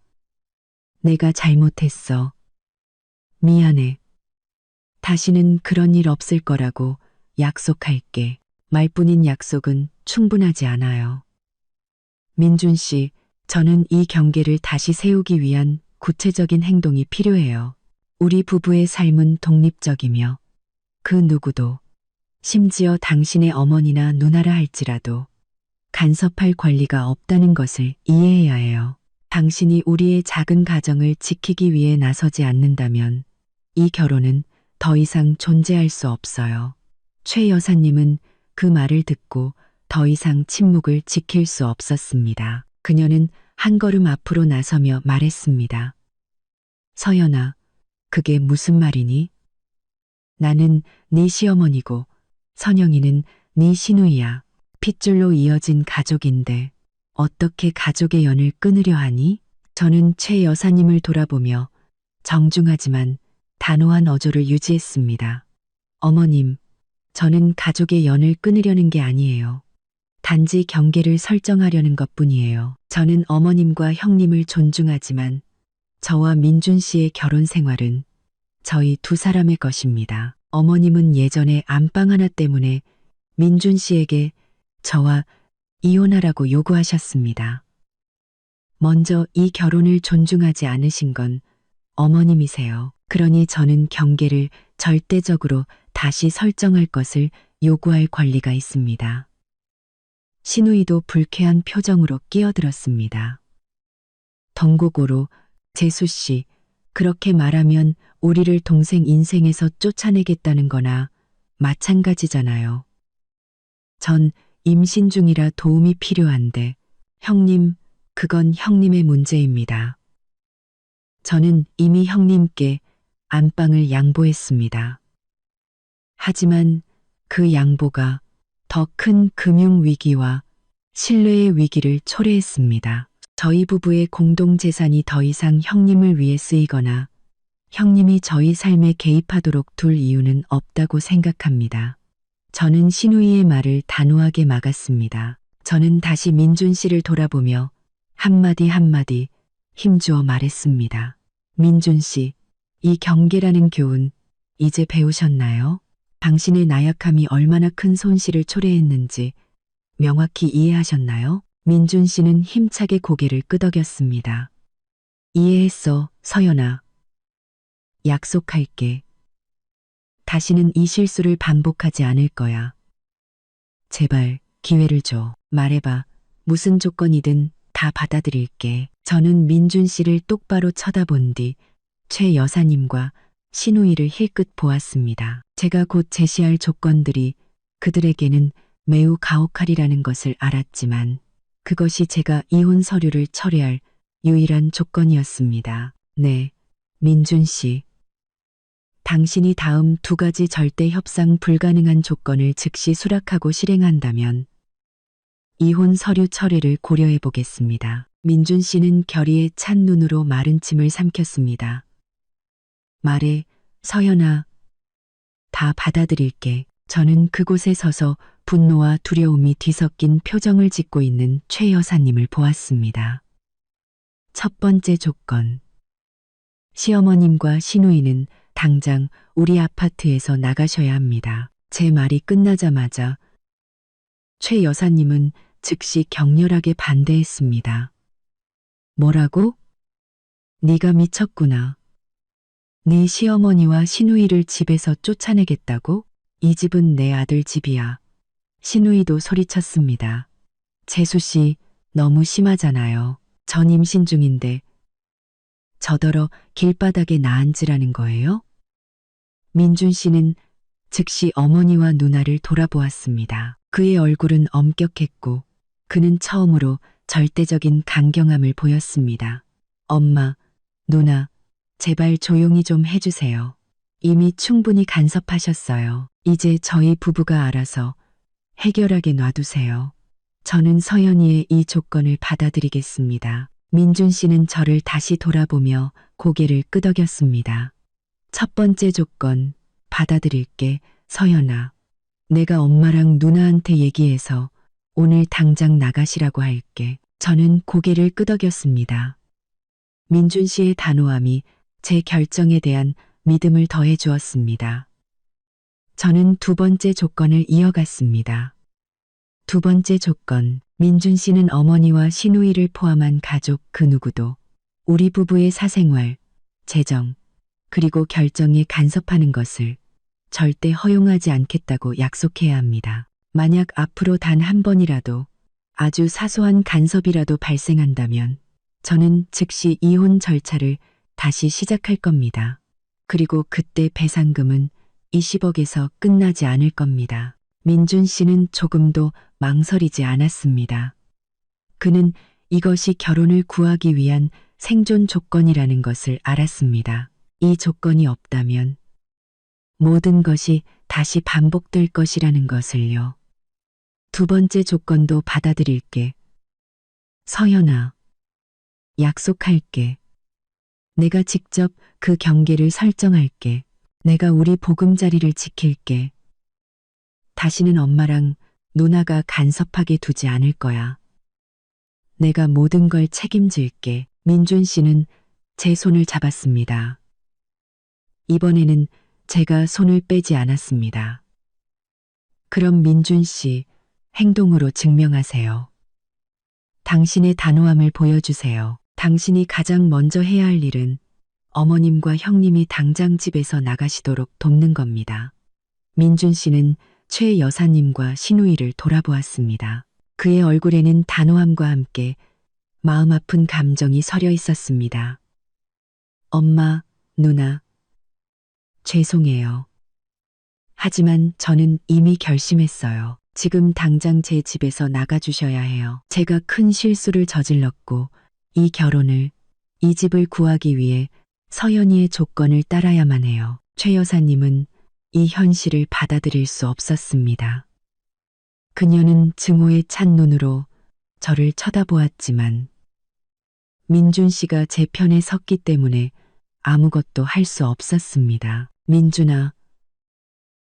내가 잘못했어. 미안해. 다시는 그런 일 없을 거라고 약속할게. 말뿐인 약속은 충분하지 않아요. 민준 씨, 저는 이 경계를 다시 세우기 위한 구체적인 행동이 필요해요. 우리 부부의 삶은 독립적이며 그 누구도, 심지어 당신의 어머니나 누나라 할지라도 간섭할 권리가 없다는 것을 이해해야 해요. 당신이 우리의 작은 가정을 지키기 위해 나서지 않는다면 이 결혼은 더 이상 존재할 수 없어요. 최 여사님은 그 말을 듣고 더 이상 침묵을 지킬 수 없었습니다. 그녀는 한 걸음 앞으로 나서며 말했습니다. 서연아, 그게 무슨 말이니? 나는 네 시어머니고 선영이는 네 시누이야. 핏줄로 이어진 가족인데 어떻게 가족의 연을 끊으려 하니? 저는 최 여사님을 돌아보며 정중하지만 단호한 어조를 유지했습니다. 어머님, 저는 가족의 연을 끊으려는 게 아니에요. 단지 경계를 설정하려는 것뿐이에요. 저는 어머님과 형님을 존중하지만 저와 민준 씨의 결혼 생활은 저희 두 사람의 것입니다. 어머님은 예전에 안방 하나 때문에 민준 씨에게 저와 이혼하라고 요구하셨습니다. 먼저 이 결혼을 존중하지 않으신 건 어머님이세요. 그러니 저는 경계를 절대적으로 다시 설정할 것을 요구할 권리가 있습니다. 신우이도 불쾌한 표정으로 끼어들었습니다. 덩고고로 재수 씨, 그렇게 말하면 우리를 동생 인생에서 쫓아내겠다는 거나 마찬가지잖아요. 전 임신 중이라 도움이 필요한데, 형님, 그건 형님의 문제입니다. 저는 이미 형님께 안방을 양보했습니다. 하지만 그 양보가 더 큰 금융 위기와 신뢰의 위기를 초래했습니다. 저희 부부의 공동재산이 더 이상 형님을 위해 쓰이거나 형님이 저희 삶에 개입하도록 둘 이유는 없다고 생각합니다. 저는 신우이의 말을 단호하게 막았습니다. 저는 다시 민준 씨를 돌아보며 한마디 한마디 힘주어 말했습니다. 민준 씨, 이 경계라는 교훈 이제 배우셨나요? 당신의 나약함이 얼마나 큰 손실을 초래했는지 명확히 이해하셨나요? 민준 씨는 힘차게 고개를 끄덕였습니다. 이해했어, 서연아. 약속할게. 다시는 이 실수를 반복하지 않을 거야. 제발 기회를 줘. 말해봐. 무슨 조건이든 다 받아들일게. 저는 민준 씨를 똑바로 쳐다본 뒤 최 여사님과 신우이를 힐끗 보았습니다. 제가 곧 제시할 조건들이 그들에게는 매우 가혹하리라는 것을 알았지만 그것이 제가 이혼 서류를 철회할 유일한 조건이었습니다. 네, 민준 씨. 당신이 다음 두 가지 절대 협상 불가능한 조건을 즉시 수락하고 실행한다면 이혼 서류 철회를 고려해 보겠습니다. 민준 씨는 결의에 찬 눈으로 마른 침을 삼켰습니다. 말해, 서연아. 다 받아들일게. 저는 그곳에 서서 분노와 두려움이 뒤섞인 표정을 짓고 있는 최 여사님을 보았습니다. 첫 번째 조건. 시어머님과 시누이는 당장 우리 아파트에서 나가셔야 합니다. 제 말이 끝나자마자 최 여사님은 즉시 격렬하게 반대했습니다. 뭐라고? 네가 미쳤구나. 네 시어머니와 시누이를 집에서 쫓아내겠다고? 이 집은 내 아들 집이야. 시누이도 소리쳤습니다. 재수 씨, 너무 심하잖아요. 전 임신 중인데 저더러 길바닥에 나앉으라는 거예요? 민준 씨는 즉시 어머니와 누나를 돌아보았습니다. 그의 얼굴은 엄격했고 그는 처음으로 절대적인 강경함을 보였습니다. 엄마, 누나, 제발 조용히 좀 해주세요. 이미 충분히 간섭하셨어요. 이제 저희 부부가 알아서 해결하게 놔두세요. 저는 서연이의 이 조건을 받아들이겠습니다. 민준 씨는 저를 다시 돌아보며 고개를 끄덕였습니다. 첫 번째 조건, 받아들일게, 서연아. 내가 엄마랑 누나한테 얘기해서 오늘 당장 나가시라고 할게. 저는 고개를 끄덕였습니다. 민준 씨의 단호함이 제 결정에 대한 믿음을 더해 주었습니다. 저는 두 번째 조건을 이어갔습니다. 두 번째 조건, 민준 씨는 어머니와 시누이를 포함한 가족 그 누구도 우리 부부의 사생활, 재정, 그리고 결정에 간섭하는 것을 절대 허용하지 않겠다고 약속해야 합니다. 만약 앞으로 단 한 번이라도 아주 사소한 간섭이라도 발생한다면 저는 즉시 이혼 절차를 다시 시작할 겁니다. 그리고 그때 배상금은 20억에서 끝나지 않을 겁니다. 민준 씨는 조금도 망설이지 않았습니다. 그는 이것이 결혼을 구하기 위한 생존 조건이라는 것을 알았습니다. 이 조건이 없다면 모든 것이 다시 반복될 것이라는 것을요. 두 번째 조건도 받아들일게. 서연아, 약속할게. 내가 직접 그 경계를 설정할게. 내가 우리 보금자리를 지킬게. 다시는 엄마랑 누나가 간섭하게 두지 않을 거야. 내가 모든 걸 책임질게. 민준 씨는 제 손을 잡았습니다. 이번에는 제가 손을 빼지 않았습니다. 그럼 민준 씨, 행동으로 증명하세요. 당신의 단호함을 보여주세요. 당신이 가장 먼저 해야 할 일은 어머님과 형님이 당장 집에서 나가시도록 돕는 겁니다. 민준 씨는 최 여사님과 시누이를 돌아보았습니다. 그의 얼굴에는 단호함과 함께 마음 아픈 감정이 서려 있었습니다. 엄마, 누나, 죄송해요. 하지만 저는 이미 결심했어요. 지금 당장 제 집에서 나가주셔야 해요. 제가 큰 실수를 저질렀고 이 결혼을, 이 집을 구하기 위해 서연이의 조건을 따라야만 해요. 최 여사님은 이 현실을 받아들일 수 없었습니다. 그녀는 증오에 찬 눈으로 저를 쳐다보았지만 민준 씨가 제 편에 섰기 때문에 아무것도 할 수 없었습니다. 민준아,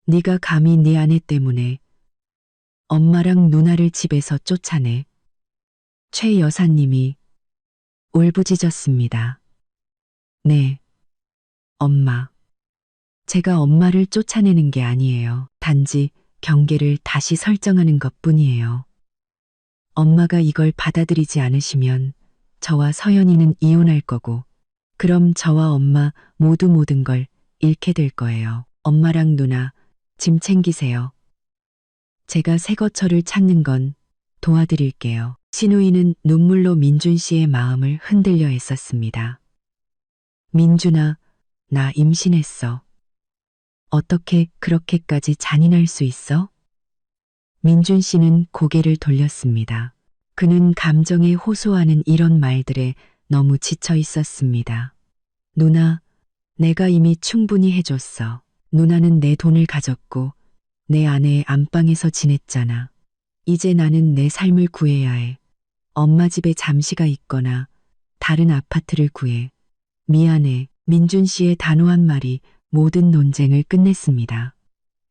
네가 감히 네 아내 때문에 엄마랑 누나를 집에서 쫓아내. 최 여사님이 울부짖었습니다. 네, 엄마. 제가 엄마를 쫓아내는 게 아니에요. 단지 경계를 다시 설정하는 것뿐이에요. 엄마가 이걸 받아들이지 않으시면 저와 서연이는 이혼할 거고, 그럼 저와 엄마 모두 모든 걸 잃게 될 거예요. 엄마랑 누나, 짐 챙기세요. 제가 새 거처를 찾는 건 도와드릴게요. 신우이는 눈물로 민준 씨의 마음을 흔들려 했었습니다. 민준아, 나 임신했어. 어떻게 그렇게까지 잔인할 수 있어? 민준 씨는 고개를 돌렸습니다. 그는 감정에 호소하는 이런 말들에 너무 지쳐 있었습니다. 누나, 내가 이미 충분히 해줬어. 누나는 내 돈을 가졌고 내 아내의 안방에서 지냈잖아. 이제 나는 내 삶을 구해야 해. 엄마 집에 잠시가 있거나 다른 아파트를 구해. 미안해. 민준 씨의 단호한 말이 모든 논쟁을 끝냈습니다.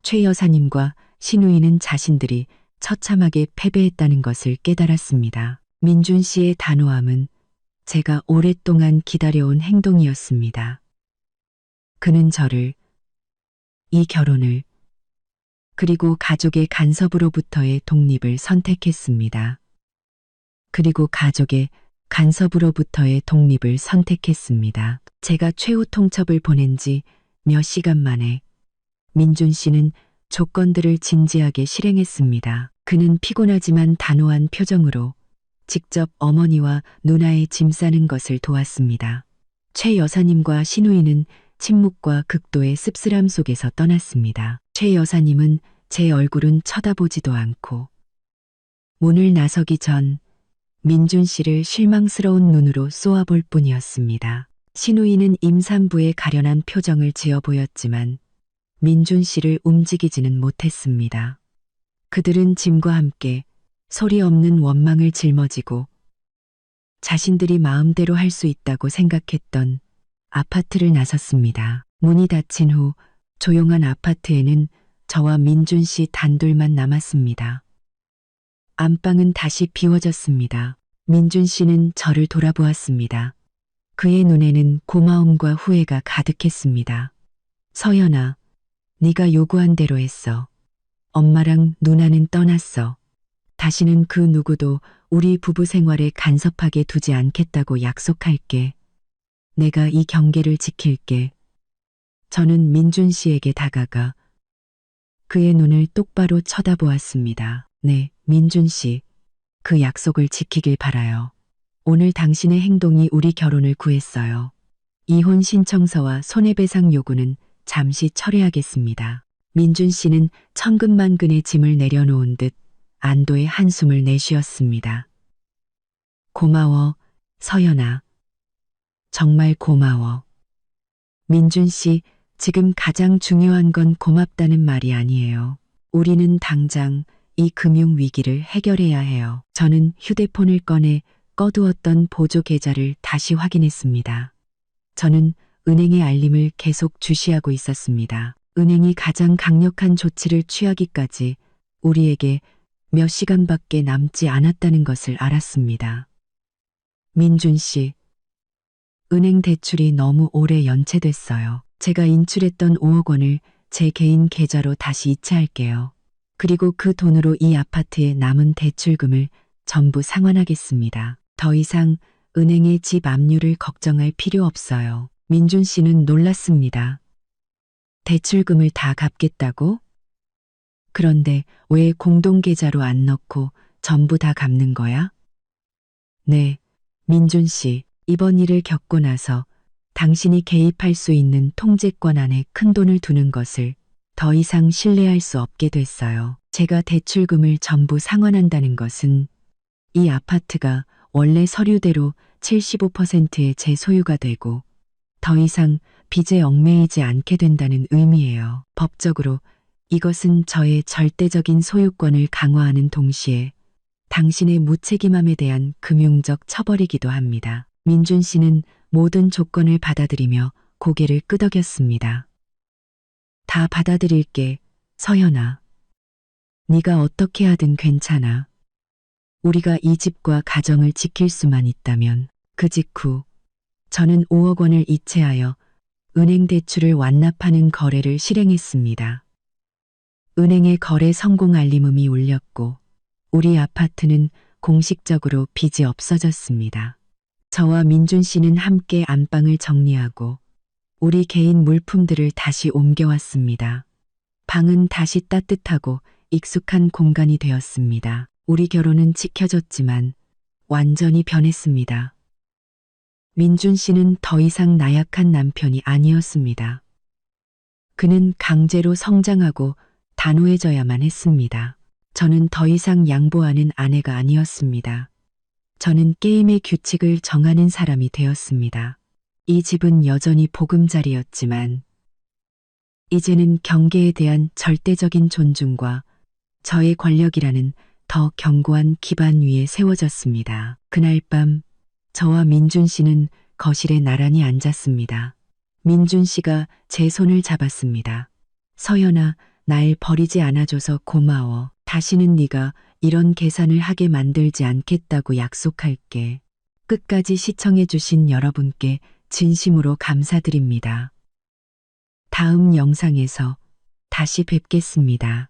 최 여사님과 신우이는 자신들이 처참하게 패배했다는 것을 깨달았습니다. 민준 씨의 단호함은 제가 오랫동안 기다려온 행동이었습니다. 그는 저를, 이 결혼을, 그리고 가족의 간섭으로부터의 독립을 선택했습니다. 그리고 가족의 간섭으로부터의 독립을 선택했습니다. 제가 최후 통첩을 보낸 지 몇 시간 만에 민준 씨는 조건들을 진지하게 실행했습니다. 그는 피곤하지만 단호한 표정으로 직접 어머니와 누나의 짐 싸는 것을 도왔습니다. 최 여사님과 신우이는 침묵과 극도의 씁쓸함 속에서 떠났습니다. 최 여사님은 제 얼굴은 쳐다보지도 않고 문을 나서기 전 민준 씨를 실망스러운 눈으로 쏘아볼 뿐이었습니다. 신우이는 임산부의 가련한 표정을 지어 보였지만 민준 씨를 움직이지는 못했습니다. 그들은 짐과 함께 소리 없는 원망을 짊어지고 자신들이 마음대로 할 수 있다고 생각했던 아파트를 나섰습니다. 문이 닫힌 후 조용한 아파트에는 저와 민준 씨 단둘만 남았습니다. 안방은 다시 비워졌습니다. 민준 씨는 저를 돌아보았습니다. 그의 눈에는 고마움과 후회가 가득했습니다. 서연아, 네가 요구한 대로 했어. 엄마랑 누나는 떠났어. 다시는 그 누구도 우리 부부 생활에 간섭하게 두지 않겠다고 약속할게. 내가 이 경계를 지킬게. 저는 민준 씨에게 다가가 그의 눈을 똑바로 쳐다보았습니다. 네, 민준 씨, 그 약속을 지키길 바라요. 오늘 당신의 행동이 우리 결혼을 구했어요. 이혼 신청서와 손해배상 요구는 잠시 철회하겠습니다. 민준 씨는 천근만근의 짐을 내려놓은 듯 안도의 한숨을 내쉬었습니다. 고마워, 서연아. 정말 고마워. 민준 씨, 지금 가장 중요한 건 고맙다는 말이 아니에요. 우리는 당장 이 금융 위기를 해결해야 해요. 저는 휴대폰을 꺼내 꺼두었던 보조 계좌를 다시 확인했습니다. 저는 은행의 알림을 계속 주시하고 있었습니다. 은행이 가장 강력한 조치를 취하기까지 우리에게 몇 시간밖에 남지 않았다는 것을 알았습니다. 민준 씨, 은행 대출이 너무 오래 연체됐어요. 제가 인출했던 5억 원을 제 개인 계좌로 다시 이체할게요. 그리고 그 돈으로 이 아파트의 남은 대출금을 전부 상환하겠습니다. 더 이상 은행의 집 압류를 걱정할 필요 없어요. 민준 씨는 놀랐습니다. 대출금을 다 갚겠다고? 그런데 왜 공동계좌로 안 넣고 전부 다 갚는 거야? 네, 민준 씨, 이번 일을 겪고 나서 당신이 개입할 수 있는 통제권 안에 큰돈을 두는 것을 더 이상 신뢰할 수 없게 됐어요. 제가 대출금을 전부 상환한다는 것은 이 아파트가 원래 서류대로 75%의 제 소유가 되고 더 이상 빚에 얽매이지 않게 된다는 의미예요. 법적으로 이것은 저의 절대적인 소유권을 강화하는 동시에 당신의 무책임함에 대한 금융적 처벌이기도 합니다. 민준 씨는 모든 조건을 받아들이며 고개를 끄덕였습니다. 다 받아들일게, 서연아. 네가 어떻게 하든 괜찮아. 우리가 이 집과 가정을 지킬 수만 있다면. 그 직후 저는 5억 원을 이체하여 은행 대출을 완납하는 거래를 실행했습니다. 은행의 거래 성공 알림음이 울렸고 우리 아파트는 공식적으로 빚이 없어졌습니다. 저와 민준 씨는 함께 안방을 정리하고 우리 개인 물품들을 다시 옮겨왔습니다. 방은 다시 따뜻하고 익숙한 공간이 되었습니다. 우리 결혼은 지켜졌지만 완전히 변했습니다. 민준 씨는 더 이상 나약한 남편이 아니었습니다. 그는 강제로 성장하고 단호해져야만 했습니다. 저는 더 이상 양보하는 아내가 아니었습니다. 저는 게임의 규칙을 정하는 사람이 되었습니다. 이 집은 여전히 보금자리였지만 이제는 경계에 대한 절대적인 존중과 저의 권력이라는 더 견고한 기반 위에 세워졌습니다. 그날 밤 저와 민준 씨는 거실에 나란히 앉았습니다. 민준 씨가 제 손을 잡았습니다. 서연아, 날 버리지 않아줘서 고마워. 다시는 네가 이런 계산을 하게 만들지 않겠다고 약속할게. 끝까지 시청해주신 여러분께 진심으로 감사드립니다. 다음 영상에서 다시 뵙겠습니다.